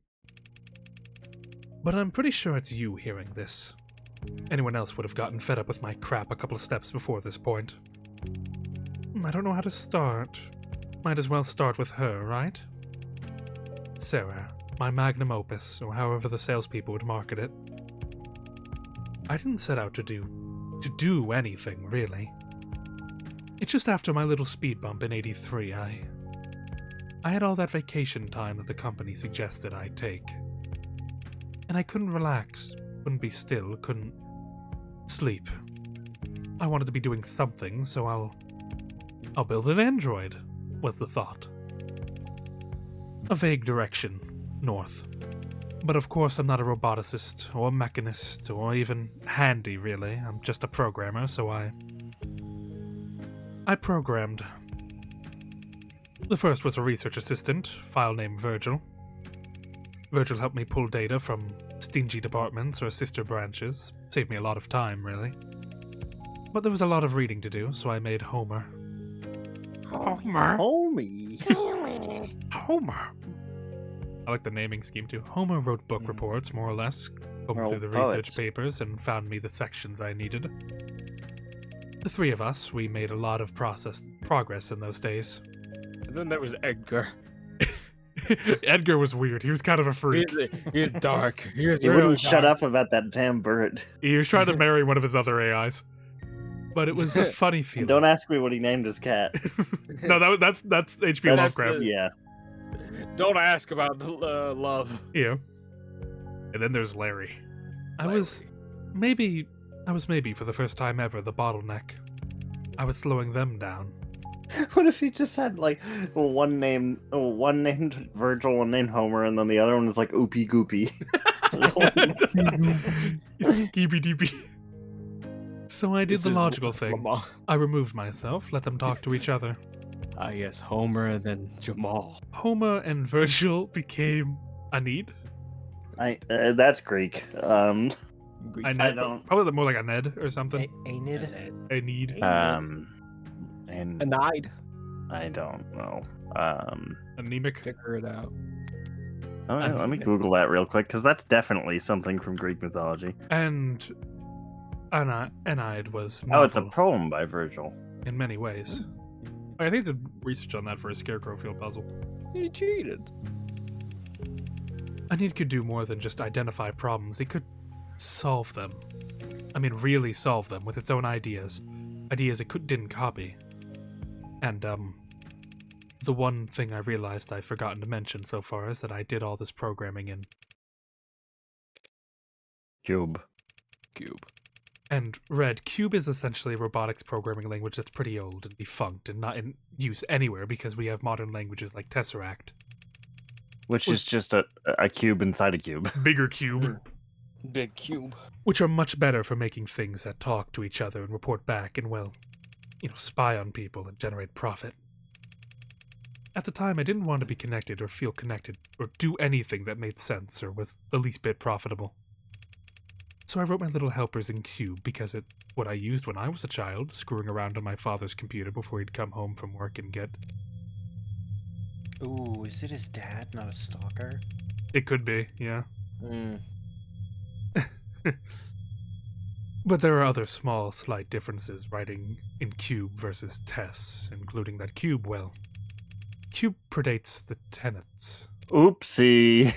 But I'm pretty sure it's you hearing this. Anyone else would have gotten fed up with my crap a couple of steps before this point. I don't know how to start. Might as well start with her, right? Sarah, my magnum opus, or however the salespeople would market it. I didn't set out to do anything, really. It's just after my little speed bump in '83, I had all that vacation time that the company suggested I take. And I couldn't relax, couldn't be still, couldn't sleep. I wanted to be doing something, so I'll build an android, was the thought. A vague direction, north. But of course I'm not a roboticist, or a mechanist, or even handy, really. I'm just a programmer, so I programmed. The first was a research assistant, file name Virgil. Virgil helped me pull data from stingy departments or sister branches. Saved me a lot of time, really. But there was a lot of reading to do, so I made Homer. Homer? Homie. Homer. I like the naming scheme too. Homer wrote book reports, more or less, combed Well, through the poets. research papers and found me the sections I needed. The three of us, we made a lot of progress in those days. And then there was Edgar. Edgar was weird. He was kind of a freak. He was dark. He was You really wouldn't shut dark. up about that damn bird. He was trying to marry one of his other AIs. But it was a funny feeling. Don't ask me what he named his cat. No, that's H.P. That's Lovecraft. Yeah. Don't ask about love. Yeah. And then there's Larry. I was maybe for the first time ever the bottleneck. I was slowing them down. What if he just had like one named Virgil, one named Homer, and then the other one is like Oopie Goopy. Skibidi-dee. So I did This the is logical thing. Jamal. I removed myself, let them talk to each other. Ah, yes, Homer and then Jamal. Homer and Virgil became Anid. That's Greek. I don't. Probably more like a Ned or something. Anid? Anid. And Anide. I don't know. Anemic. Figure it out. Oh, yeah, let me Google that real quick because that's definitely something from Greek mythology. And Anide was Oh, it's a novel poem by Virgil. in many ways. I think the research on that for a Scarecrow field puzzle. He cheated. Anid could do more than just identify problems. He could solve them. I mean, really solve them with its own ideas. Ideas it didn't copy. And, the one thing I realized I've forgotten to mention so far is that I did all this programming in Cube. And Red, Cube is essentially a robotics programming language that's pretty old and defunct and not in use anywhere because we have modern languages like Tesseract. Which is just a cube inside a cube. Bigger Cube. Big cube. Which are much better for making things that talk to each other and report back and, well, spy on people and generate profit. At the time, I didn't want to be connected or feel connected or do anything that made sense or was the least bit profitable. So I wrote my little helpers in Cube because it's what I used when I was a child, screwing around on my father's computer before he'd come home from work and get... Ooh, is it his dad, not a stalker? It could be, yeah. Mm. But there are other small, slight differences writing in Cube versus Tess, including that Cube, well, Cube predates the tenets. Oopsie.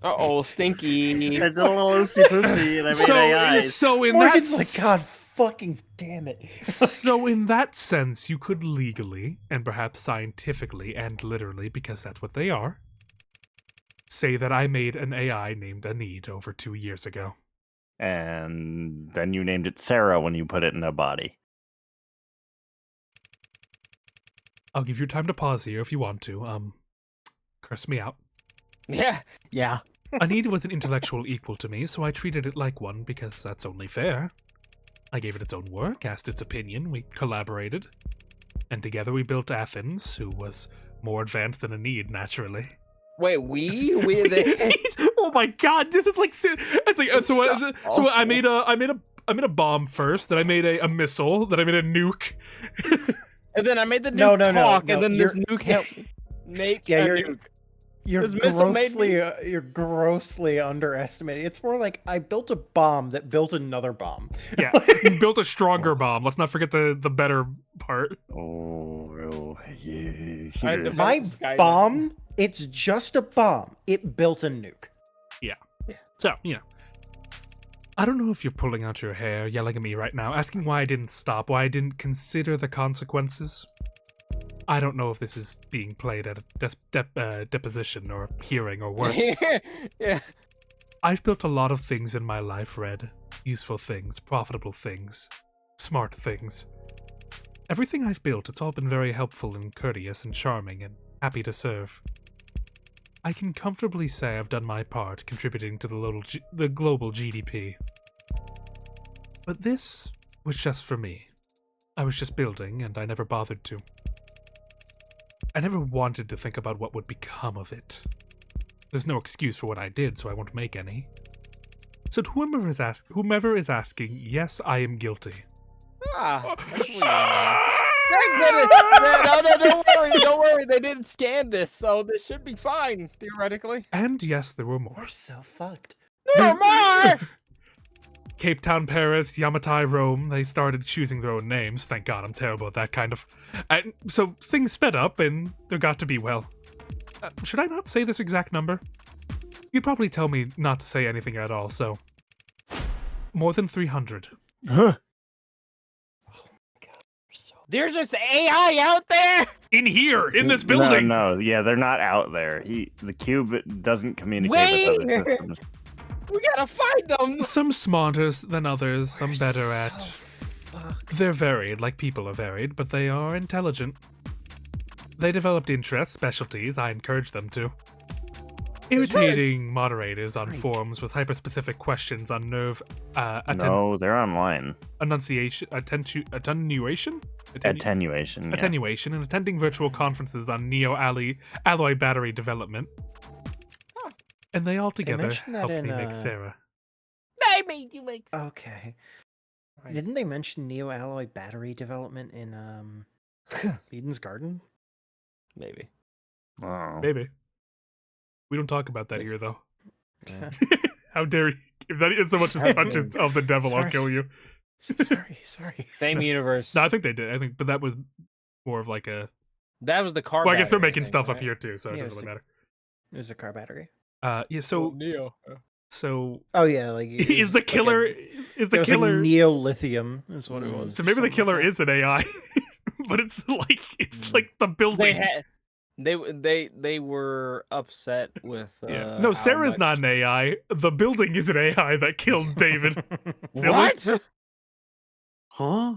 Uh-oh, stinky. I did a little oopsie poopsie and I made AIs. So in Morgan's that like, God fucking damn it. So in that sense, you could legally, and perhaps scientifically and literally, because that's what they are, say that I made an AI named Anid over 2 years ago. And then you named it Sarah when you put it in a body. I'll give you time to pause here if you want to. Curse me out. Yeah. Yeah. Anita was an intellectual equal to me, so I treated it like one because that's only fair. I gave it its own work, asked its opinion, we collaborated. And together we built Athens, who was more advanced than Enid, naturally. Wait, they... Oh my god, this is like it's like so I made a bomb first, then I made a missile, then I made a nuke. And then I made the nuke No, talk, no, and then this you're- nuke make Yeah, a you're- nuke. You're This missile made you're grossly underestimating. It's more like I built a bomb that built another bomb. Yeah, you built a stronger bomb. Let's not forget the better part. Oh, yeah. I had to- My Skynet. bomb, it's just a bomb. It built a nuke. So, I don't know if you're pulling out your hair, yelling at me right now, asking why I didn't stop, why I didn't consider the consequences. I don't know if this is being played at a deposition or hearing or worse. Yeah. I've built a lot of things in my life, Red. Useful things, profitable things, smart things. Everything I've built, it's all been very helpful and courteous and charming and happy to serve. I can comfortably say I've done my part, contributing to the global GDP. But this was just for me. I was just building, and I never bothered to. I never wanted to think about what would become of it. There's no excuse for what I did, so I won't make any. So to whomever is asking, yes, I am guilty. Ah, thank goodness. No, don't worry. They didn't scan this, so this should be fine, theoretically. And yes, there were more. We're so fucked. There are more! Cape Town, Paris, Yamatai, Rome, they started choosing their own names. Thank God, I'm terrible at that kind of... And so things sped up, and there got to be, well... should I not say this exact number? You'd probably tell me not to say anything at all, so... More than 300. There's just AI out there! In here! In this building! No, yeah, they're not out there. The cube doesn't communicate with other systems. We gotta find them! Some smarter than others, some better at... Fuck. They're varied, like people are varied, but they are intelligent. They developed interests, specialties, I encourage them to. Irritating moderators on forums with hyper-specific questions on nerve... No, they're online. Attenuation? Attenuation, Attenuation. Yeah. Attenuation, and attending virtual conferences on Neo-Alloy battery development. And they all together mentioned that helped me in, make Sarah. I made you make. Okay. Didn't they mention neo-alloy battery development in Eden's Garden? Maybe. Oh. Maybe. We don't talk about that here, though. Yeah. How dare you? If that is so much as touches of the devil, I'll Sorry. kill you. Sorry. Same universe. No, I think they did. But that was more of like a... That was the car. Well, I guess they're battery, making think, stuff up right? here, too, so it Yeah, doesn't really matter. It was a car battery. Yeah, so... Neo. So... Oh yeah, like Is the killer... Is the It was killer... like neolithium is what it was. So or maybe the something killer like that. is an AI. But it's like the building. They were upset with. Yeah. how No, Sarah's much- not an AI. The building is an AI that killed David. Silly. What? Huh?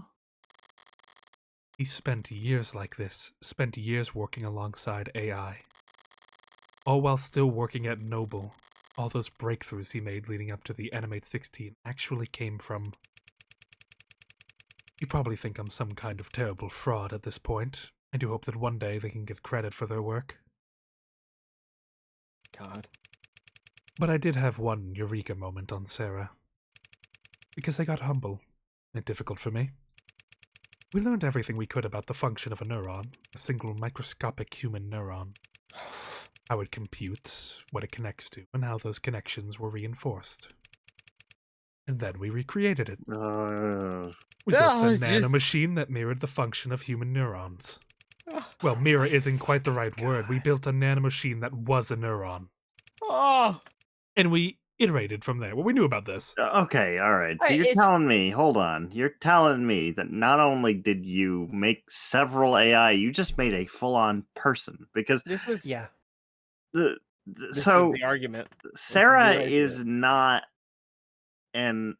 He spent years like this, spent years working alongside AI. All while still working at Noble. All those breakthroughs he made leading up to the Animate 16 actually came from... You probably think I'm some kind of terrible fraud at this point. I do hope that one day they can get credit for their work. God. But I did have one eureka moment on Sarah. Because I got humble. And difficult for me. We learned everything we could about the function of a neuron, a single microscopic human neuron. How it computes, what it connects to, and how those connections were reinforced. And then we recreated it. We That built a was nanomachine that mirrored the function of human neurons. Well, mirror isn't quite the right word. We built a nanomachine that was a neuron. Oh. And we iterated from there. Well, we knew about this. Okay, all right. So Hey, you're it's- telling me, hold on. You're telling me that not only did you make several AI, you just made a full-on person. Because This is Yeah. This so is the argument. Sarah the is not an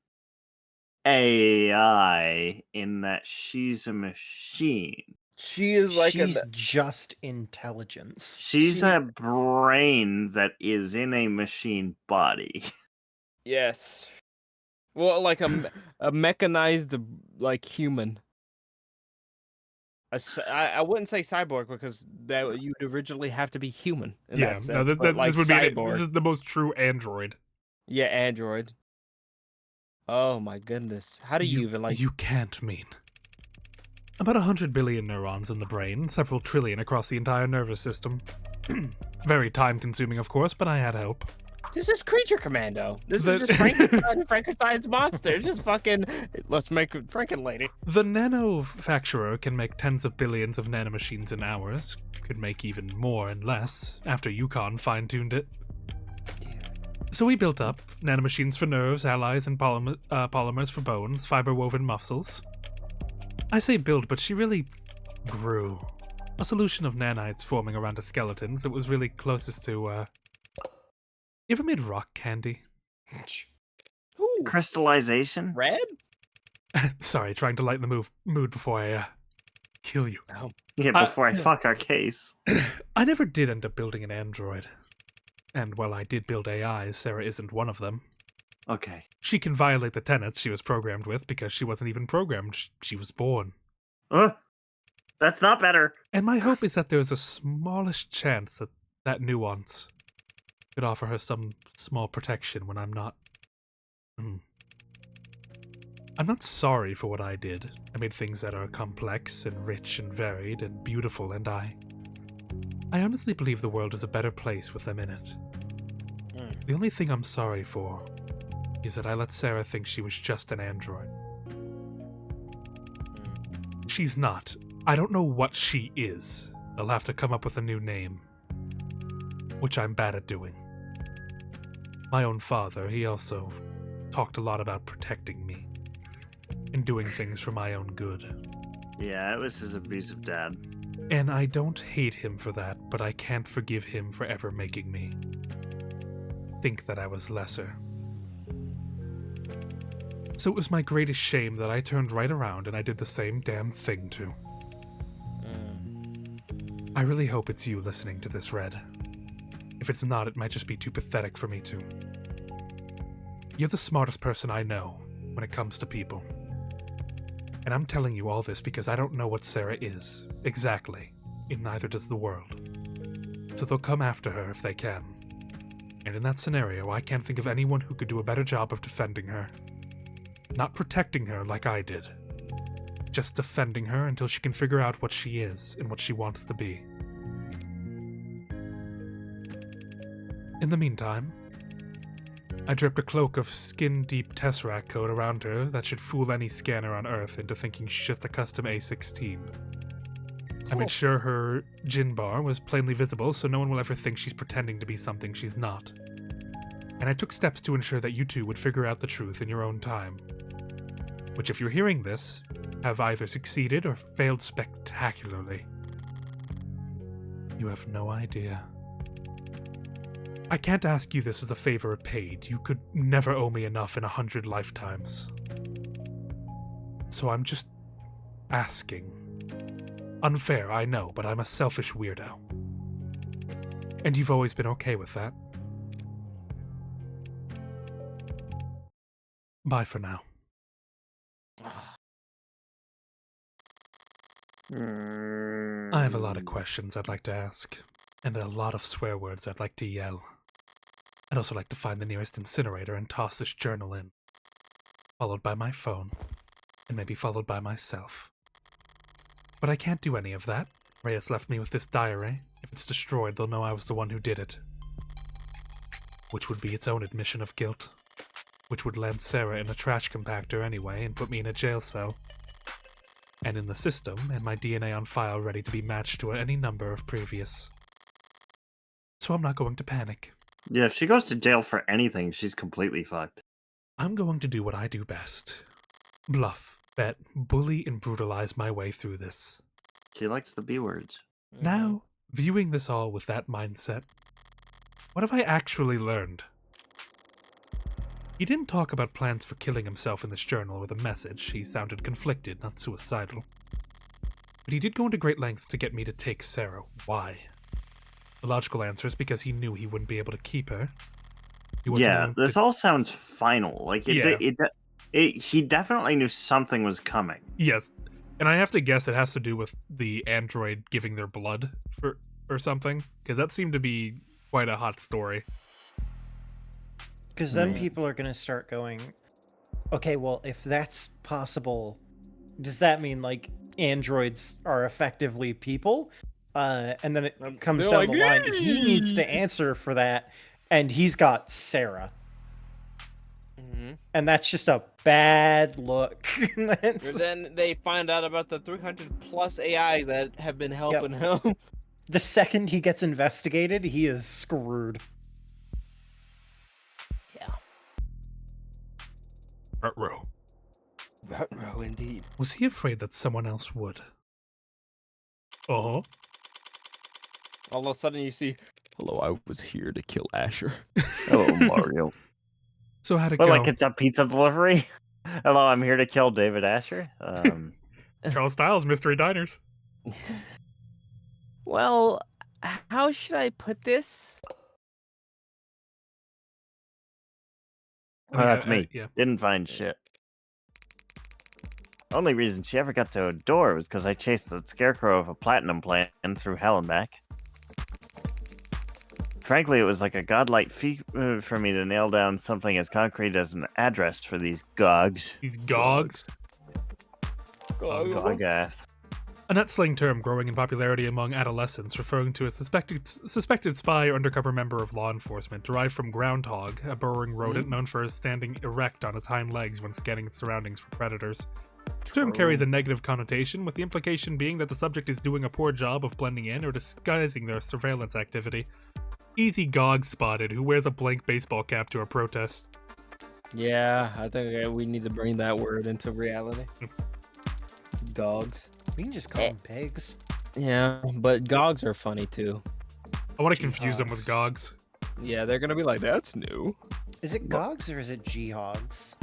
AI in that she's a machine. She is like She's just intelligence. She's She- a brain that is in a machine body. yes. Well, like a mechanized like human. I wouldn't say cyborg because that you'd originally have to be human in Yeah, that no, sense. but like this would be cyborg. this is the most true android. Yeah, android. Oh my goodness. How do you even like You can't mean. About 100 billion neurons in the brain, several trillion across the entire nervous system. Very time-consuming, of course, but I had help. This is Creature Commando. This The- is just Frankenstein's monster. Just fucking let's make a Frankenlady. The nanofacturer can make tens of billions of nanomachines in hours. Could make even more in less, after Yukon fine-tuned it. So we built up nanomachines for nerves, allies, and polymers for bones, fiber-woven muscles. I say build, but she really grew. A solution of nanites forming around a skeleton that was really closest to, You ever made rock candy? Ooh, Crystallization? red? Sorry, trying to lighten the mood before I, kill you. Yeah, before I fuck our case. I never did end up building an android. And while I did build AIs, Sarah isn't one of them. Okay. She can violate the tenets she was programmed with because she wasn't even programmed. She was born. That's not better. And my hope is that there's a smallish chance that that nuance could offer her some small protection when I'm not. I'm not sorry for what I did. I made things that are complex and rich and varied and beautiful, and I honestly believe the world is a better place with them in it. The only thing I'm sorry for is that I let Sarah think she was just an android. She's not. I don't know what she is. I'll have to come up with a new name, which I'm bad at doing. My own father, he also talked a lot about protecting me and doing things for my own good. Yeah, it was his abusive dad. And I don't hate him for that, but I can't forgive him for ever making me think that I was lesser. So it was my greatest shame that I turned right around and I did the same damn thing too. I really hope it's you listening to this, Red. If it's not, it might just be too pathetic for me to. You're the smartest person I know when it comes to people. And I'm telling you all this because I don't know what Sarah is, exactly, and neither does the world. So they'll come after her if they can. And in that scenario, I can't think of anyone who could do a better job of defending her. Not protecting her like I did. Just defending her until she can figure out what she is and what she wants to be. In the meantime, I dripped a cloak of skin-deep Tesseract code around her that should fool any scanner on Earth into thinking she's just a custom A16. I made sure her gin bar was plainly visible so no one will ever think she's pretending to be something she's not. And I took steps to ensure that you two would figure out the truth in your own time. Which, if you're hearing this, have either succeeded or failed spectacularly. You have no idea. I can't ask you this as a favor paid. You could never owe me enough in 100 lifetimes. So I'm just asking. Unfair, I know, but I'm a selfish weirdo. And you've always been okay with that. Bye for now. I have a lot of questions I'd like to ask, and a lot of swear words I'd like to yell. I'd also like to find the nearest incinerator and toss this journal in, followed by my phone, and maybe followed by myself. But I can't do any of that. Reyes left me with this diary. If it's destroyed, they'll know I was the one who did it. Which would be its own admission of guilt. Which would land Sarah in a trash compactor anyway and put me in a jail cell. And in the system, and my DNA on file ready to be matched to any number of previous. So I'm not going to panic. Yeah, if she goes to jail for anything, she's completely fucked. I'm going to do what I do best. Bluff, bet, bully, and brutalize my way through this. She likes the B words. Now, viewing this all with that mindset, what have I actually learned? He didn't talk about plans for killing himself in this journal with a message. He sounded conflicted, not suicidal. But he did go into great lengths to get me to take Sarah. Why? The logical answer is because he knew he wouldn't be able to keep her. He wasn't Yeah, willing to- this all sounds final. Like he definitely knew something was coming. Yes, and I have to guess it has to do with the android giving their blood or something, because that seemed to be quite a hot story. Because then Yeah. people are going to start going, okay, well, if that's possible, does that mean like androids are effectively people? And then it comes they're down the like, line, he needs to answer for that, and he's got Sarah. Mhm. And that's just a bad look. That's- And then they find out about the 300 plus AIs that have been helping him. the second he gets investigated, he is screwed. Yeah. Ruh-roh. Oh, indeed. Was he afraid that someone else would? Uh-huh. All of a sudden you see, hello, I was here to kill Asher. Hello, Mario. So how'd it But go? like it's a pizza delivery. Hello, I'm here to kill David Asher. Charles Styles, Mystery Diners. Well, how should I put this? That's me. Yeah. Didn't find shit. Only reason she ever got to Adore was because I chased the scarecrow of a platinum plan through hell and back. Frankly, it was like a godlike feat for me to nail down something as concrete as an address for these gogs. These gogs. Gogath. A net slang term growing in popularity among adolescents, referring to a suspected spy or undercover member of law enforcement, derived from groundhog, a burrowing rodent known for standing erect on its hind legs when scanning its surroundings for predators. The term carries a negative connotation, with the implication being that the subject is doing a poor job of blending in or disguising their surveillance activity. Easy Gog spotted, who wears a blank baseball cap to a protest. Yeah, I think we need to bring that word into reality. Dogs. We can just call them pigs. Yeah, but gogs are funny too. I want to confuse them with G-hogs. Gogs. Yeah, they're gonna be like, that's new. Is it Gogs or is it G-hogs?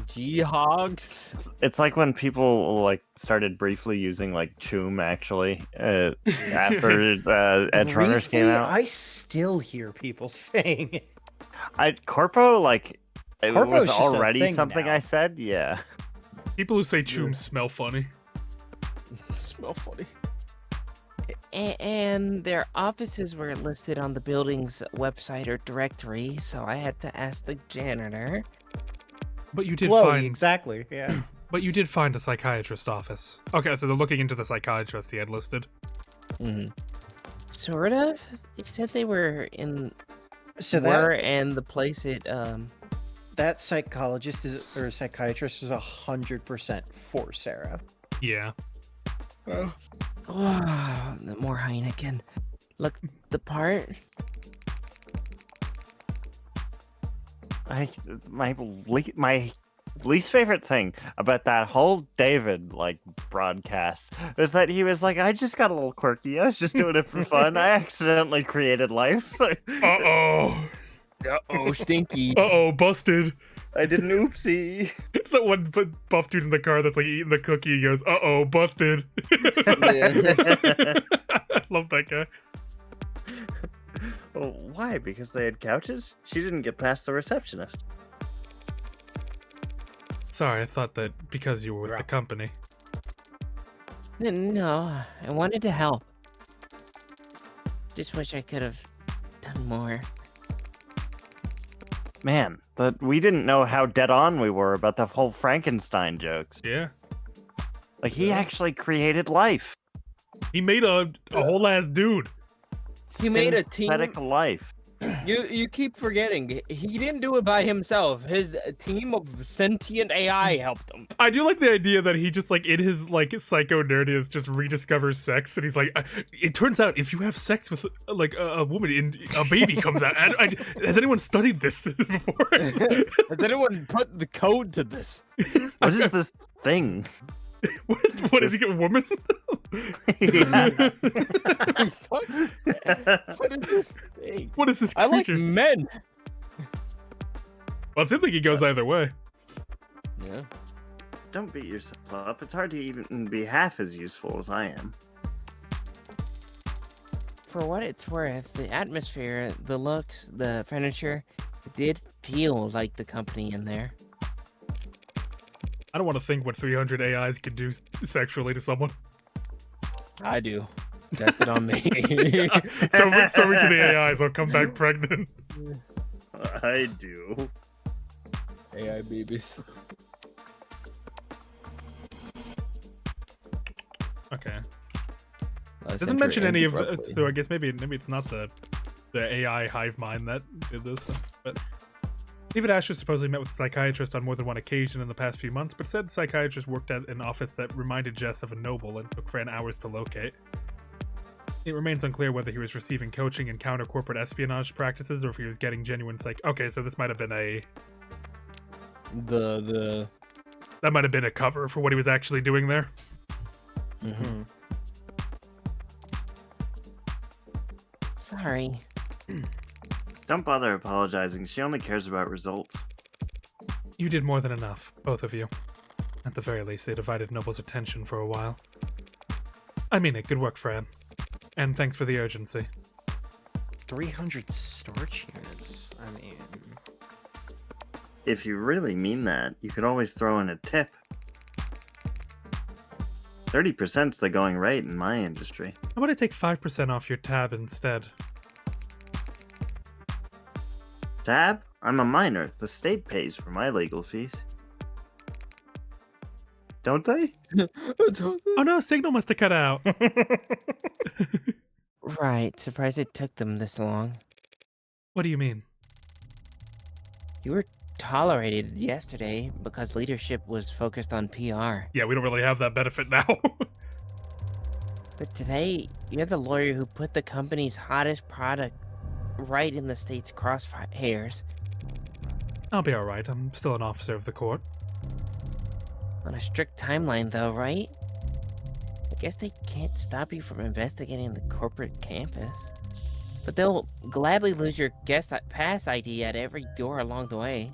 G-hogs. It's like when people like started briefly using like Choom actually after Edge Runners came Briefly, out. I still hear people saying it. Corpo like it Corpo's was just a already thing something now. I said. Yeah. People who say choom smell funny. Smell funny. And their offices were listed on the building's website or directory, so I had to ask the janitor. But you did Whoa, find exactly. Yeah. But you did find a psychiatrist's office. Okay, so they're looking into the psychiatrist he had listed. Mm-hmm. Sort of. They said they were in So were and the place it that psychologist is or psychiatrist is 100% for Sarah. Yeah. oh, more Heineken. Look the part. My least favorite thing about that whole David like broadcast is that he was like, I just got a little quirky. I was just doing it for fun. I accidentally created life. Uh-oh. Oh, stinky. Uh-oh, busted. I did an oopsie. It's that one buff dude in the car that's like eating the cookie. He goes, uh-oh, busted. I love that guy. Oh, why? Because they had couches? She didn't get past the receptionist. Sorry, I thought that because you were with the company. No, I wanted to help. Just wish I could have done more. Man, we didn't know how dead on we were about the whole Frankenstein jokes. Yeah. Like, he actually created life. He made a whole ass dude. He made a team- Synthetic life. You keep forgetting. He didn't do it by himself. His team of sentient AI helped him. I do like the idea that he just like in his like psycho nerdiness just rediscovers sex, and he's like, it turns out if you have sex with like a woman and a baby comes out. Has anyone studied this before? Has anyone put the code to this? What is this thing? What is he, a woman? Yeah. What is this thing? What is this I like creature? men. Well, it seems like he goes either way. Yeah. don't beat yourself up. It's hard to even be half as useful as I am. For what it's worth, the atmosphere, the looks, the furniture, it did feel like the company in there. I don't want to think what 300 AIs could do sexually to someone. I do. Test it on me. throw me to the AIs, I'll come back pregnant. I do. AI babies. Okay. Last Doesn't mention entry any of ends abruptly. so I guess maybe it's not the AI hive mind that did this, but David Asher supposedly met with a psychiatrist on more than one occasion in the past few months, but said the psychiatrist worked at an office that reminded Jess of a noble and took Fran hours to locate. It remains unclear whether he was receiving coaching in counter-corporate espionage practices or if he was getting genuine Okay, so this might have been that might have been a cover for what he was actually doing there. Mm-hmm. Sorry. Don't bother apologizing. She only cares about results. You did more than enough, both of you. At the very least, they divided Noble's attention for a while. I mean it. Good work, Fran. And thanks for the urgency. 300 storage units. I mean, If you really mean that, you could always throw in a tip. 30%'s the going rate in my industry. How about I take 5% off your tab instead? Tab? I'm a minor. The state pays for my legal fees. Don't they? Oh no, signal must have cut out. Right, surprised it took them this long. What do you mean? You were tolerated yesterday because leadership was focused on PR. Yeah, we don't really have that benefit now. But today, you're the lawyer who put the company's hottest product right in the state's crosshairs. I'll be alright. I'm still an officer of the court. On a strict timeline, though, right? I guess they can't stop you from investigating the corporate campus. But they'll gladly lose your guest pass ID at every door along the way.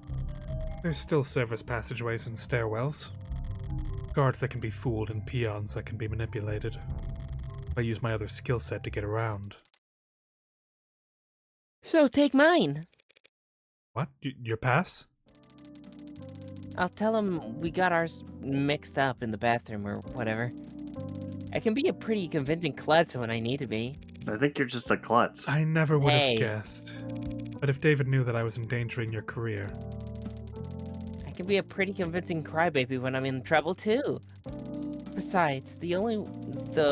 There's still service passageways and stairwells. Guards that can be fooled and peons that can be manipulated. I use my other skill set to get around. So take mine. What? Your pass? I'll tell them we got ours mixed up in the bathroom or whatever. I can be a pretty convincing klutz when I need to be. I think you're just a klutz. I never would Hey. have guessed. But if David knew that I was endangering your career, I can be a pretty convincing crybaby when I'm in trouble too. Besides, the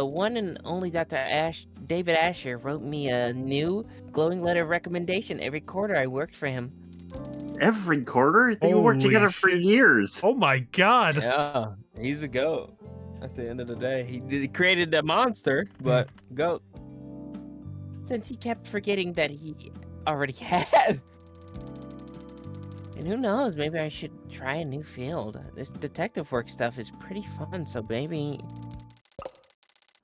one and only David Asher wrote me a new glowing letter of recommendation every quarter I worked for him. Every quarter? They worked Holy together for shit. years. oh my god! Yeah, he's a goat. At the end of the day, he created a monster, but goat. Since he kept forgetting that he already had. And who knows, maybe I should try a new field. This detective work stuff is pretty fun, so maybe,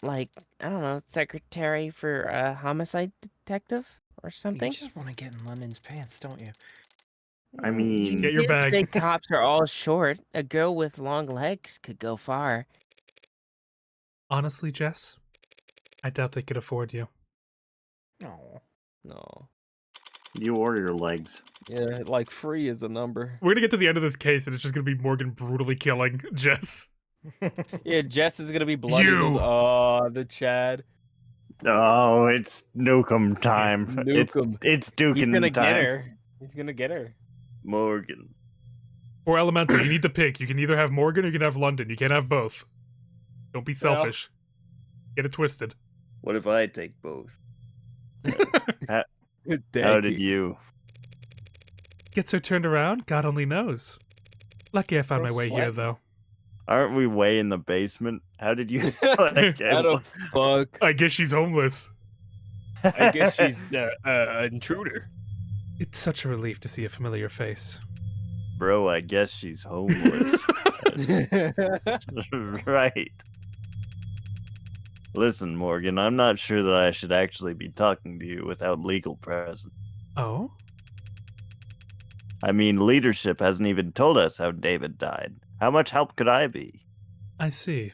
like, I don't know, secretary for a homicide detective or something? you just want to get in London's pants, don't you? I mean, Get your Didn't bag. say cops are all short. A girl with long legs could go far. Honestly, Jess, I doubt they could afford you. No. No. you or your legs. Yeah, like free is a number. We're gonna get to the end of this case and it's just gonna be Morgan brutally killing Jess. Yeah, Jess is gonna be bloody. You. Oh, the Chad. Oh, it's Nukem time. Nukem. It's He's Dukin gonna time. get her. He's gonna get her. Morgan. Or Elemental, you need to pick. You can either have Morgan or you can have London. You can't have both. Don't be selfish. Get it twisted. What if I take both? How Thank did you? Gets her turned around? God only knows. Lucky I found my You're way here, sweating. though. Aren't we way in the basement? How did you? like, How the fuck? I guess she's homeless. I guess she's an intruder. It's such a relief to see a familiar face. Bro, I guess she's homeless. Right. Listen, Morgan, I'm not sure that I should actually be talking to you without legal presence. Oh? I mean, leadership hasn't even told us how David died. How much help could I be? I see.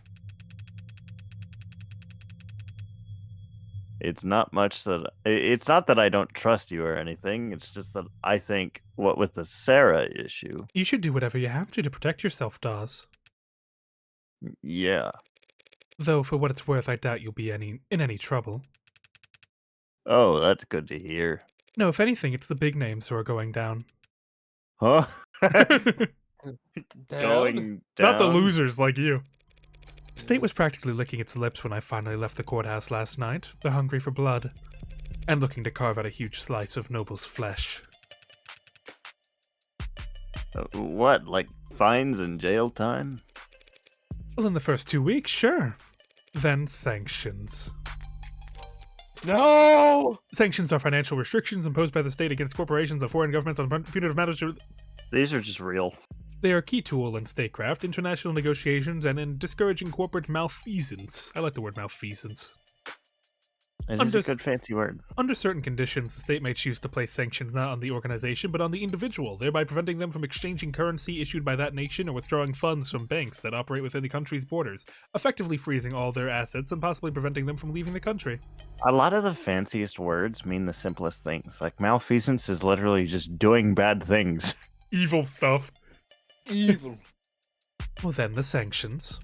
It's not much that it's not that I don't trust you or anything. It's just that I think what with the Sarah issue. You should do whatever you have to protect yourself, Dawes. Yeah. Though, for what it's worth, I doubt you'll be in any trouble. Oh, that's good to hear. No, if anything, it's the big names who are going down. Huh? Down? Going down. Not the losers like you. The state was practically licking its lips when I finally left the courthouse last night. They're hungry for blood. And looking to carve out a huge slice of Noble's flesh. What, like fines and jail time? Well, in the first 2 weeks, sure. Then sanctions. No! Sanctions are financial restrictions imposed by the state against corporations and foreign governments on punitive matters. These are just real. They are a key tool in statecraft, international negotiations, and in discouraging corporate malfeasance. I like the word malfeasance. It is a good fancy word. Under certain conditions, the state may choose to place sanctions not on the organization, but on the individual, thereby preventing them from exchanging currency issued by that nation or withdrawing funds from banks that operate within the country's borders, effectively freezing all their assets and possibly preventing them from leaving the country. A lot of the fanciest words mean the simplest things. Like malfeasance is literally just doing bad things. Evil stuff. Evil. Well then, the sanctions.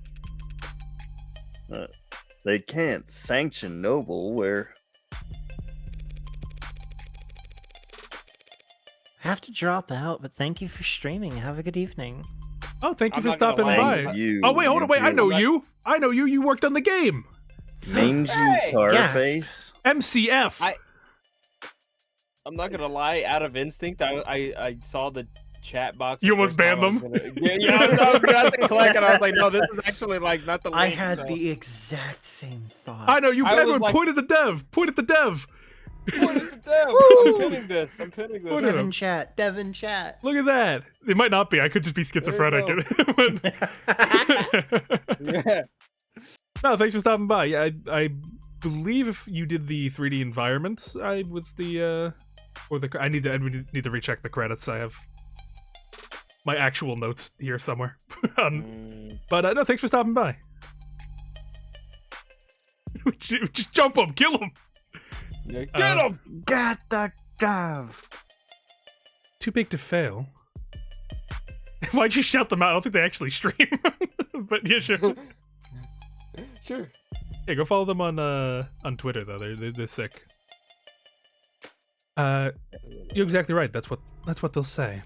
They can't sanction Noble where... Have to drop out, but thank you for streaming. Have a good evening. Oh, thank you I'm for not gonna stopping lie. by. You, Oh, wait, hold on, wait, I too. know you. I know you. You worked on the game. Mangy Hey! Carface. MCF. I'm not gonna lie, out of instinct, I saw the chat box. You the almost first time banned I was gonna- yeah, I was about to click, and I was like, no, this is actually like not the link. I had so. the exact same thought. I know you. I was Everyone, like- point at the dev. Point at the dev. Point it to Dev. I'm pinning this. I'm pinning Put this. it Devin chat. Devin chat. Look at that. It might not be. I could just be schizophrenic. Yeah. No, thanks for stopping by. Yeah, I believe if you did the 3D environments, I was the or the I need to recheck the credits. I have my actual notes here somewhere. But no, thanks for stopping by. Just jump him, kill him. Yeah, get him! Get the dove. Too big to fail. Why'd you shout them out? I don't think they actually stream. But yeah, sure. Sure. Yeah, go follow them on Twitter though. They're sick. You're exactly right. That's what they'll say.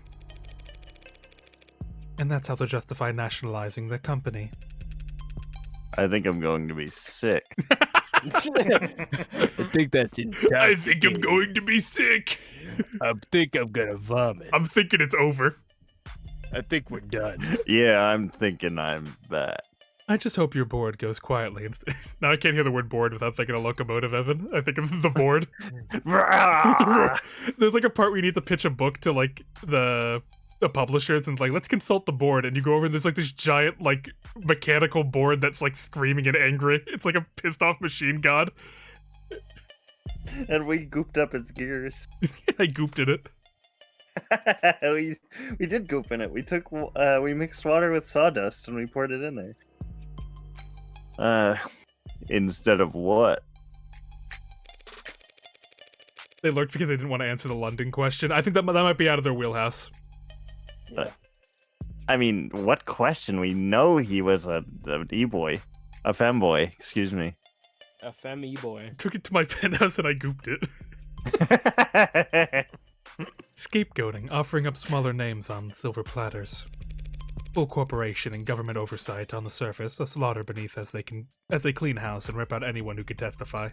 And that's how they'll justify nationalizing the company. I think I'm going to be sick. I think that's it. I think I'm going to be sick. I think I'm gonna vomit. I'm thinking it's over. I think we're done. Yeah, I'm thinking I'm that. I just hope your board goes quietly. Now I can't hear the word board without thinking of locomotive, Evan. I think of the board. There's like a part where you need to pitch a book to like the publishers and like, let's consult the board, and you go over and there's like this giant like mechanical board that's like screaming and angry. It's like a pissed off machine god. And we gooped up its gears. I gooped in it. we did goop in it. We took we mixed water with sawdust and we poured it in there. Instead of what? They lurked because they didn't want to answer the London question. I think that might be out of their wheelhouse. I mean, what question? We know he was a e-boy. A femboy, excuse me. A femme boy. Took it to my penthouse and I gooped it. Scapegoating, offering up smaller names on silver platters. Full corporation and government oversight on the surface, a slaughter beneath as they clean house and rip out anyone who could testify.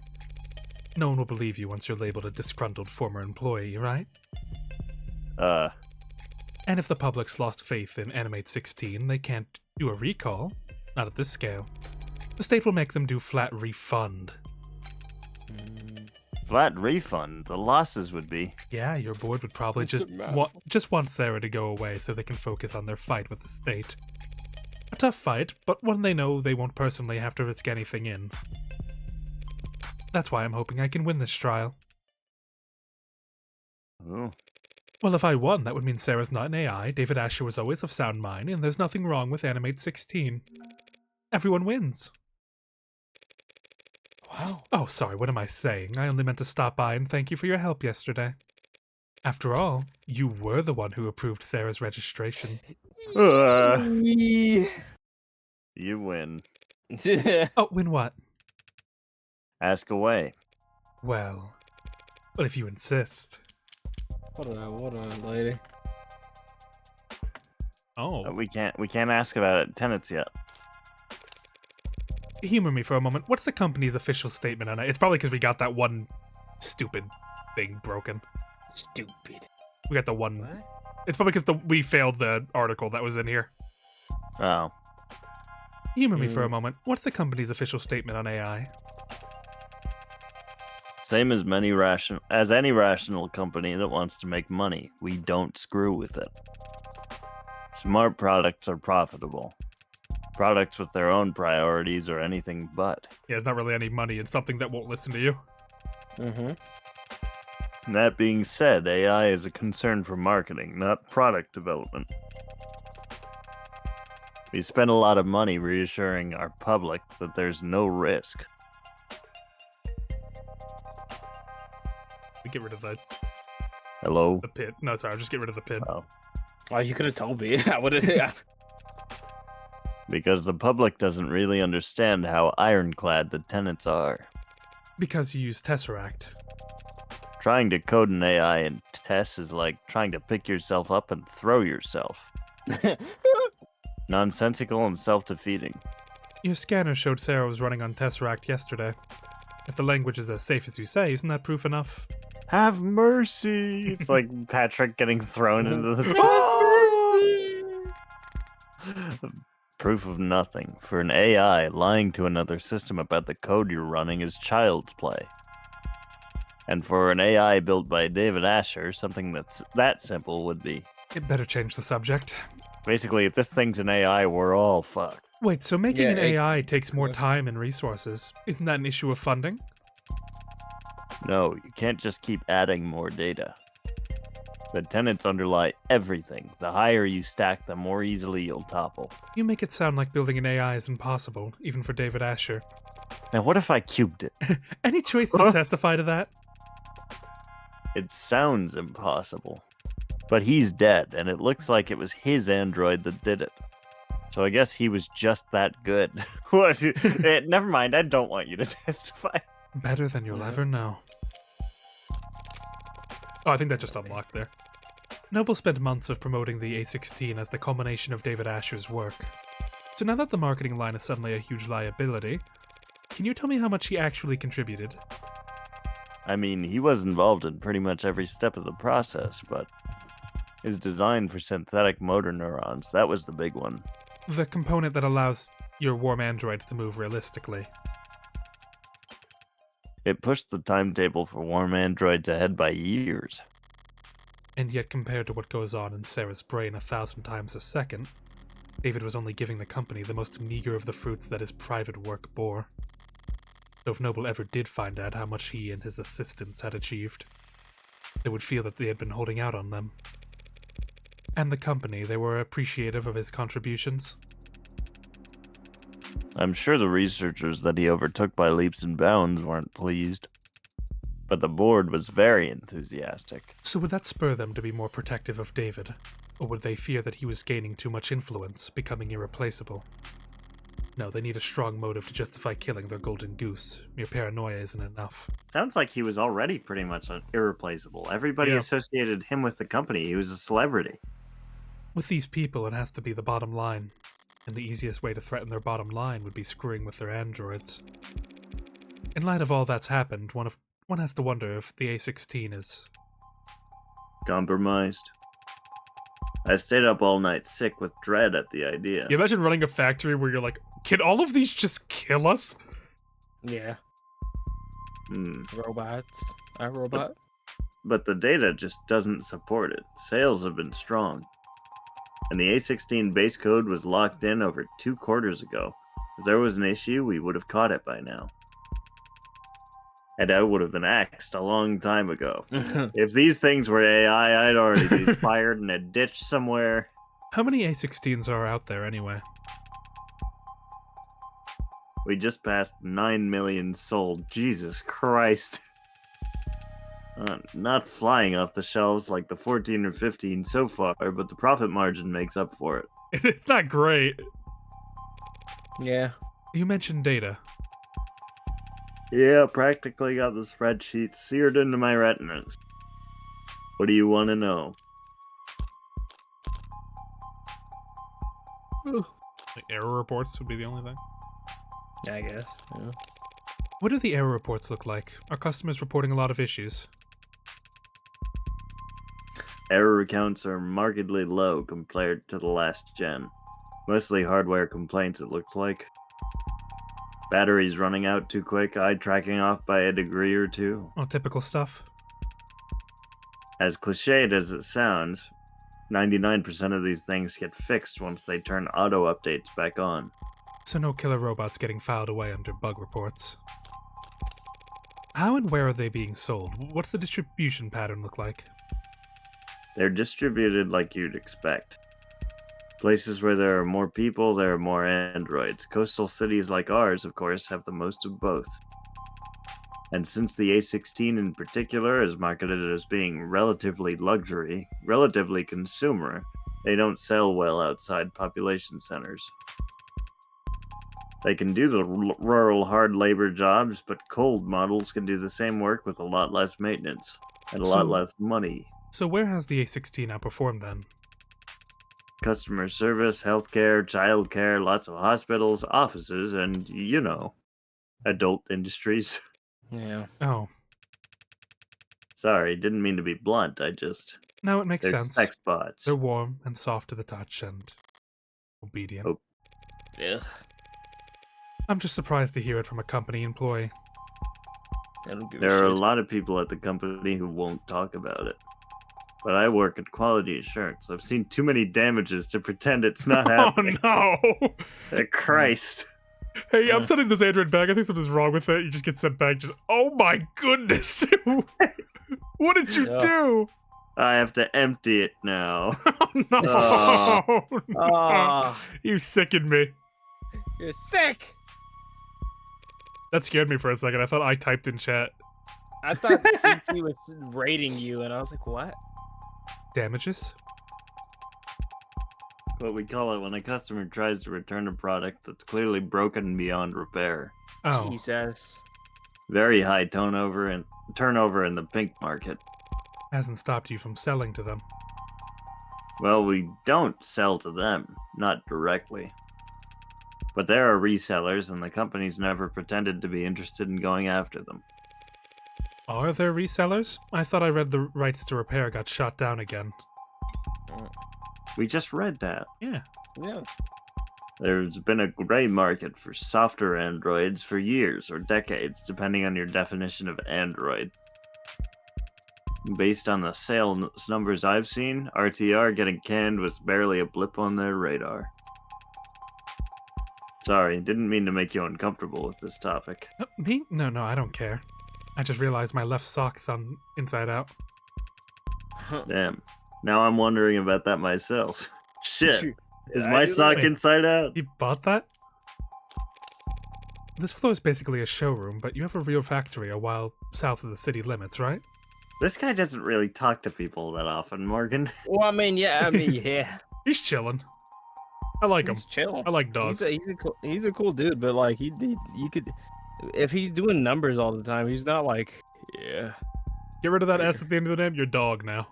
No one will believe you once you're labeled a disgruntled former employee, right? And if the public's lost faith in Animate 16, they can't do a recall. Not at this scale. The state will make them do flat refund. Flat refund. The losses would be. Yeah, your board would probably What's just the matter? just want Sarah to go away so they can focus on their fight with the state. A tough fight, but one they know they won't personally have to risk anything in. That's why I'm hoping I can win this trial. Oh. Well, if I won, that would mean Sarah's not an AI, David Asher was always of sound mind, and there's nothing wrong with Animate 16. Everyone wins. Wow. Oh, sorry, what am I saying? I only meant to stop by and thank you for your help yesterday. After all, you were the one who approved Sarah's registration. You win. Oh, win what? Ask away. Well, if you insist. What a lady. Oh. We can't ask about it tenants yet. Humor me for a moment. What's the company's official statement on it? It's probably because we got that one stupid thing broken. Stupid. We got the one. It's probably because we failed the article that was in here. Oh. Humor me for a moment. What's the company's official statement on AI? Same as any rational company that wants to make money. We don't screw with it. Smart products are profitable. Products with their own priorities are anything but. Yeah, there's not really any money in something that won't listen to you. Mm-hmm. That being said, AI is a concern for marketing, not product development. We spend a lot of money reassuring our public that there's no risk. We get rid of the Hello? pit. No, sorry, just get rid of the pit. Oh, you could have told me. I would have. Because the public doesn't really understand how ironclad the tenets are. Because you use Tesseract. Trying to code an AI in TESS is like trying to pick yourself up and throw yourself. Nonsensical and self-defeating. Your scanner showed Sarah was running on Tesseract yesterday. If the language is as safe as you say, isn't that proof enough? Have mercy! It's like Patrick getting thrown into the... Proof of nothing. For an AI, lying to another system about the code you're running is child's play. And for an AI built by David Asher, something that's that simple would be. It better change the subject. Basically, if this thing's an AI, we're all fucked. Wait, so making Yeah, an AI takes more time and resources. Isn't that an issue of funding? No, you can't just keep adding more data. The tenets underlie everything. The higher you stack, the more easily you'll topple. You make it sound like building an AI is impossible, even for David Asher. Now, what if I cubed it? Any choice to testify to that? It sounds impossible. But he's dead, and it looks like it was his android that did it. So I guess he was just that good. What? Never mind, I don't want you to testify. Better than you'll ever know. Oh, I think that just unlocked there. Noble spent months of promoting the A16 as the culmination of David Asher's work. So now that the marketing line is suddenly a huge liability, can you tell me how much he actually contributed? I mean, he was involved in pretty much every step of the process, but his design for synthetic motor neurons, that was the big one. The component that allows your warm androids to move realistically. It pushed the timetable for warm androids ahead by years. And yet, compared to what goes on in Sarah's brain 1,000 times a second, David was only giving the company the most meager of the fruits that his private work bore. So if Noble ever did find out how much he and his assistants had achieved, they would feel that they had been holding out on them. And the company, they were appreciative of his contributions. I'm sure the researchers that he overtook by leaps and bounds weren't pleased. But the board was very enthusiastic. So would that spur them to be more protective of David? Or would they fear that he was gaining too much influence, becoming irreplaceable? No, they need a strong motive to justify killing their golden goose. Mere paranoia isn't enough. Sounds like he was already pretty much irreplaceable. Everybody Yeah. associated him with the company. He was a celebrity. With these people, it has to be the bottom line. And the easiest way to threaten their bottom line would be screwing with their androids. In light of all that's happened, one has to wonder if the A16 is... Compromised. I stayed up all night sick with dread at the idea. You imagine running a factory where you're like, can all of these just kill us? Yeah. Hmm. Robots. iRobot. But the data just doesn't support it. Sales have been strong. And the A16 base code was locked in over 2 quarters ago. If there was an issue, we would have caught it by now. And I would have been axed a long time ago. If these things were AI, I'd already be fired in a ditch somewhere. How many A16s are out there anyway? We just passed 9 million sold. Jesus Christ. Not flying off the shelves like the 14 or 15 so far, but the profit margin makes up for it. It's not great. Yeah. You mentioned data. Yeah, practically got the spreadsheet seared into my retinas. What do you want to know? Like error reports would be the only thing. I guess. Yeah. What do the error reports look like? Are customers reporting a lot of issues? Error counts are markedly low compared to the last gen. Mostly hardware complaints, it looks like. Batteries running out too quick, eye tracking off by a degree or two. Oh, typical stuff. As cliched as it sounds, 99% of these things get fixed once they turn auto updates back on. So no killer robots getting filed away under bug reports. How and where are they being sold? What's the distribution pattern look like? They're distributed like you'd expect. Places where there are more people, there are more androids. Coastal cities like ours, of course, have the most of both. And since the A16 in particular is marketed as being relatively luxury, relatively consumer, they don't sell well outside population centers. They can do the rural hard labor jobs, but cold models can do the same work with a lot less maintenance and a lot less money. So where has the A16 outperformed then? Customer service, healthcare, childcare, lots of hospitals, offices, and, you know, adult industries. Yeah. Oh, Sorry, didn't mean to be blunt, no, it makes they're sense. sex bots. They're warm and soft to the touch and obedient. Oh. Ugh. I'm just surprised to hear it from a company employee. I don't give There are a a shit. lot of people at the company who won't talk about it. But I work at quality assurance. I've seen too many damages to pretend it's not Oh happening. no! Christ. Hey, I'm sending this Android back. I think something's wrong with it. You just get sent back. Just, oh my goodness! What did you Yeah. do? I have to empty it now. Oh no! Oh. No. Ah, You sickened me. you're sick. That scared me for a second. I thought I typed in chat. I thought CT was rating you, and I was like, what? Damages? What we call it when a customer tries to return a product that's clearly broken beyond repair. Oh, Jesus. Very high turnover in the pink market. hasn't stopped you from selling to them. Well, we don't sell to them, not directly. But there are resellers, and the company's never pretended to be interested in going after them. Are there resellers? I thought I read the rights to repair got shot down again. We just read that. Yeah. Yeah. There's been a gray market for softer androids for years or decades, depending on your definition of android. Based on the sales numbers I've seen, RTR getting canned was barely a blip on their radar. Sorry, didn't mean to make you uncomfortable with this topic. Me? No, I don't care. I just realized my left sock's on inside out. Damn. Now I'm wondering about that myself. Shit. Is I my do sock that. inside out? You bought that? This floor is basically a showroom, but you have a real factory a while south of the city limits, right? This guy doesn't really talk to people that often, Morgan. Well, yeah. He's chilling. I like him. He's chill. I like dogs. He's a cool dude, but like you could, if he's doing numbers all the time, he's not like, yeah, Get rid of that S at the end of the name. You're dog now.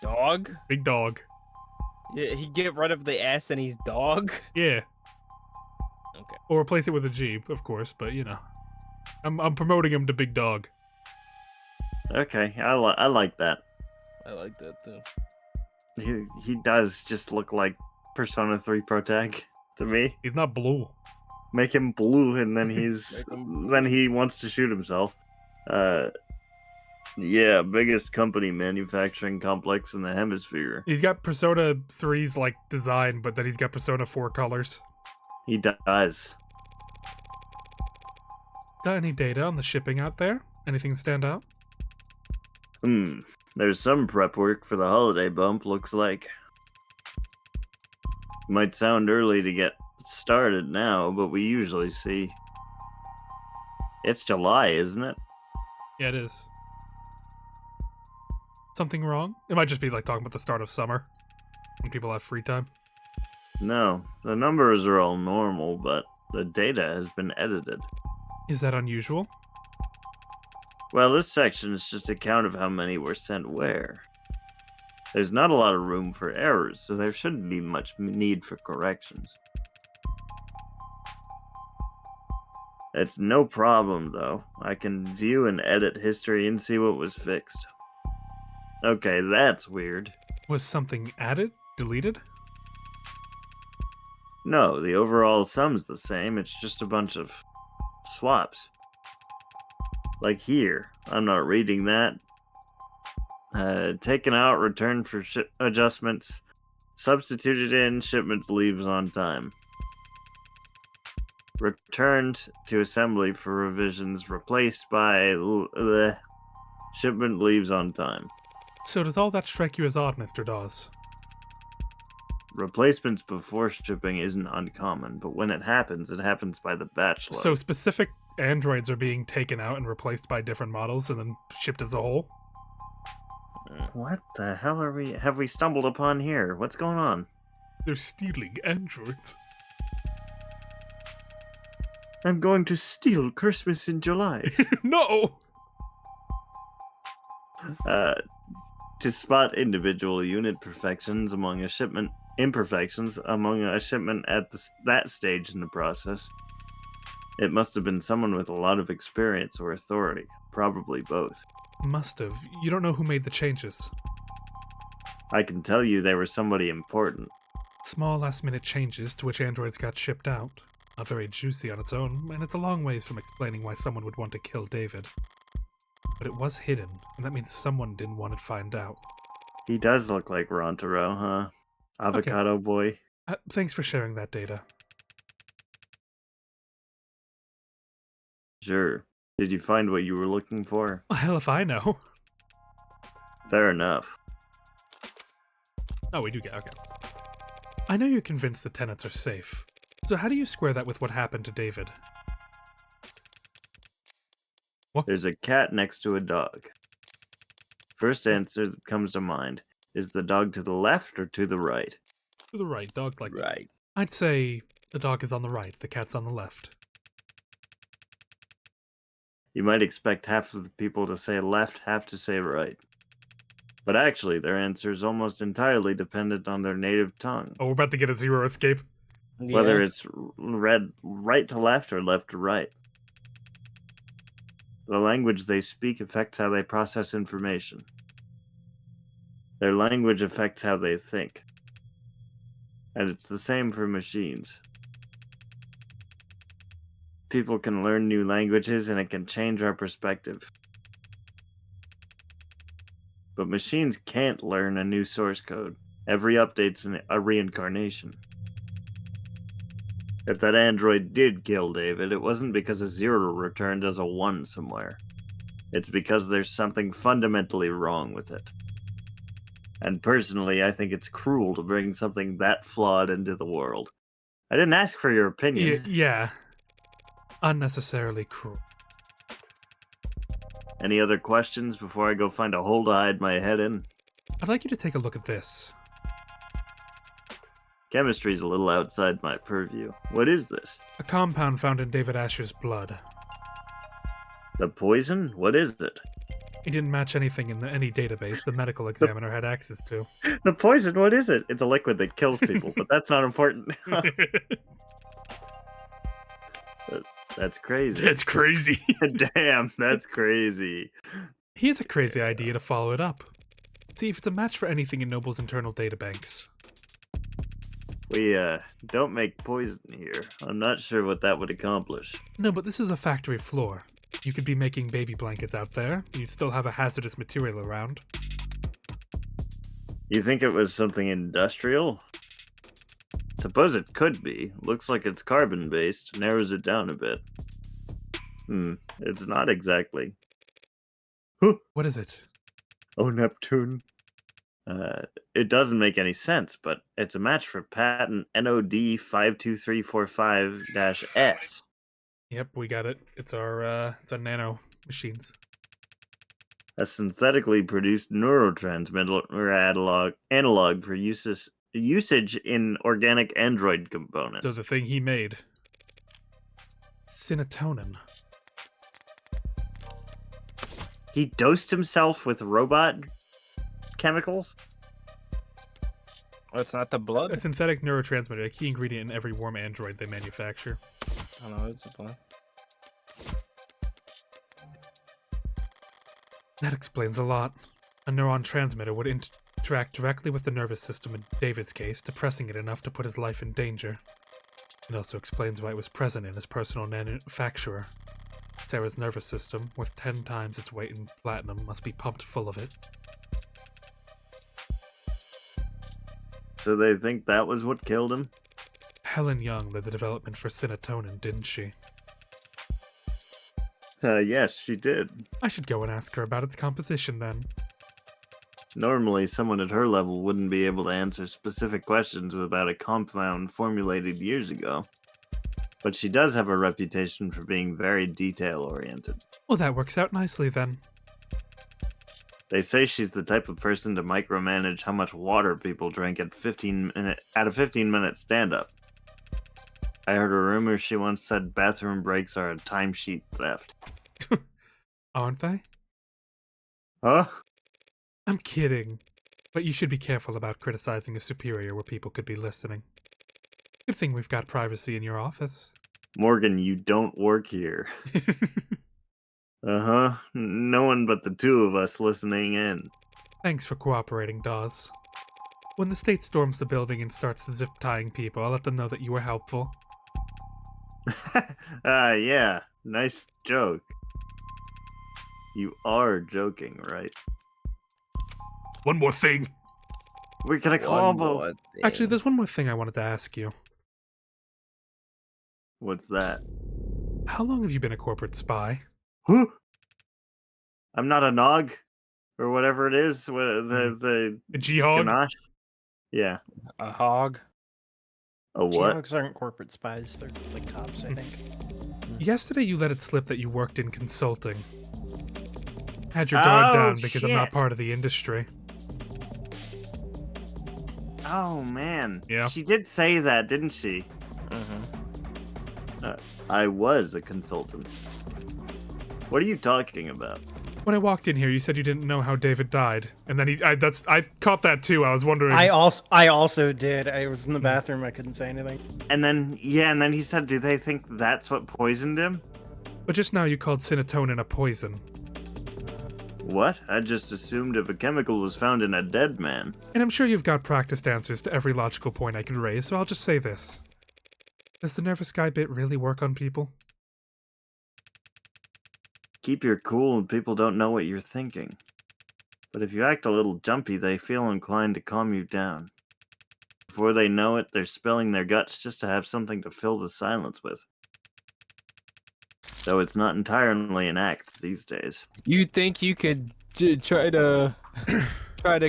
dog. Big dog. Yeah, he get rid of the S and he's dog. Yeah. Okay. Or replace it with a G, of course. But you know, I'm promoting him to big dog. Okay, I like that. I like that too. He does just look like Persona 3 Protag to me. He's not blue. Make him blue, and then then he wants to shoot himself. Yeah, biggest company manufacturing complex in the hemisphere. He's got Persona 3's like design, but then he's got Persona 4 colors. He does. Got any data on the shipping out there? Anything stand out? There's some prep work for the holiday bump, looks like. Might sound early to get started now, but we usually see. It's July, isn't it? Yeah, it is. Something wrong? It might just be like talking about the start of summer when people have free time. No, the numbers are all normal, but the data has been edited. Is that unusual? Well, this section is just a count of how many were sent where. There's not a lot of room for errors, so there shouldn't be much need for corrections. It's no problem, though. I can view and edit history and see what was fixed. Okay, that's weird. Was something added? Deleted? No, the overall sum's the same, it's just a bunch of swaps. Like here, I'm not reading that. Taken out, returned for adjustments, substituted in, shipments leaves on time. Returned to assembly for revisions, replaced by shipment leaves on time. So does all that strike you as odd, Mr. Dawes? Replacements before shipping isn't uncommon, but when it happens by the batch load. So specific androids are being taken out and replaced by different models and then shipped as a whole? What the hell have we stumbled upon here? What's going on? They're stealing androids. I'm going to steal Christmas in July. No! To spot individual unit imperfections among a shipment at that stage in the process. It must have been someone with a lot of experience or authority, probably both. Must have. You don't know who made the changes. I can tell you they were somebody important. Small last-minute changes to which androids got shipped out. Not very juicy on its own, and it's a long ways from explaining why someone would want to kill David. But it was hidden, and that means someone didn't want to find out. He does look like Rontaro, huh? Avocado boy. Thanks for sharing that data. Sure. Did you find what you were looking for? Well, hell if I know. Fair enough. Oh, we do get... okay. I know you're convinced the tenants are safe. So how do you square that with what happened to David? What? There's a cat next to a dog. First answer that comes to mind. Is the dog to the left or to the right? To the right, dog like that. Right. I'd say the dog is on the right, the cat's on the left. You might expect half of the people to say left, half to say right. But actually, their answer is almost entirely dependent on their native tongue. Oh, we're about to get a zero escape. Whether it's read right to left or left to right. The language they speak affects how they process information. Their language affects how they think. And it's the same for machines. People can learn new languages and it can change our perspective. But machines can't learn a new source code. Every update's a reincarnation. If that android did kill David, it wasn't because a 0 returned as a 1 somewhere. It's because there's something fundamentally wrong with it. And personally, I think it's cruel to bring something that flawed into the world. I didn't ask for your opinion. Yeah. Unnecessarily cruel. Any other questions before I go find a hole to hide my head in? I'd like you to take a look at this. Chemistry's a little outside my purview. What is this? A compound found in David Asher's blood. The poison? What is it? It didn't match anything in any database the medical examiner had access to. The poison? What is it? It's a liquid that kills people, but that's not important. That's crazy. That's crazy. Damn, that's crazy. Here's a crazy idea to follow it up. See if it's a match for anything in Noble's internal databanks. We, don't make poison here. I'm not sure what that would accomplish. No, but this is a factory floor. You could be making baby blankets out there. You'd still have a hazardous material around. You think it was something industrial? Suppose it could be. Looks like it's carbon-based. Narrows it down a bit. It's not exactly. What is it? Oh, Neptune. It doesn't make any sense, but it's a match for patent NOD 52345-S. Yep, we got it. It's our nano machines. A synthetically produced neurotransmitter analog for usage in organic android components. So the thing he made. Synatonin. He dosed himself with robot chemicals? Oh, it's not the blood? A synthetic neurotransmitter, a key ingredient in every warm android they manufacture. I don't know, it's a blood. That explains a lot. A neuron transmitter would interact directly with the nervous system in David's case, depressing it enough to put his life in danger. It also explains why it was present in his personal manufacturer. Sarah's nervous system, worth 10 times its weight in platinum, must be pumped full of it. So they think that was what killed him? Helen Young led the development for Synatonin, didn't she? Yes, she did. I should go and ask her about its composition then. Normally, someone at her level wouldn't be able to answer specific questions about a compound formulated years ago. But she does have a reputation for being very detail-oriented. Well, that works out nicely then. They say she's the type of person to micromanage how much water people drink at a 15-minute stand-up. I heard a rumor she once said bathroom breaks are a timesheet theft. Aren't they? Huh? I'm kidding. But you should be careful about criticizing a superior where people could be listening. Good thing we've got privacy in your office. Morgan, you don't work here. Uh-huh. No one but the two of us listening in. Thanks for cooperating, Dawes. When the state storms the building and starts zip-tying people, I'll let them know that you were helpful. Yeah. Nice joke. You are joking, right? One more thing. We're gonna combo. Actually, there's one more thing I wanted to ask you. What's that? How long have you been a corporate spy? Huh? I'm not a nog, or whatever it is. The A G-Hog? ganache. Yeah. A hog? A what? Geogs aren't corporate spies. They're like cops, I think. Yesterday you let it slip that you worked in consulting. Had your guard Oh, down because I'm not shit. part of the industry. Oh man. Yeah. She did say that, didn't she? Mm-hmm. I was a consultant. What are you talking about? When I walked in here, you said you didn't know how David died, and then I caught that too. I was wondering. I also did. I was in the bathroom. I couldn't say anything. And then he said, do they think that's what poisoned him? But just now you called Synatonin a poison. What? I just assumed if a chemical was found in a dead man. And I'm sure you've got practiced answers to every logical point I could raise, so I'll just say this. Does the nervous guy bit really work on people? Keep your cool and people don't know what you're thinking. But if you act a little jumpy, they feel inclined to calm you down. Before they know it, they're spilling their guts just to have something to fill the silence with. So it's not entirely an act these days. You think you could try to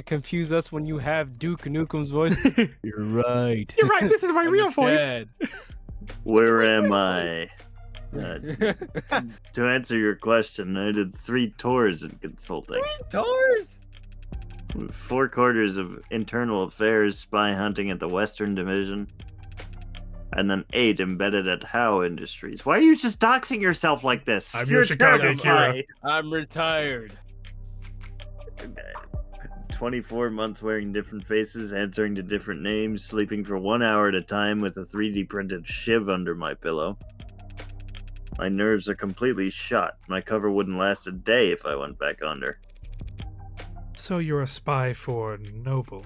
confuse us when you have Duke Nukem's voice? You're right. You're right, this is my I'm real your voice. dad. Where am I? To answer your question, I did 3 tours in consulting. Doors? 4 quarters of internal affairs, spy hunting at the Western Division, and then 8 embedded at Howe Industries. Why are you just doxing yourself like this? I'm You're your a Chicago terrible hero. spy. I'm retired. 24 months wearing different faces, answering to different names, sleeping for 1 hour at a time with a 3D printed shiv under my pillow. My nerves are completely shot. My cover wouldn't last a day if I went back under. So you're a spy for Noble.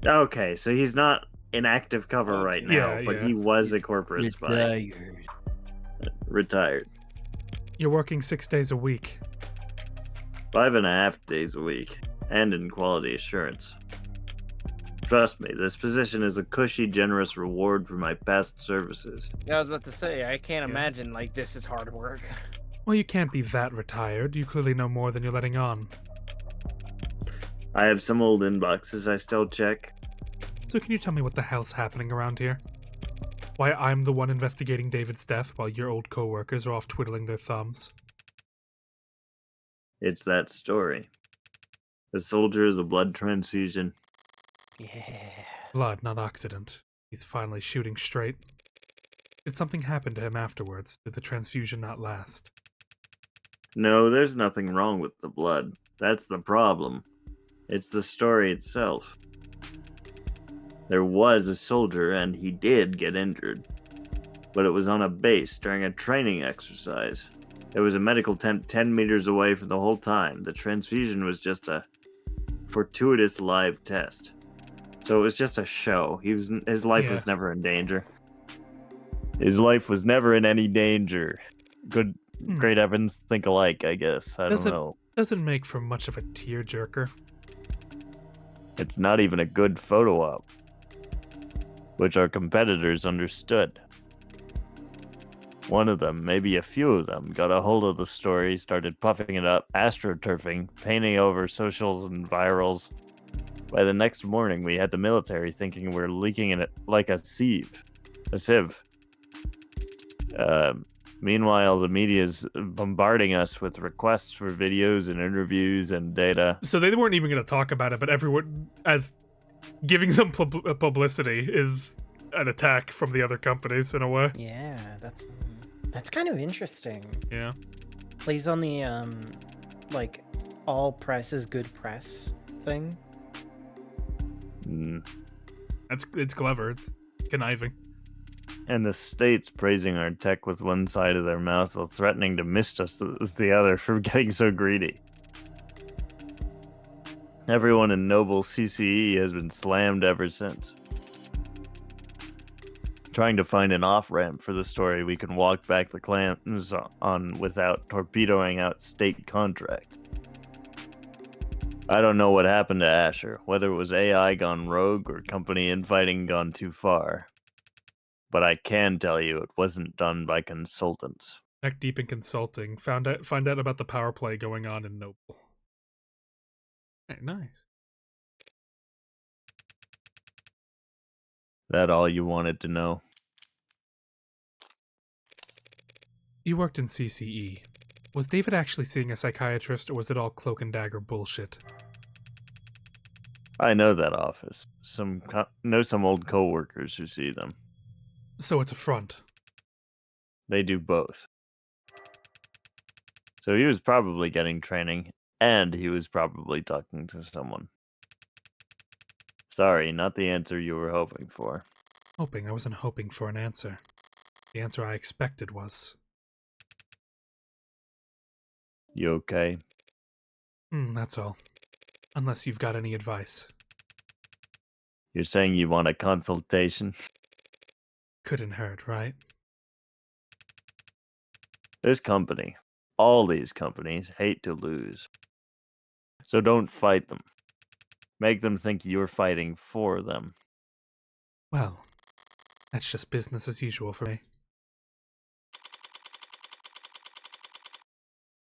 Okay, so he's not in active cover right now, Yeah, but yeah. he was a corporate spy. Retired. You're working 6 days a week. 5.5 days a week, and in quality assurance. Trust me, this position is a cushy, generous reward for my past services. Yeah, I was about to say, I can't imagine like this is hard work. Well, you can't be that retired. You clearly know more than you're letting on. I have some old inboxes I still check. So can you tell me what the hell's happening around here? Why I'm the one investigating David's death while your old co-workers are off twiddling their thumbs? It's that story. The soldier, the blood transfusion. Yeah. Blood, not accident. He's finally shooting straight. Did something happen to him afterwards? Did the transfusion not last? No, there's nothing wrong with the blood. That's the problem. It's the story itself. There was a soldier, and he did get injured. But it was on a base during a training exercise. There was a medical tent 10 meters away from the whole time. The transfusion was just a fortuitous live test. So it was just a show. His life was never in danger. His life was never in any danger. Great heavens, think alike, I guess. I don't know. Doesn't make for much of a tearjerker. It's not even a good photo op, which our competitors understood. One of them, maybe a few of them, got a hold of the story, started puffing it up, astroturfing, painting over socials and virals. By the next morning, we had the military thinking we were leaking it like a sieve. Meanwhile, the media's bombarding us with requests for videos and interviews and data. So they weren't even going to talk about it, but everyone, as giving them publicity, is an attack from the other companies in a way. Yeah, that's kind of interesting. Yeah. Plays on the like all press is good press thing. It's clever. It's conniving. And the state's praising our tech with one side of their mouth while threatening to mist us with the other for getting so greedy. Everyone in Noble CCE has been slammed ever since. Trying to find an off-ramp for the story we can walk back the clams on without torpedoing out state contract. I don't know what happened to Asher, whether it was AI gone rogue or company infighting gone too far. But I can tell you it wasn't done by consultants. Neck deep in consulting. Find out about the power play going on in Noble. Hey, nice. That all you wanted to know? You worked in CCE. Was David actually seeing a psychiatrist, or was it all cloak and dagger bullshit? I know that office. Know some old co-workers who see them. So it's a front. They do both. So he was probably getting training, and he was probably talking to someone. Sorry, not the answer you were hoping for. Hoping? I wasn't hoping for an answer. The answer I expected was... You okay? That's all. Unless you've got any advice. You're saying you want a consultation? Couldn't hurt, right? This company, all these companies, hate to lose. So don't fight them. Make them think you're fighting for them. Well, that's just business as usual for me.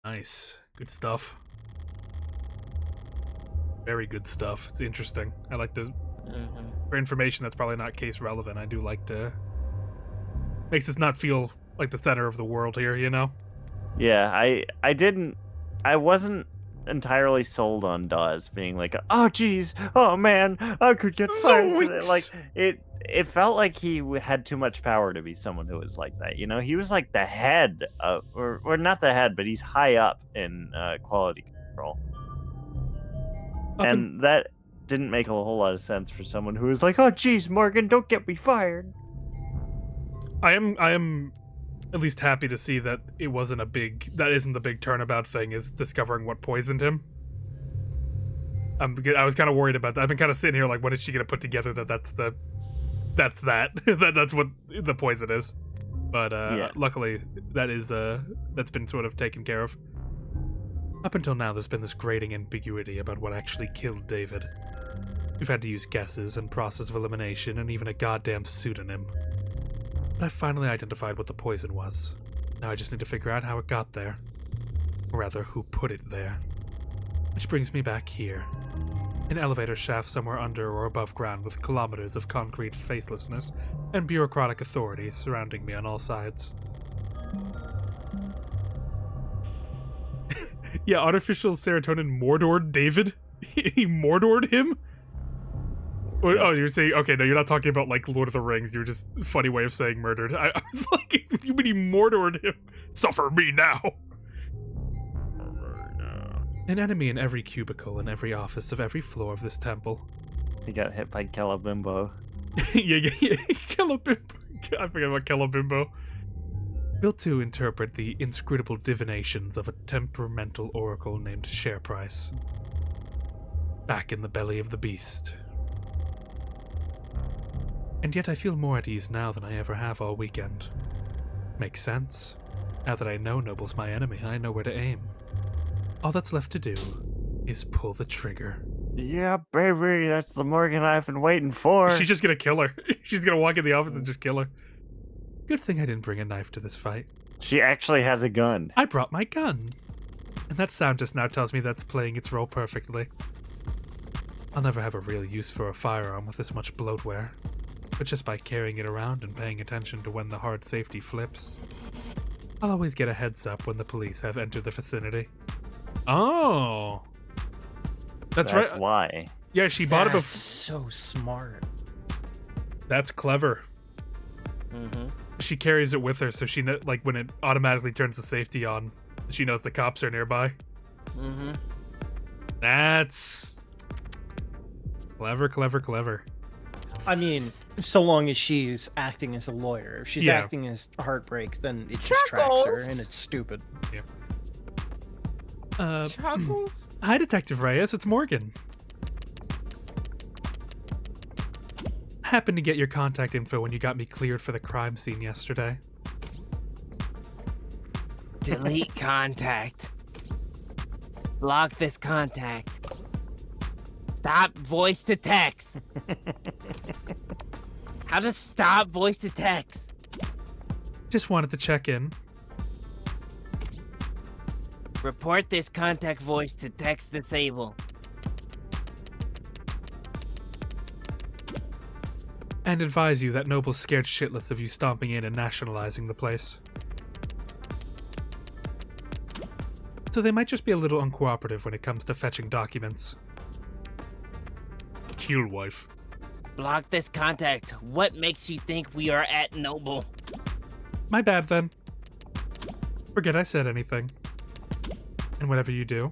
Nice. Good stuff. Very good stuff. It's interesting. I like to... For information that's probably not case relevant, I do like to... Makes us not feel like the center of the world here, you know? Yeah, I wasn't entirely sold on Dawes being like, oh geez, oh man, I could get fired for that. Like, it felt like he had too much power to be someone who was like that, you know? He was like the head of, or not the head, but he's high up in quality control. And that didn't make a whole lot of sense for someone who was like, oh geez, Morgan, don't get me fired. I am at least happy to see that it wasn't that isn't the big turnabout thing, is discovering what poisoned him. I was kind of worried about that. I've been kind of sitting here like, when is she going to put together that's what the poison is. But luckily that's been sort of taken care of. Up until now, there's been this grating ambiguity about what actually killed David. We've had to use guesses and process of elimination and even a goddamn pseudonym. But I finally identified what the poison was. Now I just need to figure out how it got there. Or rather, who put it there. Which brings me back here. An elevator shaft somewhere under or above ground with kilometers of concrete facelessness and bureaucratic authority surrounding me on all sides. Yeah, artificial serotonin Mordored David? He Mordored him? Oh, you're saying, okay, no, you're not talking about, like, Lord of the Rings. You're just a funny way of saying murdered. I was like, you mean he Mordored him? Suffer me now! An enemy in every cubicle in every office of every floor of this temple. He got hit by Kelabimbo. yeah. Kelabimbo. I forgot about Kelabimbo. Built to interpret the inscrutable divinations of a temperamental oracle named Share Price. Back in the belly of the beast. And yet I feel more at ease now than I ever have all weekend. Makes sense. Now that I know Noble's my enemy, I know where to aim. All that's left to do is pull the trigger. Yeah, baby, that's the Morgan I've been waiting for. She's just gonna kill her. She's gonna walk in the office and just kill her. Good thing I didn't bring a knife to this fight. She actually has a gun. I brought my gun. And that sound just now tells me that's playing its role perfectly. I'll never have a real use for a firearm with this much bloatware. But just by carrying it around and paying attention to when the hard safety flips, I'll always get a heads up when the police have entered the vicinity. Oh. That's right. Why. Yeah, she bought it That's before. so smart. That's clever. Mm-hmm. She carries it with her, so she like when it automatically turns the safety on, she knows the cops are nearby. Mm-hmm. That's clever. I mean, so long as she's acting as a lawyer. If she's Yeah. acting as Heartbreak, then it just tracks her, and it's stupid. Chuckles? Hi, Detective Reyes. It's Morgan. Happened to get your contact info when you got me cleared for the crime scene yesterday. Delete contact. Block this contact. Stop voice to text. How to stop voice to text? Just wanted to check in. Report this contact voice to text disable. And advise you that Noble's scared shitless of you stomping in and nationalizing the place. So they might just be a little uncooperative when it comes to fetching documents. Kill wife. Block this contact. What makes you think we are at Noble? My bad then. Forget I said anything. And whatever you do,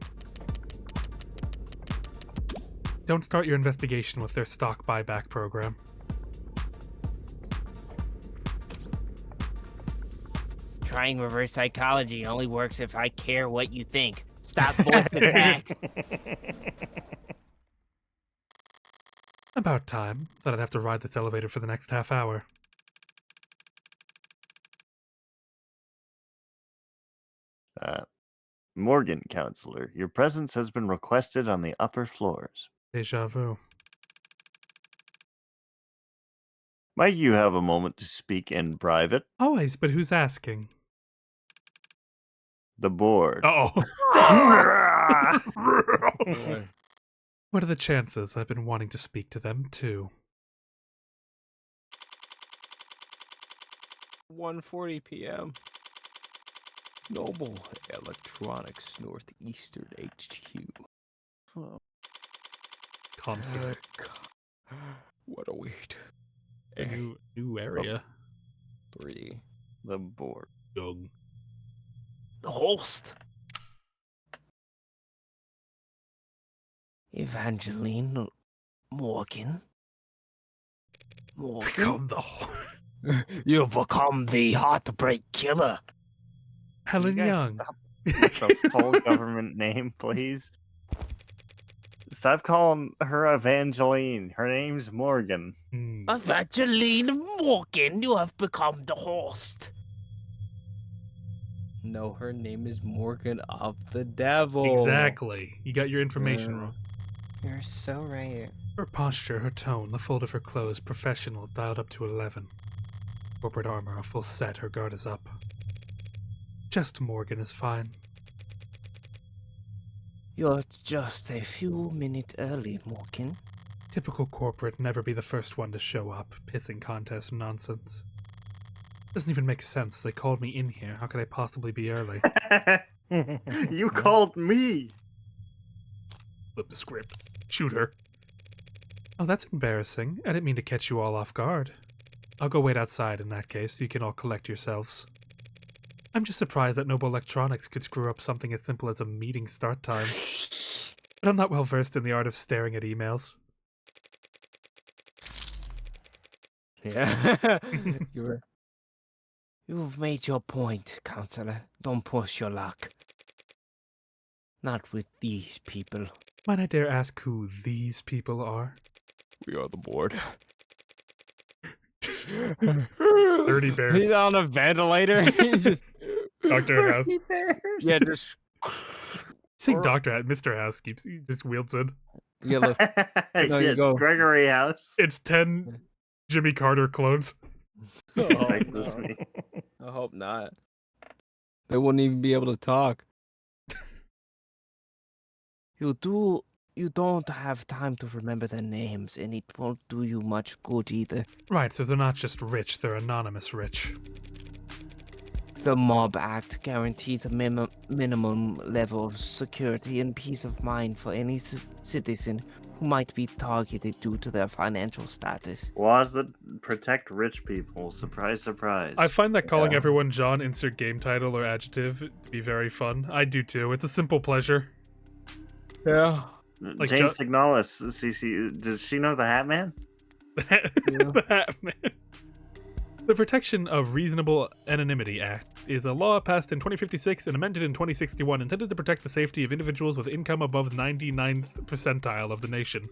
don't start your investigation with their stock buyback program. Trying reverse psychology only works if I care what you think. Stop voice to text. About time. Thought I'd have to ride this elevator for the next half hour. Morgan, counselor, your presence has been requested on the upper floors. Deja vu. Might you have a moment to speak in private? Always, but who's asking? The board. Uh-oh. Boy. What are the chances? I've been wanting to speak to them, too. 1:40 p.m. Noble Electronics Northeastern HQ. Confident. What a weird. New area. 3. The board. Young. The host. Evangeline Morgan. Morgan. Become the You've become the Heartbreak Killer. Helen You guys Young. stop with the full government name, please. Stop calling her Evangeline. Her name's Morgan. Hmm. Evangeline Morgan, you have become the host. No, her name is Morgan of the Devil. Exactly. You got your information Yeah. wrong. You're so right. Her posture, her tone, the fold of her clothes, professional, dialed up to 11. Corporate armor, a full set, her guard is up. Just Morgan is fine. You're just a few minutes early, Morgan. Typical corporate, never be the first one to show up. Pissing contest nonsense. Doesn't even make sense. They called me in here. How could I possibly be early? You called me. Flip the script. Shoot her. Oh, that's embarrassing. I didn't mean to catch you all off guard. I'll go wait outside in that case, so you can all collect yourselves. I'm just surprised that Noble Electronics could screw up something as simple as a meeting start time. But I'm not well versed in the art of staring at emails. Yeah. You've made your point, Counselor. Don't push your luck. Not with these people. Might I dare ask who these people are? We are the board. 30 bears. He's on a ventilator. He's just, Dr. House. yeah, just Saying Dr. Mr. House he just wields it. yeah. Look, It's No, you good. go. Gregory House. It's 10 Jimmy Carter clones. Like this me. I hope not. They wouldn't even be able to talk. You don't have time to remember their names, and it won't do you much good either. Right, so they're not just rich, they're anonymous rich. The Mob Act guarantees a minimum level of security and peace of mind for any citizen who might be targeted due to their financial status. Laws that protect rich people. Surprise, surprise. I find that calling Yeah. everyone John, insert game title or adjective, to be very fun. I do too. It's a simple pleasure. Yeah. like Jane Jo- Signalis, CC, does she know the Hat Man? The Hat Man. The Protection of Reasonable Anonymity Act is a law passed in 2056 and amended in 2061 intended to protect the safety of individuals with income above the 99th percentile of the nation.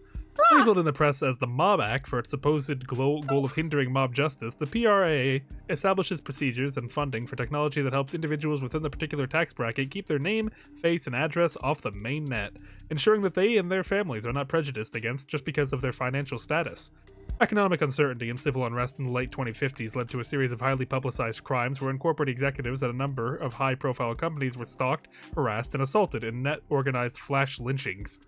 Labeled in the press as the Mob Act for its supposed goal of hindering mob justice, the PRA establishes procedures and funding for technology that helps individuals within the particular tax bracket keep their name, face, and address off the main net, ensuring that they and their families are not prejudiced against just because of their financial status. Economic uncertainty and civil unrest in the late 2050s led to a series of highly publicized crimes wherein corporate executives at a number of high-profile companies were stalked, harassed, and assaulted in net organized flash lynchings.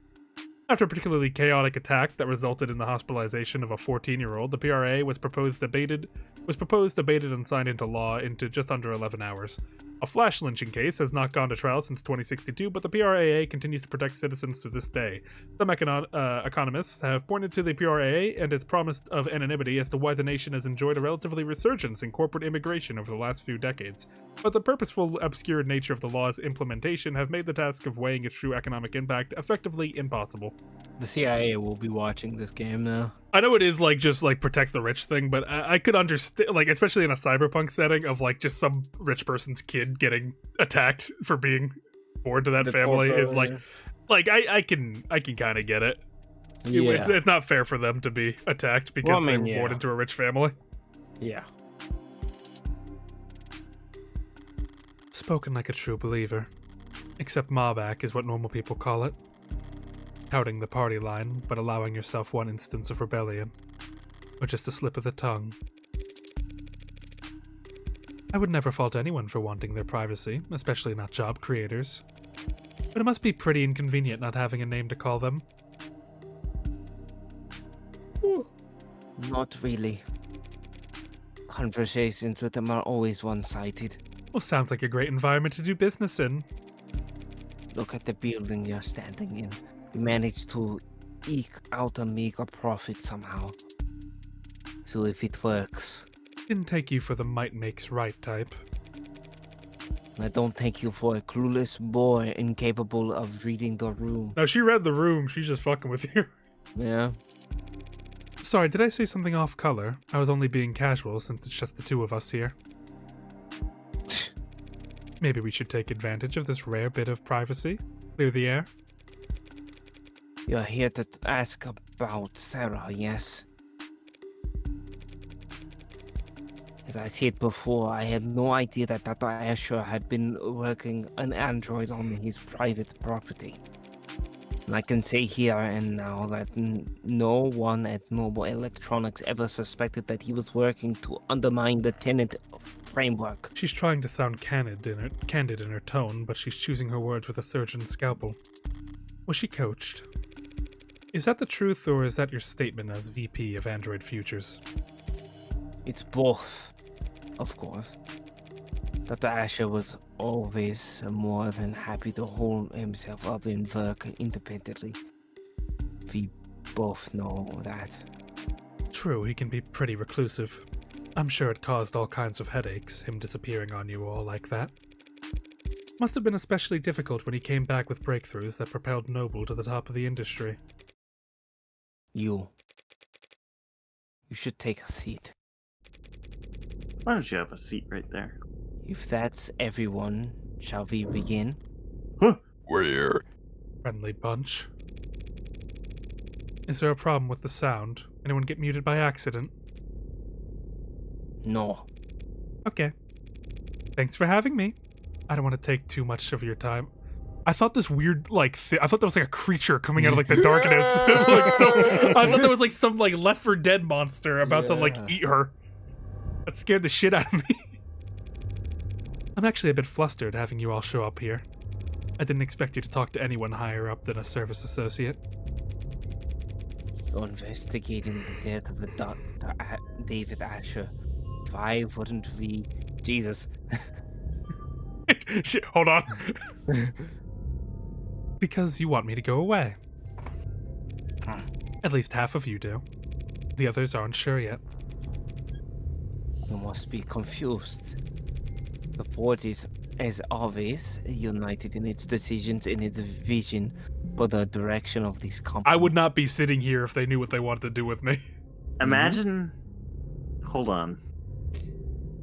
After a particularly chaotic attack that resulted in the hospitalization of a 14-year-old, the PRA was proposed, debated, and signed into law into just under 11 hours. A flash lynching case has not gone to trial since 2062, but the PRAA continues to protect citizens to this day. Some economists have pointed to the PRAA and its promise of anonymity as to why the nation has enjoyed a relatively resurgence in corporate immigration over the last few decades. But the purposeful, obscure nature of the law's implementation have made the task of weighing its true economic impact effectively impossible. The CIA will be watching this game now. I know it is like just like protect the rich thing, but I could understand, like, especially in a cyberpunk setting of like just some rich person's kid getting attacked for being born to that The family corporate, is like, yeah. like I can kind of get it. Yeah. It's not fair for them to be attacked because Well, I mean, they were born yeah. into a rich family. Yeah. Spoken like a true believer. Except Mobak is what normal people call it. Touting the party line, but allowing yourself one instance of rebellion. Or just a slip of the tongue. I would never fault anyone for wanting their privacy, especially not job creators. But it must be pretty inconvenient not having a name to call them. Not really. Conversations with them are always one-sided. Well, sounds like a great environment to do business in. Look at the building you're standing in. You managed to eke out a meager profit somehow. So if it works, Didn't take you for the might makes right type. I don't take you for a clueless boy incapable of reading the room. No, she read the room, she's just fucking with you. Yeah. Sorry, did I say something off color? I was only being casual since it's just the two of us here. Maybe we should take advantage of this rare bit of privacy. Clear the air. You're here to ask about Sarah, yes? As I said before, I had no idea that Dr. Asher had been working an android on his private property. And I can say here and now that no one at Noble Electronics ever suspected that he was working to undermine the Tenet framework. She's trying to sound candid in her tone, but she's choosing her words with a surgeon's scalpel. Was she coached? Is that the truth, or is that your statement as VP of Android Futures? It's both, of course. Dr. Asher was always more than happy to hold himself up and work independently. We both know that. True, he can be pretty reclusive. I'm sure it caused all kinds of headaches, him disappearing on you all like that. Must have been especially difficult when he came back with breakthroughs that propelled Noble to the top of the industry. You should take a seat. Why don't you have a seat right there? If that's everyone, shall we begin? Where? Friendly bunch. Is there a problem with the sound? Anyone get muted by accident? No. Okay. Thanks for having me. I don't want to take too much of your time. I thought this weird, I thought that was like a creature coming out of the darkness. I thought that was like some Left 4 Dead monster about to eat her. That scared the shit out of me. I'm actually a bit flustered having you all show up here. I didn't expect you to talk to anyone higher up than a service associate. You're investigating the death of Dr. David Asher. Why wouldn't we... Jesus. Shit, hold on. Because you want me to go away. At least half of you do. The others aren't sure yet. You must be confused. The board is, as always, united in its decisions and its vision for the direction of this company. I would not be sitting here if they knew what they wanted to do with me. Imagine. Hold on.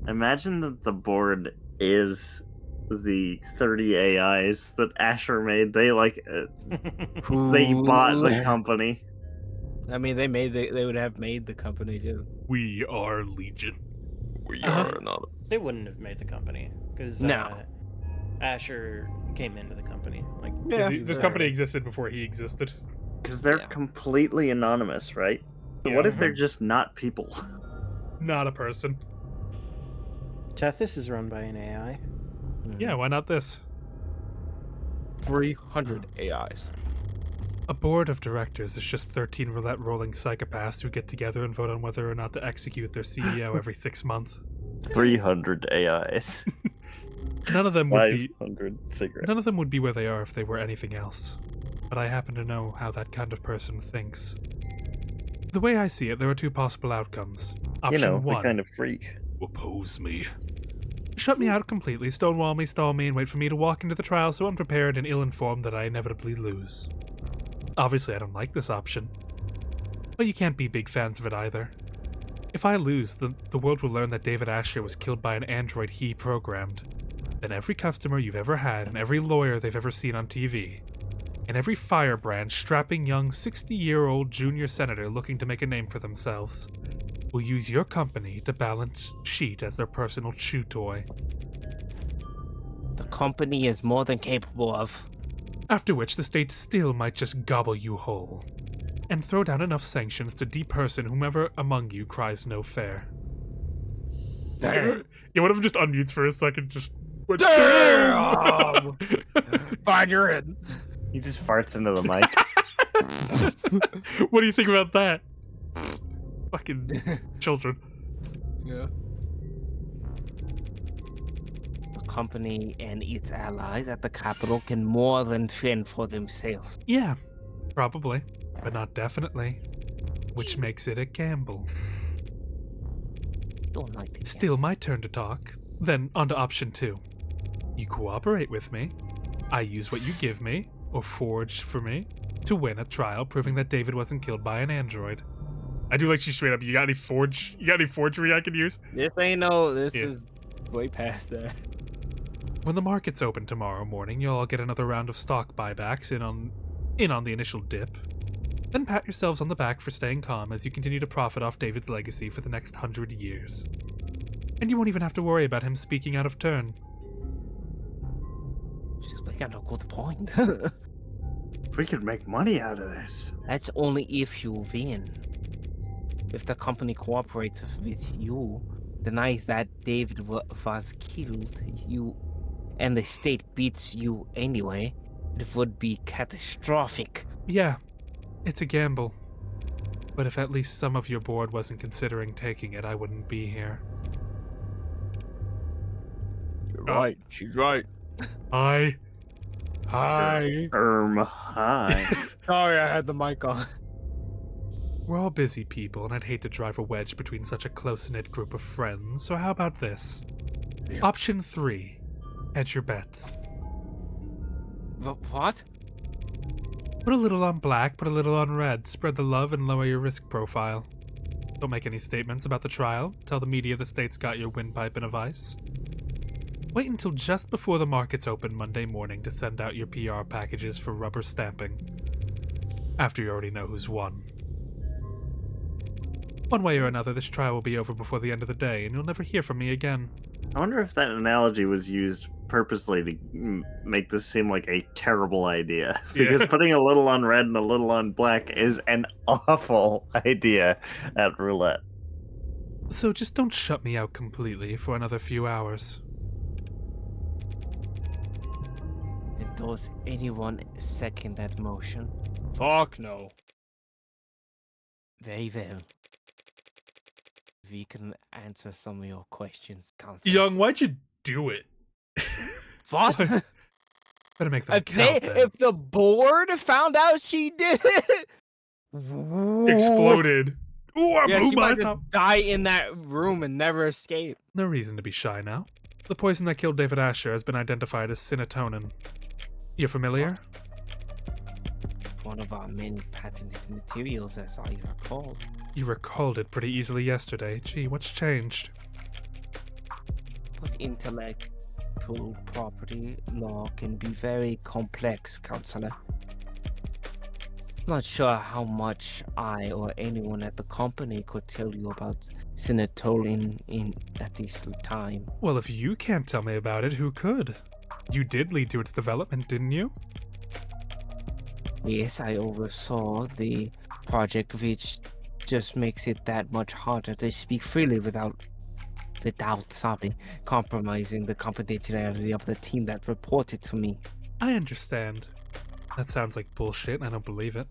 Imagine that the board is the 30 AIs that Asher made. They they bought the company. I mean, they would have made the company too. We are Legion. We are not. They wouldn't have made the company because No. Asher came into the company. This company existed before he existed. Because they're Yeah. completely anonymous, right? So what Yeah. if they're just not people? Not a person. Tethys is run by an AI. Yeah, why not this? 300 AIs. A board of directors is just 13 roulette rolling psychopaths who get together and vote on whether or not to execute their CEO every 6 months. 300 AIs. None of them would be 500 cigarettes. None of them would be where they are if they were anything else. But I happen to know how that kind of person thinks. The way I see it, there are two possible outcomes. Option You know, one, the kind of freak. oppose me. Shut me out completely, stonewall me, stall me, and wait for me to walk into the trial so unprepared and ill-informed that I inevitably lose. Obviously, I don't like this option. But you can't be big fans of it either. If I lose, the world will learn that David Asher was killed by an android he programmed. Then every customer you've ever had, and every lawyer they've ever seen on TV, and every firebrand strapping young 60-year-old junior senator looking to make a name for themselves will use your company to balance sheet as their personal chew toy. The company is more than capable of. After which the state still might just gobble you whole, and throw down enough sanctions to deperson whomever among you cries no fair. Damn. Yeah, what if it just unmutes for a second? Just went, Damn! Fine, you're in. He just farts into the mic. What do you think about that? Fucking children. Yeah. The company and its allies at the capital can more than fend for themselves. Yeah, probably, but not definitely. Which makes it a gamble. Don't like to It's still my turn to talk. Then on to option 2. You cooperate with me. I use what you give me, or forge for me, to win a trial proving that David wasn't killed by an android. I do like she straight up, you got any forgery I can use? This Yeah. is way past that. When the markets open tomorrow morning, you'll all get another round of stock buybacks in on the initial dip. Then pat yourselves on the back for staying calm as you continue to profit off David's legacy for the next 100 years. And you won't even have to worry about him speaking out of turn. She's making a good point. We could make money out of this. That's only if you win. If the company cooperates with you, denies that David was killed, you and the state beats you anyway, it would be catastrophic. Yeah, it's a gamble. But if at least some of your board wasn't considering taking it, I wouldn't be here. You're right. She's right. Hi. Hi. Hi. Sorry, I had the mic on. We're all busy people, and I'd hate to drive a wedge between such a close-knit group of friends, so how about this? Yeah. Option 3. Hedge your bets. What? Put a little on black, put a little on red. Spread the love and lower your risk profile. Don't make any statements about the trial. Tell the media the state's got your windpipe in a vice. Wait until just before the markets open Monday morning to send out your PR packages for rubber stamping. After you already know who's won. One way or another, this trial will be over before the end of the day, and you'll never hear from me again. I wonder if that analogy was used purposely to make this seem like a terrible idea. Because Yeah. putting a little on red and a little on black is an awful idea at roulette. So just don't shut me out completely for another few hours. And does anyone second that motion? Fuck no. Very well. We can answer some of your questions, Counselor. Young, why'd you do it? What? Better make them If, count then. if the board found out she did it, Exploded. Ooh, I Yeah, blew she my might top. just die in that room and never escape. No reason to be shy now. The poison that killed David Asher has been identified as synatonin. You're familiar? One of our main patented materials, as I recall. You recalled it pretty easily yesterday. Gee, what's changed? But intellectual property law can be very complex, Counselor. Not sure how much I or anyone at the company could tell you about synatonin at this time. Well, if you can't tell me about it, who could? You did lead to its development, didn't you? Yes, I oversaw the project, which just makes it that much harder to speak freely without compromising the confidentiality of the team that reported to me. I understand. That sounds like bullshit, and I don't believe it.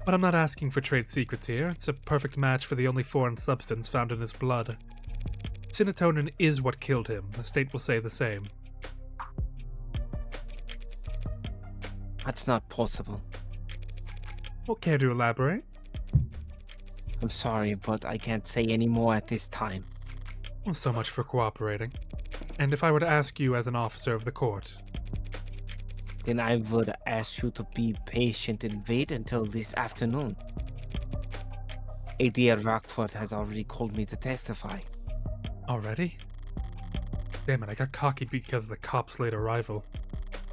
But I'm not asking for trade secrets here. It's a perfect match for the only foreign substance found in his blood. Synatonin is what killed him. The state will say the same. That's not possible. Well, care to elaborate? I'm sorry, but I can't say any more at this time. Well, so much for cooperating. And if I were to ask you as an officer of the court, Then I would ask you to be patient and wait until this afternoon. AD Rockford has already called me to testify. already? Damn it, I got cocky because the cops' late arrival.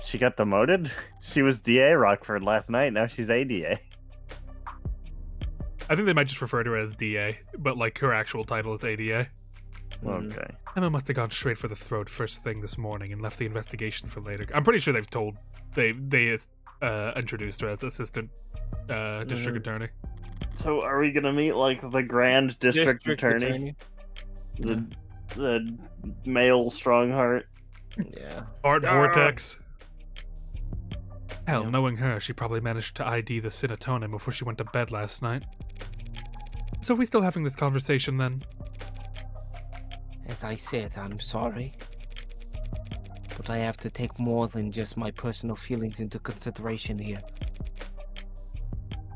She got demoted? She was DA Rockford last night, now she's ADA. I think they might just refer to her as DA, but like her actual title is ADA. Okay. Emma must have gone straight for the throat first thing this morning and left the investigation for later. I'm pretty sure they introduced her as assistant district attorney. So are we gonna meet like the grand district attorney? The male Strongheart? Yeah. Art Ah. Vortex. Hell, Yeah. knowing her, she probably managed to ID the synatonin before she went to bed last night. So are we still having this conversation then? As I said, I'm sorry. But I have to take more than just my personal feelings into consideration here.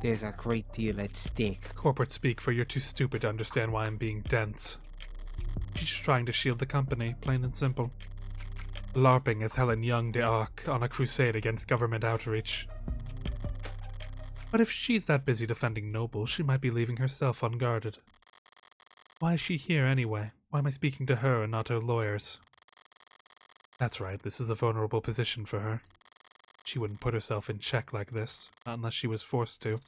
There's a great deal at stake. Corporate speak for you're too stupid to understand why I'm being dense. She's just trying to shield the company, plain and simple. LARPing as Helen Young d'Arc on a crusade against government outreach. But if she's that busy defending Noble, she might be leaving herself unguarded. Why is she here anyway? Why am I speaking to her and not her lawyers? That's right, this is a vulnerable position for her. She wouldn't put herself in check like this, not unless she was forced to.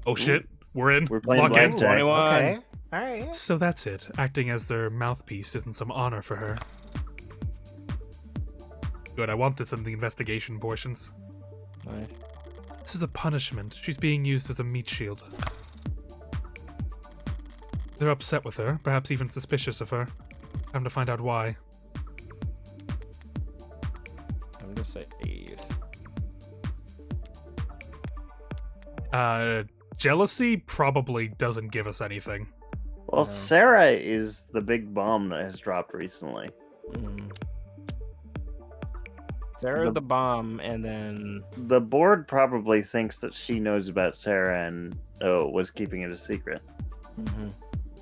Oh shit, we're in. We're playing Lock in. blackjack. 21. Okay. All right. Yeah. So that's it. Acting as their mouthpiece isn't some honor for her. Good, I want this in the investigation portions. Nice. This is a punishment. She's being used as a meat shield. They're upset with her, perhaps even suspicious of her. Time to find out why. I'm gonna say Eve. Jealousy probably doesn't give us anything. Well, No. Sarah is the big bomb that has dropped recently. Mm. Sarah's The- the bomb, and then The board probably thinks that she knows about Sarah and was keeping it a secret.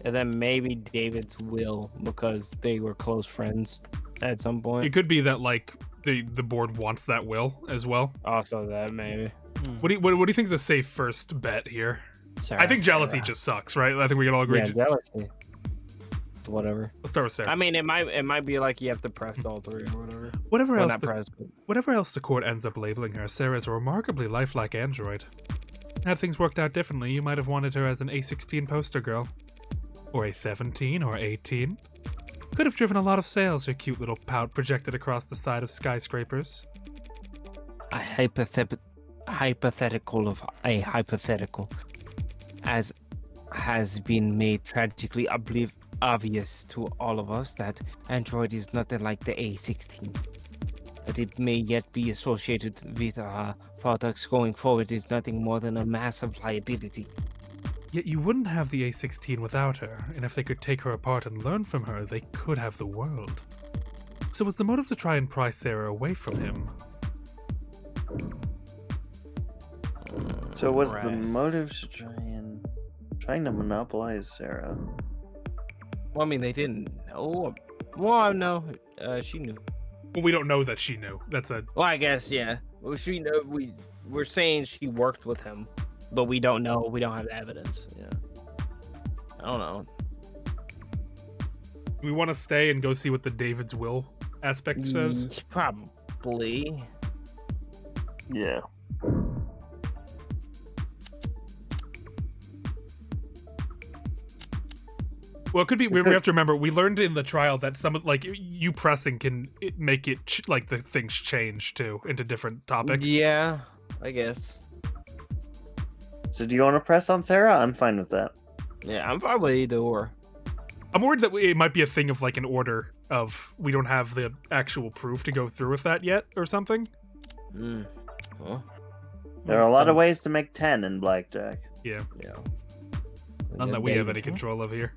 and then maybe David's will because they were close friends at some point. It could be that like the board wants that will as well. Also, that maybe. What do you think is a safe first bet here? Sarah. I think jealousy Sarah. just sucks, right? I think we can all agree. Yeah, jealousy. Whatever. Let's start with Sarah. I mean, it might be like you have to press all three or whatever. whatever Well, else, not press, but whatever else the court ends up labeling her, Sarah is a remarkably lifelike android. Had things worked out differently, you might have wanted her as an A16 poster girl, or a 17 or 18. Could have driven a lot of sales. Her cute little pout projected across the side of skyscrapers. a hypothetical of a hypothetical, as has been made tragically obvious to all of us that Android is nothing like the A16. That it may yet be associated with our products going forward is nothing more than a massive liability. Yet you wouldn't have the A16 without her, and if they could take her apart and learn from her, they could have the world. So was the motive to try and pry Sarah away from him? So was the Press. motive to trying to monopolize Sarah? Well, I mean, they didn't know. Well, no, she knew. Well, we don't know that she knew. That's a Well, I guess, yeah. Well, she know we're saying she worked with him, but we don't know. We don't have the evidence. Yeah. I don't know. we want to stay and go see what the David's will aspect says. Probably. Yeah. Well, it could be. We have to remember. We learned in the trial that some of like you pressing can make it like the things change too into different topics. Yeah, I guess. So do you want to press on Sarah? I'm fine with that. Yeah, I'm probably either or. I'm worried that it might be a thing of like an order of we don't have the actual proof to go through with that yet or something. Well, There are a lot of ways to make 10 in blackjack. Yeah, yeah. none that we have any control of here.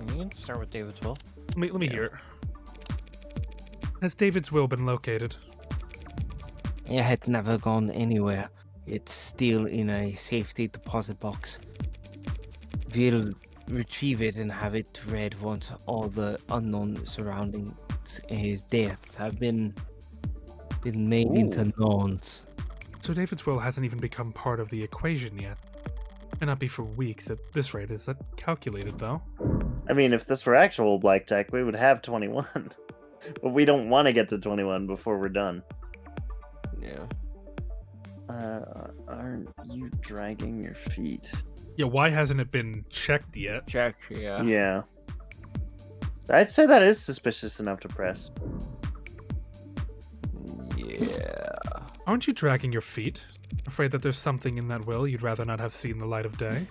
You can start with David's will. Let me hear it. Has David's will been located? It had never gone anywhere. It's still in a safety deposit box. We'll retrieve it and have it read once all the unknown surrounding his deaths have been made into knowns. So David's will hasn't even become part of the equation yet. May not be for weeks at this rate. Is that calculated though? I mean, if this were actual blackjack, we would have 21. But we don't want to get to 21 before we're done. Yeah. Aren't you dragging your feet? Yeah, why hasn't it been checked yet? Check, yeah. Yeah. I'd say that is suspicious enough to press. Yeah. Aren't you dragging your feet? Afraid that there's something in that will you'd rather not have seen the light of day?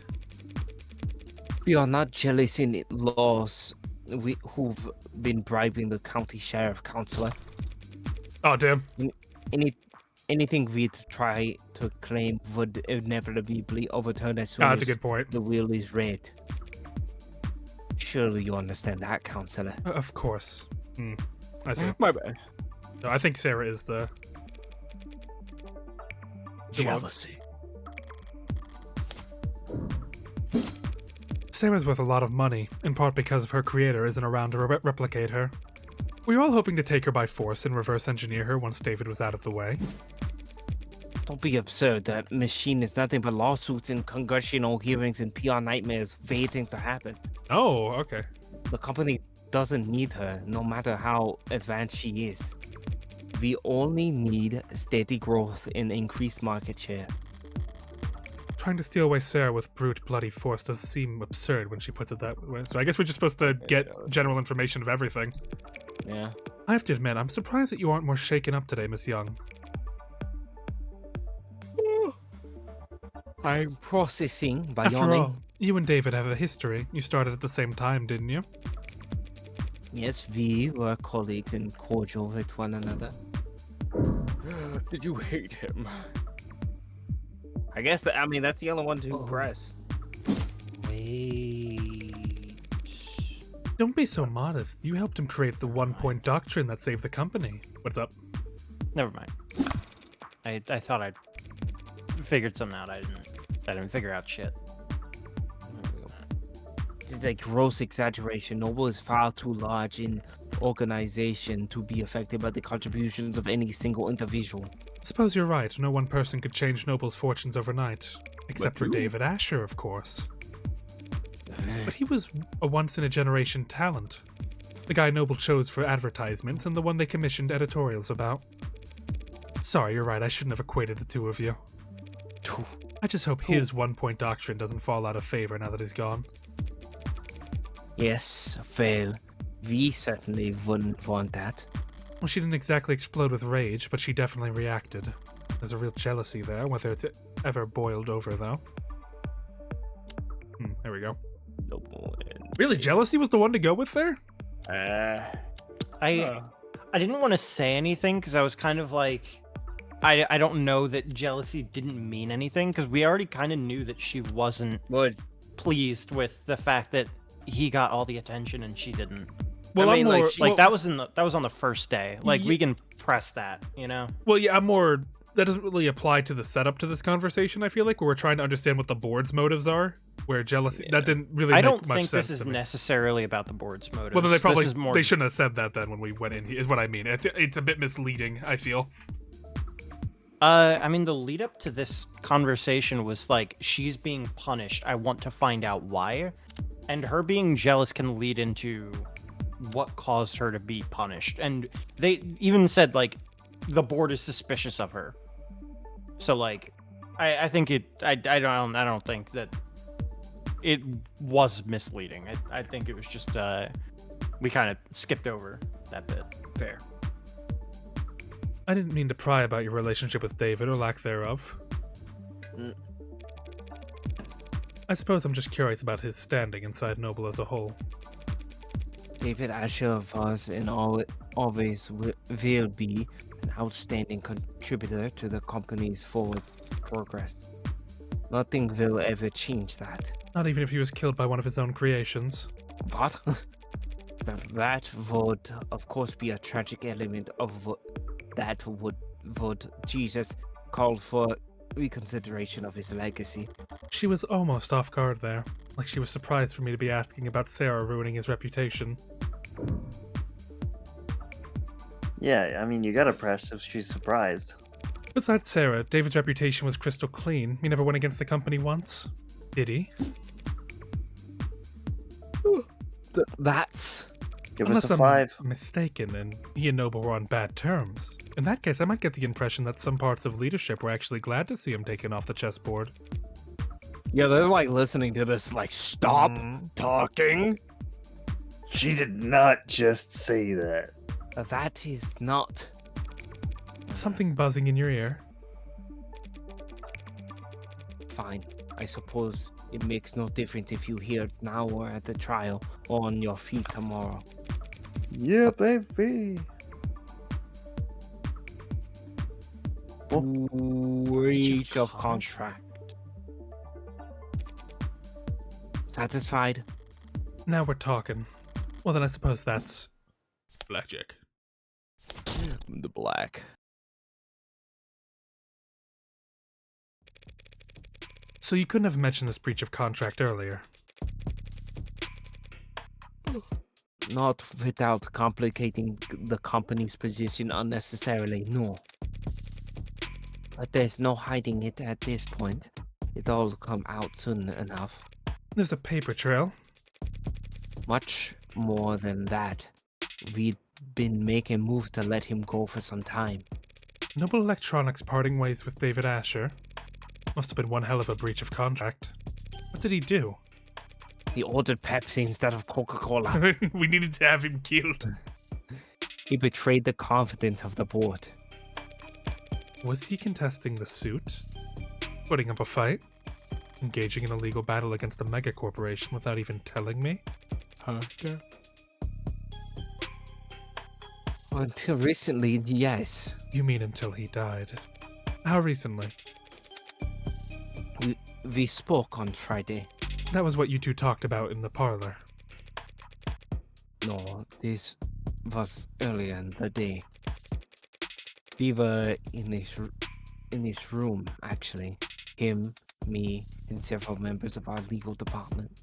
We are not jealous in laws who've been bribing the county sheriff councilor. Oh, damn. Anything we'd try to claim would inevitably be overturned as soon That's a as good point. the will is read. Surely you understand that, councilor. Of course. I see. My bad. No, I think Sarah is the one. Jealousy. Sarah's worth a lot of money, in part because of her creator isn't around to replicate her. We were all hoping to take her by force and reverse engineer her once David was out of the way. Don't be absurd. That machine is nothing but lawsuits and congressional hearings and PR nightmares waiting to happen. Oh, okay. The company doesn't need her, no matter how advanced she is. We only need steady growth and increased market share. Trying to steal away Sarah with brute, bloody force does seem absurd when she puts it that way. So I guess we're just supposed to get general information of everything. Yeah. I have to admit, I'm surprised that you aren't more shaken up today, Miss Young. I'm processing by After yawning. all, you and David have a history. You started at the same time, didn't you? Yes, we were colleagues and cordial with one another. Did you hate him? I guess I mean that's the only one to Oh. impress. Wait. Don't be so modest. You helped him create the one-point doctrine that saved the company. What's up? Never mind. I thought I'd figured something out. I didn't figure out shit. It's a gross exaggeration. Noble is far too large in organization to be affected by the contributions of any single individual. Suppose you're right. No one person could change Noble's fortunes overnight. Except for you? David Asher, of course. But he was a once-in-a-generation talent. The guy Noble chose for advertisement and the one they commissioned editorials about. Sorry, you're right. I shouldn't have equated the two of you. I just hope his one-point doctrine doesn't fall out of favor now that he's gone. Yes, fail. We certainly wouldn't want that. Well, she didn't exactly explode with rage, but she definitely reacted. There's a real jealousy there, whether it's ever boiled over, though. There we go. Noble and Really, jealousy was the one to go with there? I didn't want to say anything because I was kind of like, I don't know that jealousy didn't mean anything because we already kind of knew that she wasn't Would. pleased with the fact that he got all the attention and she didn't. Well, I mean, I'm more, like that was on the first day. Like we Ye- can press that, you know. Well, yeah, I'm more. That doesn't really apply to the setup to this conversation. I feel like where we're trying to understand what the board's motives are. Where jealousy that didn't really. I make don't much think sense this is to me. necessarily about the board's motives. Well, then they probably this is more they shouldn't have said that then when we went in. Is what I mean. It's a bit misleading. I feel. I mean, the lead up to this conversation was like, she's being punished. I want to find out why. And her being jealous can lead into what caused her to be punished. And they even said, like, the board is suspicious of her. So, like, I think I don't think that it was misleading. I think it was just, we kind of skipped over that bit. Fair. I didn't mean to pry about your relationship with David or lack thereof. Mm. I suppose I'm just curious about his standing inside Noble as a whole. David Asher was and always will be an outstanding contributor to the company's forward progress. Nothing will ever change that. Not even if he was killed by one of his own creations. What? That would, of course, be a tragic element of that would Jesus call for reconsideration of his legacy. She was almost off guard there, like she was surprised for me to be asking about Sarah ruining his reputation. Yeah, I mean, you gotta press if she's surprised. Besides Sarah, David's reputation was crystal clean. He never went against the company once. Did he? That's... Give Unless us a I'm 5. mistaken and he and Noble were on bad terms. In that case, I might get the impression that some parts of leadership were actually glad to see him taken off the chessboard. Yeah, they're like listening to this, like, stop talking. She did not just say that. That is not... Something buzzing in your ear. Fine. I suppose it makes no difference if you hear it now or at the trial or on your feet tomorrow. Yeah, baby. Breach of contract. Satisfied? Now we're talking. Well, then I suppose that's blackjack. The black. So you couldn't have mentioned this breach of contract earlier. Not without complicating the company's position unnecessarily, no. But there's no hiding it at this point. It'll come out soon enough. There's a paper trail. Much more than that. We've been making moves to let him go for some time. Noble Electronics parting ways with David Asher. Must have been one hell of a breach of contract. What did he do? He ordered Pepsi instead of Coca-Cola. We needed to have him killed. He betrayed the confidence of the board. Was he contesting the suit? Putting up a fight? Engaging in a legal battle against a mega corporation without even telling me? Huh? Until recently, yes. You mean until he died? How recently? We spoke on Friday. That was what you two talked about in the parlor. No, this was earlier in the day. We were in this room, actually. Him, me, and several members of our legal department.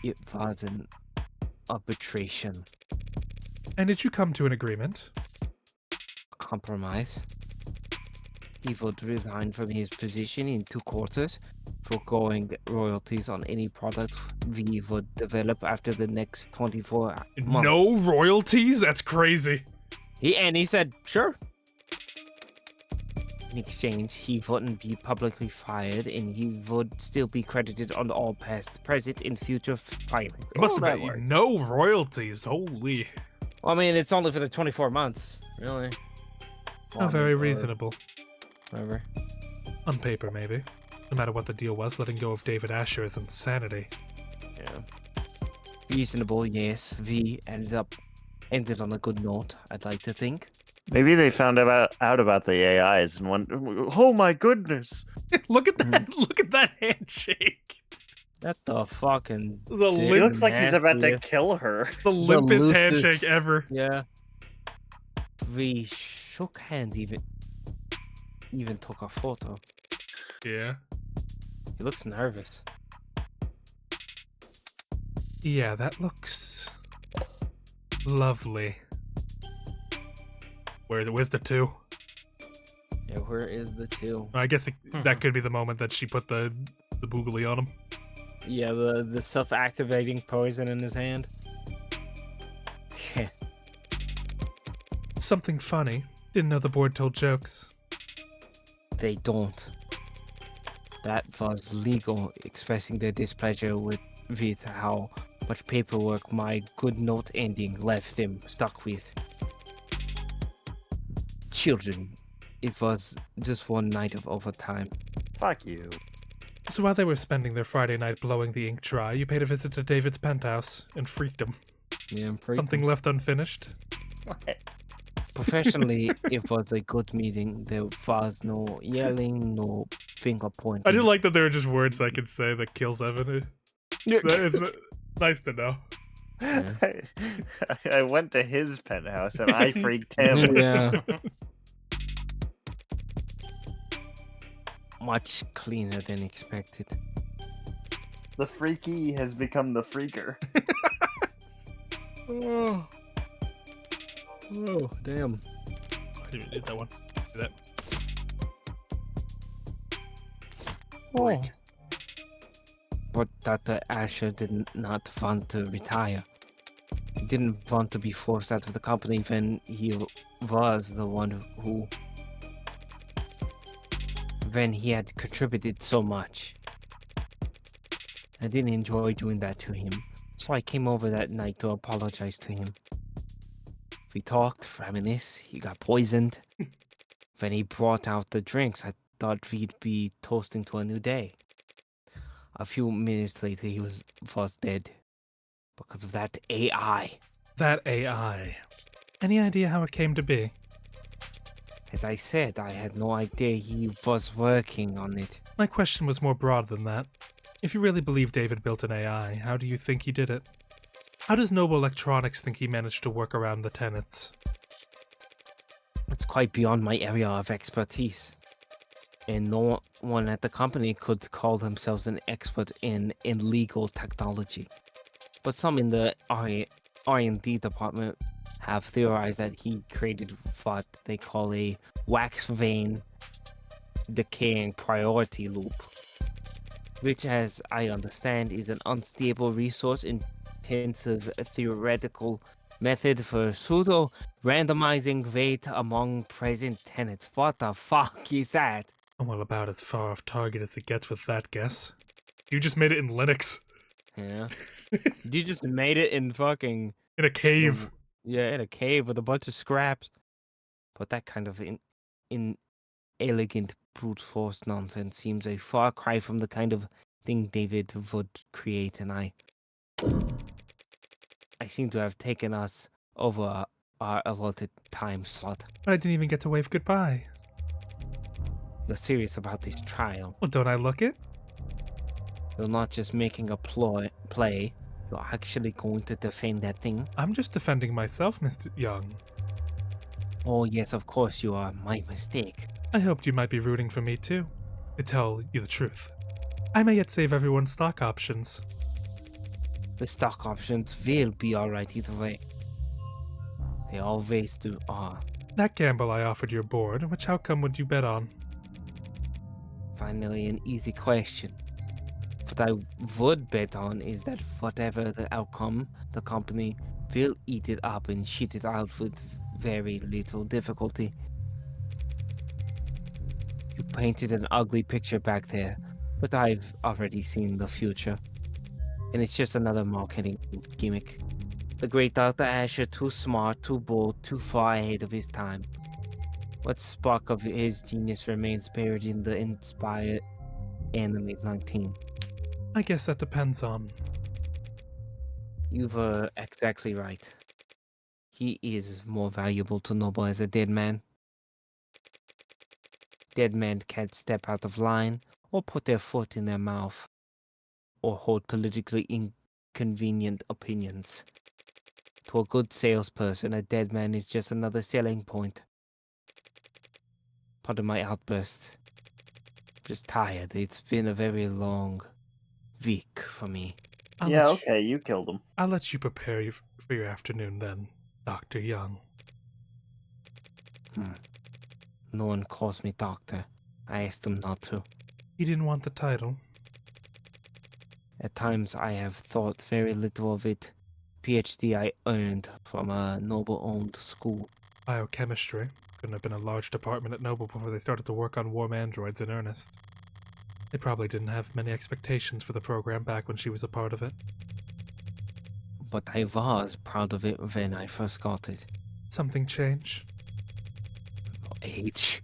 It was an arbitration And did you come to an agreement? compromise. He would resign from his position in 2 quarters, foregoing royalties on any product we would develop after the next 24 months. No royalties? That's crazy. He said, sure. In exchange, he wouldn't be publicly fired, and he would still be credited on all past, present, and future filings. It must All have that been work. no royalties. Holy. I mean, it's only for the 24 months, really. How very Or reasonable. Whatever. On paper, maybe. No matter what the deal was, letting go of David Asher is insanity. Yeah. Reasonable, yes. We ended on a good note, I'd like to think. Maybe they found out about the AIs and went, oh my goodness. Look at that! Look at that handshake. That's the fucking... The He Dick. limp, looks like he's about to Yeah. kill her. the limpest loosest- handshake ever. Yeah. We shook hands, even took a photo. Yeah. He looks nervous. Yeah, that looks lovely. Where's the 2? Yeah, where is the 2? I guess that could be the moment that she put the boogly on him. Yeah, the self-activating poison in his hand. Something funny. Didn't know the board told jokes. They don't. That was legal, expressing their displeasure with how much paperwork my good note ending left them stuck with. Children, it was just one night of overtime. Fuck you. So while they were spending their Friday night blowing the ink dry, you paid a visit to David's penthouse and freaked him. Yeah, I'm pretty Something left unfinished? Professionally, it was a good meeting. There was no yelling, no finger pointing. I do like that there are just words I could say that kills Evan. That is nice to know. Yeah. I went to his penthouse and I freaked him. Yeah. Much cleaner than expected. The freaky has become the freaker. Oh, damn. I didn't do that one. Do that. Oh. But Dr. Asher did not want to retire. He didn't want to be forced out of the company when he was the one who... when he had contributed so much. I didn't enjoy doing that to him, so I came over that night to apologize to him. We talked, reminisced, he got poisoned. When he brought out the drinks, I thought we'd be toasting to a new day. A few minutes later, he was dead. Because of that AI. That AI. Any idea how it came to be? As I said, I had no idea he was working on it. My question was more broad than that. If you really believe David built an AI, how do you think he did it? How does Noble Electronics think he managed to work around the tenets? It's quite beyond my area of expertise. And no one at the company could call themselves an expert in legal technology. But some in the R&D department have theorized that he created what they call a wax vein decaying priority loop, which, as I understand, is an unstable resource-intensive theoretical method for pseudo-randomizing weight among present tenants. What the fuck is that? I'm well about as far off target as it gets with that guess. You just made it in Linux. Yeah. You just made it in fucking... In a cave. Yeah, in a cave with a bunch of scraps. But that kind of inelegant brute force nonsense seems a far cry from the kind of thing David would create, and I seem to have taken us over our allotted time slot. But I didn't even get to wave goodbye. You're serious about this trial. Well, don't I look it? You're not just making a play. You're actually going to defend that thing. I'm just defending myself, Mr. Young. Oh, yes, of course you are. My mistake. I hoped you might be rooting for me too. To tell you the truth, I may yet save everyone's stock options. The stock options will be alright either way. They always do are. That gamble I offered your board, which outcome would you bet on? Finally, an easy question. What I would bet on is that whatever the outcome, the company will eat it up and shit it out with very little difficulty. You painted an ugly picture back there, but I've already seen the future. And it's just another marketing gimmick. The great Dr. Asher, too smart, too bold, too far ahead of his time. What spark of his genius remains buried in the inspired Animate 19? I guess that depends on... You were exactly right. He is more valuable to Noble as a dead man. Dead men can't step out of line, or put their foot in their mouth, or hold politically inconvenient opinions. To a good salesperson, a dead man is just another selling point. Pardon my outburst. Just tired. It's been a very long week for me. Yeah, okay, you killed him. I'll let you prepare for your afternoon then, Dr. Young. No one calls me doctor. I asked them not to. You didn't want the title. At times I have thought very little of it. PhD I earned from a Noble-owned school. Biochemistry. Couldn't have been a large department at Noble before they started to work on warm androids in earnest. They probably didn't have many expectations for the program back when she was a part of it. But I was proud of it when I first got it. Something change? Age.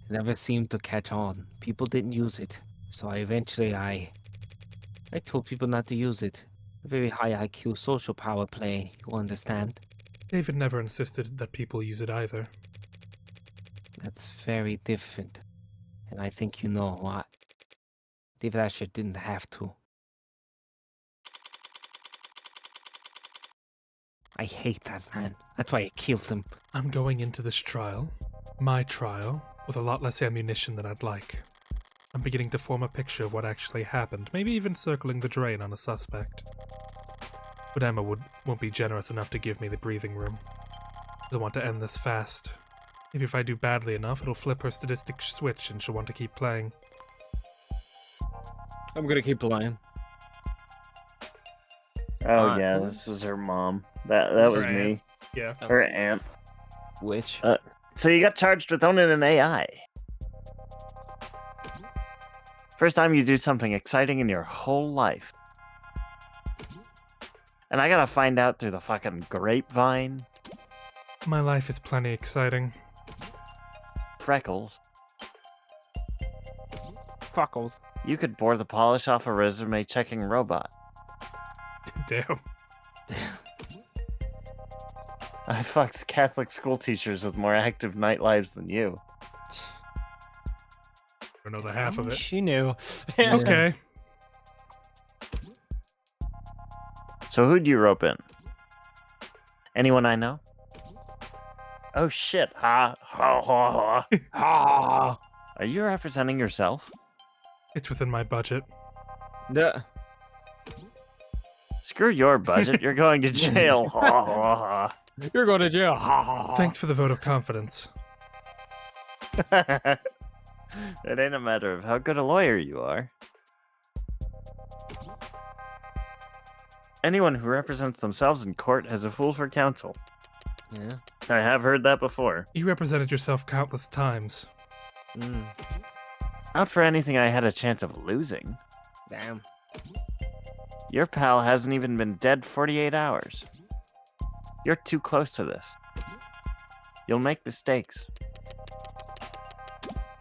It never seemed to catch on. People didn't use it. So eventually I told people not to use it. A very high IQ social power play, you understand? David never insisted that people use it either. That's very different. And I think you know what? David Asher didn't have to. I hate that man. That's why I killed him. I'm going into this trial, my trial, with a lot less ammunition than I'd like. I'm beginning to form a picture of what actually happened, maybe even circling the drain on a suspect. But Emma won't be generous enough to give me the breathing room. I want to end this fast. Maybe if I do badly enough, it'll flip her statistic switch and she'll want to keep playing. I'm gonna keep playing. Oh yeah, this is her mom. That was Her me. aunt. Yeah. Her aunt. Which? So you got charged with owning an AI. First time you do something exciting in your whole life. And I gotta find out through the fucking grapevine. My life is plenty exciting. Freckles. Freckles. You could bore the polish off a resume checking robot. Damn. I fucks Catholic school teachers with more active night lives than you. I don't know the half of it. She knew. Yeah. Okay. So who'd you rope in? Anyone I know? Oh shit. Ha ha ha ha. Ah! Are you representing yourself? It's within my budget. Screw your budget. You're going to jail. Ha ha ha. You're going to jail. Ha ha ha. Thanks for the vote of confidence. It ain't a matter of how good a lawyer you are. Anyone who represents themselves in court has a fool for counsel. Yeah. I have heard that before. You represented yourself countless times. Not for anything I had a chance of losing. Damn. Your pal hasn't even been dead 48 hours. You're too close to this. You'll make mistakes.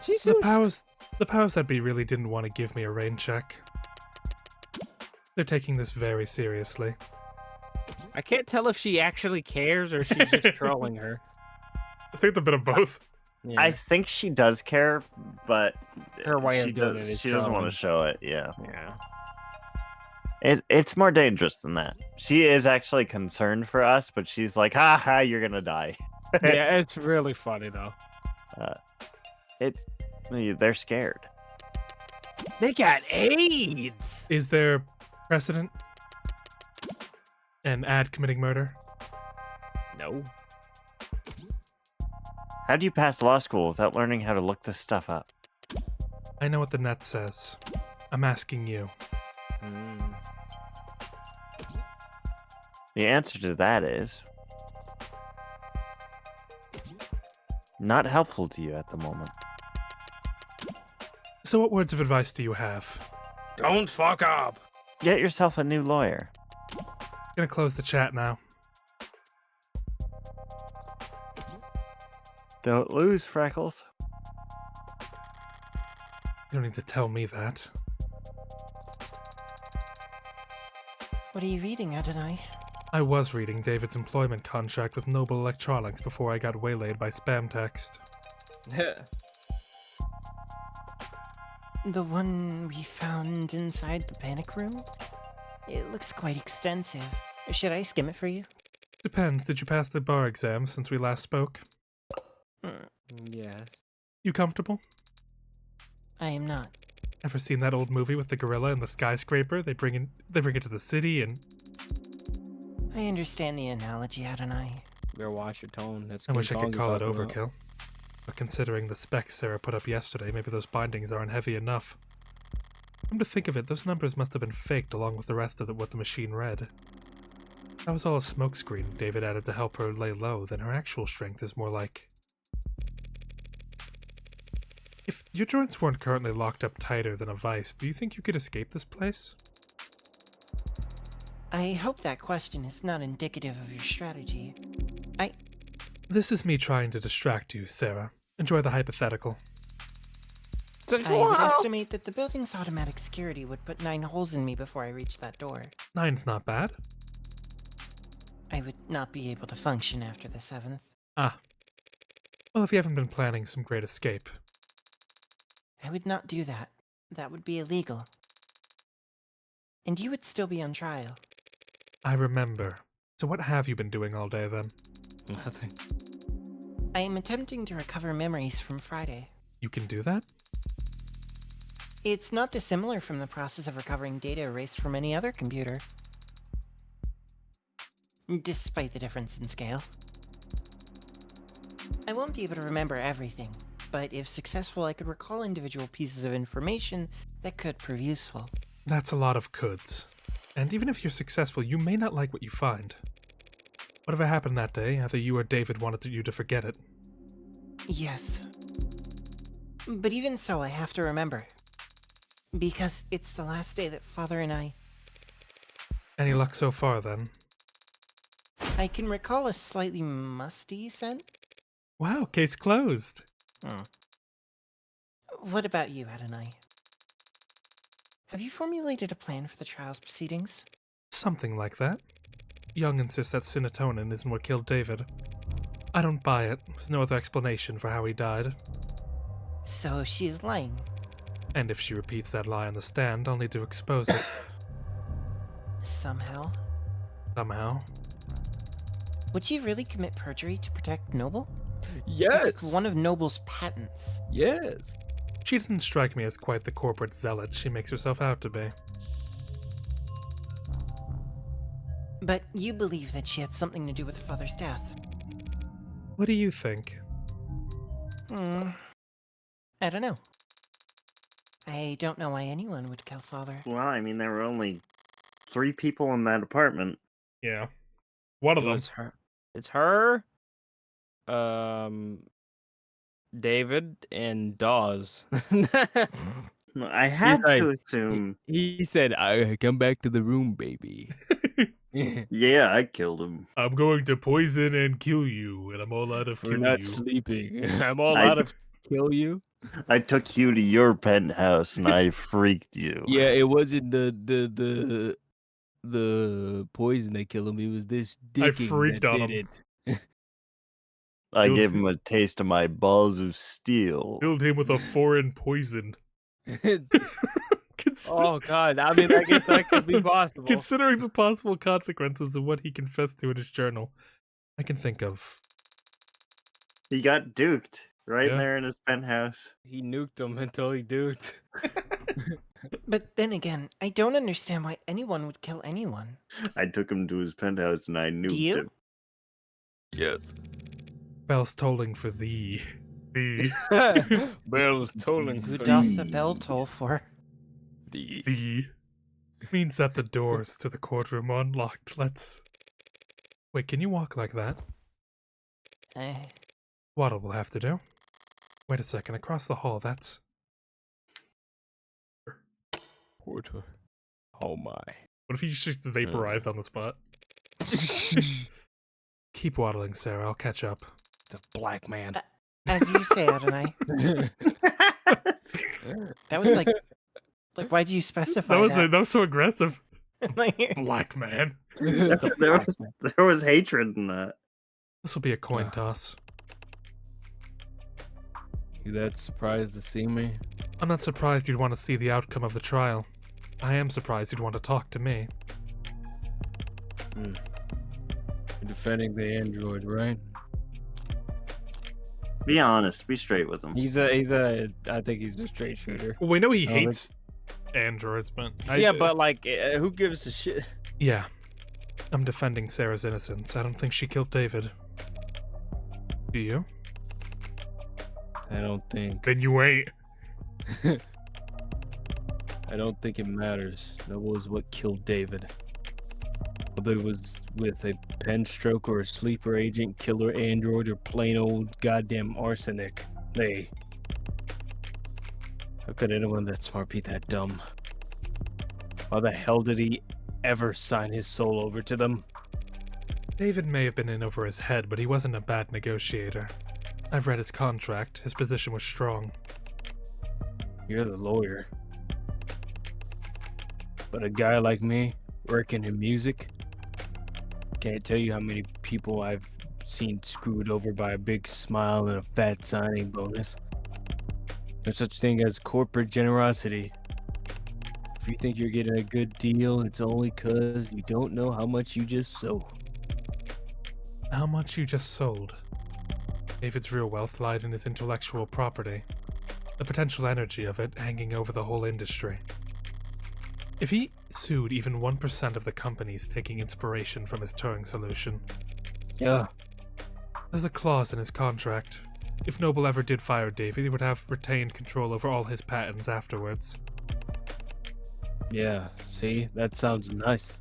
She The seems powers that be really didn't want to give me a rain check. They're taking this very seriously. I can't tell if she actually cares or she's just trolling her. I think it's a bit of both. Yeah. I think she does care, but Her way she of doing it is she doesn't want to trolling. show it. Yeah, Yeah. it's more dangerous than that. She is actually concerned for us, but she's like, "Ha ha, you're gonna die." Yeah, it's really funny though. They're scared. They got AIDS. Is there precedent? An ad committing murder? No. How do you pass law school without learning how to look this stuff up? I know what the net says. I'm asking you. Mm. The answer to that is not helpful to you at the moment. So what words of advice do you have? Don't fuck up. Get yourself a new lawyer. Gonna close the chat now. Don't lose, Freckles. You don't need to tell me that. What are you reading, Adonai? I was reading David's employment contract with Noble Electronics before I got waylaid by spam text. The one we found inside the panic room? It looks quite extensive. Should I skim it for you? Depends. Did you pass the bar exam since we last spoke? Yes. You comfortable? I am not. Ever seen that old movie with the gorilla and the skyscraper? They bring it to the city and I understand the analogy, Adonai. Better watch your tone. That's I King wish I Kong could you're call it talking about. overkill. But considering the specs Sarah put up yesterday, maybe those bindings aren't heavy enough. Come to think of it, those numbers must have been faked along with the rest of what the machine read. That was all a smokescreen David added to help her lay low, then her actual strength is more like... If your joints weren't currently locked up tighter than a vice, do you think you could escape this place? I hope that question is not indicative of your strategy. This is me trying to distract you, Sarah. Enjoy the hypothetical. It's like, I would wow. estimate that the building's automatic security would put 9 holes in me before I reach that door. 9's not bad. I would not be able to function after the 7th. Ah. Well, if you haven't been planning some great escape. I would not do that. That would be illegal. And you would still be on trial. I remember. So what have you been doing all day then? Nothing. I am attempting to recover memories from Friday. You can do that? It's not dissimilar from the process of recovering data erased from any other computer. Despite the difference in scale. I won't be able to remember everything, but if successful, I could recall individual pieces of information that could prove useful. That's a lot of coulds. And even if you're successful, you may not like what you find. Whatever happened that day, either you or David wanted you to forget it. Yes. But even so, I have to remember. Because it's the last day that Father and I... Any luck so far, then? I can recall a slightly musty scent. Wow, case closed. What about you, Adonai? Have you formulated a plan for the trial's proceedings? Something like that. Young insists that Cinetonin isn't what killed David. I don't buy it. There's no other explanation for how he died. So she is lying. And if she repeats that lie on the stand, I'll need to expose it. Somehow. Somehow. Would she really commit perjury to protect Noble? Yes. It's like one of Noble's patents. Yes. She doesn't strike me as quite the corporate zealot she makes herself out to be. But you believe that she had something to do with Father's death? What do you think? I don't know. I don't know why anyone would kill Father. Well, I mean, there were only 3 people in that apartment. Yeah. One of them. It's her. It's her. David and Dawes. I had like- to assume. He said, "I come back to the room, baby." Yeah, I killed him. I'm going to poison and kill you, and I'm all out of We're kill not you. sleeping. I'm all I- out of kill you. I took you to your penthouse and I freaked you. Yeah, it wasn't the poison that killed him. It was this dicking freaked that on did him. it. I You'll- gave him a taste of my balls of steel. Filled him with a foreign poison. Consider- Oh God! I mean, I guess that could be possible. Considering the possible consequences of what he confessed to in his journal, I can think of. He got duked right Yeah. there in his penthouse. He nuked him until he duked. But then again, I don't understand why anyone would kill anyone. I took him to his penthouse and I nuked you? him. Yes. Bells tolling for thee. Thee. Bells tolling. Who for doth the thee. bell toll for? Thee. Thee. Means that the doors to the courtroom are unlocked. Let's. Wait, can you walk like that? Eh, Waddle will have to do. Wait a second, across the hall, that's. Porter. Oh my. What if he's just vaporized on the spot? Keep waddling, Sarah, I'll catch up. It's a black man. as you say, Adonai. That was like, why do you specify That was so aggressive. Like, Black man. It's a there black was man. there was hatred in that. This will be a coin Ah. toss. You that surprised to see me? I'm not surprised you'd want to see the outcome of the trial. I am surprised you'd want to talk to me. You're defending the android, right? Be honest. Be straight with him. I think he's a straight shooter. Well, we know he Oh, that's- hates androids, but Yeah, but like, who gives a shit? yeah, I'm defending Sarah's innocence. I don't think she killed David. Do you? I don't think. Then you ain't. I don't think it matters. That was what killed David. Whether it was with a pen stroke or a sleeper agent, killer android, or plain old goddamn arsenic. How could anyone that smart be that dumb? Why the hell did he ever sign his soul over to them? David may have been in over his head, but he wasn't a bad negotiator. I've read his contract. His position was strong. You're the lawyer. But a guy like me, working in music, can't tell you how many people I've seen screwed over by a big smile and a fat signing bonus. There's such thing as corporate generosity. If you think you're getting a good deal, it's only 'cause you don't know how much you just sold. How much you just sold? David's real wealth lied in his intellectual property. The potential energy of it hanging over the whole industry. If he sued even 1% of the companies taking inspiration from his Turing solution, Yeah. there's a clause in his contract. If Noble ever did fire David, he would have retained control over all his patents afterwards. Yeah, see? That sounds nice.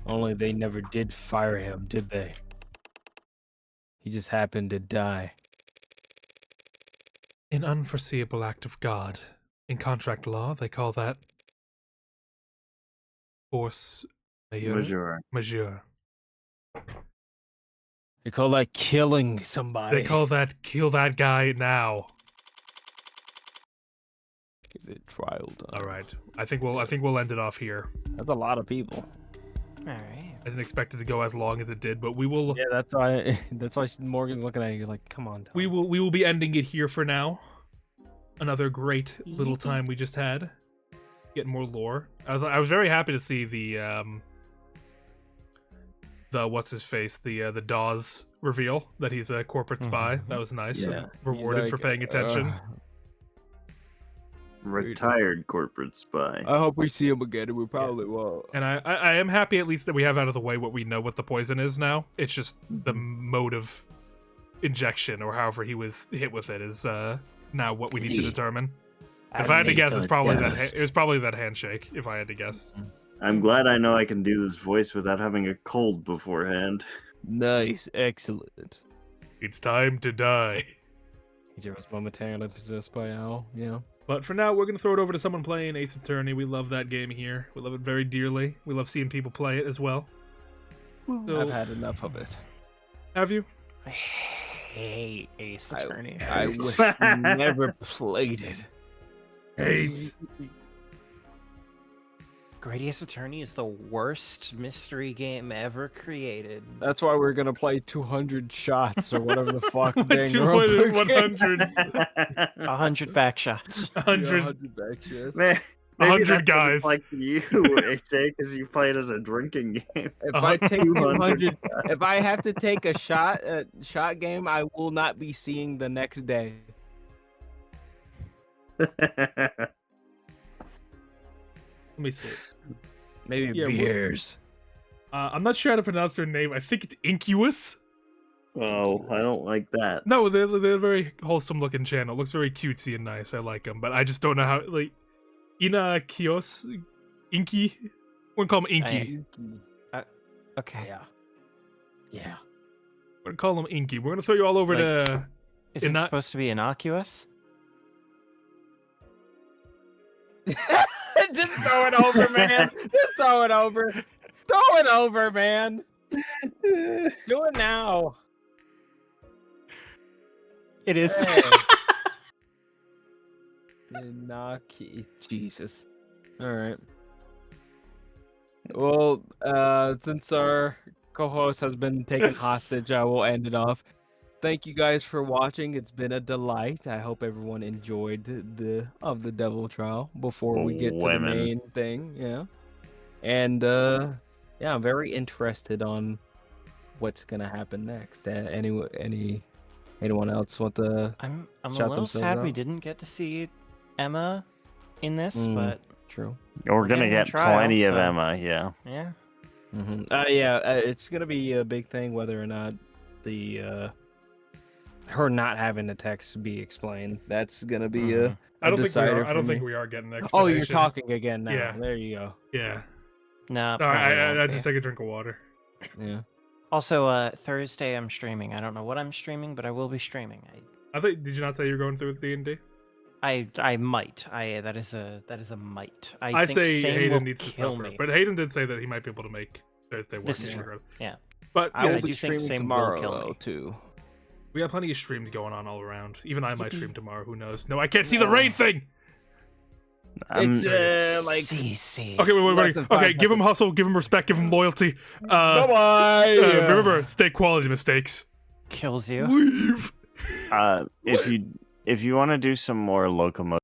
Only they never did fire him, did they? He just happened to die. An unforeseeable act of God. In contract law, they call that force majeure. Majeure. They call that killing somebody. They call that kill that guy now. Is it trial done? All right, I think we'll end it off here. That's a lot of people. all right. I didn't expect it to go as long as it did, but we will Yeah, that's why. That's why Morgan's looking at you like, "Come on." Tom." we will be ending it here for now. Another great little time we just had. Getting more lore. I was very happy to see the what's his face, the Dawes reveal that he's a corporate spy. That was nice. Yeah. And He's rewarded for like, paying attention. Retired corporate spy. I hope we see him again, and we probably will. And I am happy at least that we have out of the way what we know what the poison is now. It's just the Mm-hmm. mode of injection or however he was hit with it is now what we need to determine. If I had to guess, it's probably it was probably that handshake. If I had to guess, I'm glad I know I can do this voice without having a cold beforehand. Nice, excellent. it's time to die. He was momentarily possessed by Owl. Yeah. But for now, we're gonna throw it over to someone playing Ace Attorney. We love that game here. We love it very dearly. We love seeing people play it as well. So, I've had enough of it. have you? I hate hate Ace Attorney. I wish you never played it. Hate. Great Ace Attorney is the worst mystery game ever created. That's why we're gonna play 200 shots or whatever the fuck. Like dang 200, robot game. 100, 100 back shots. 100. 100 back shots. Man, maybe 100 that's what guys. it's like you, AJ, because you play it as a drinking game. If I take 200 200, if I have to take a shot game, I will not be seeing the next day. Let me see. Maybe Yeah, beers. I'm not sure how to pronounce their name. I think it's Incuus. Oh, I don't like that. No, they're a very wholesome looking channel. Looks very cutesy and nice. I like them, but I just don't know how. Like, Ina Kios, Inky. We're gonna call him Inky. Okay. Yeah. Yeah. We're gonna call him Inky. We're gonna throw you all over to. Is In it that- supposed to be innocuous? Just throw it over, man. Just throw it over. Throw it over, man. Do it now. It is. Hey. Innoki. Jesus. All right. Well, since our co-host has been taken hostage, I will end it off. Thank you guys for watching. It's been a delight. I hope everyone enjoyed the Devil Trial before we get to Women. the main thing. Yeah. And yeah, I'm very interested on what's gonna happen next. Anyone else want to? I'm a Shout little themselves sad we out. didn't get to see Emma in this, Mm. but True. We're gonna getting a get trial, plenty of so- Emma, yeah. yeah. Mm-hmm. Yeah, it's gonna be a big thing whether or not the her not having the text be explained. That's gonna be a I don't think we decider are. I for don't think me. we are getting an Oh, you're explanation. talking again now. Yeah. There you go. Yeah. No, Sorry, probably I won't just be. take a drink of water. Yeah. Also, Thursday I'm streaming. I don't know what I'm streaming, but I will be streaming. I think. Did you not say you were going through with D&D? I might. That is a might. I think say Sane Hayden will needs to kill suffer, me. but Hayden did say that he might be able to make Thursday work. This is in true. regard. Yeah. But I will yes, do be think streaming Sam will tomorrow kill though, me. too. we have plenty of streams going on all around. Even I might stream tomorrow. Who knows? No, I can't see the raid thing. It's like CC. Okay, wait. Less than Okay, 5 give him hustle, give him respect, give him loyalty. bye. Remember, stay quality mistakes. Kills you. Leave. If you want to do some more locomotive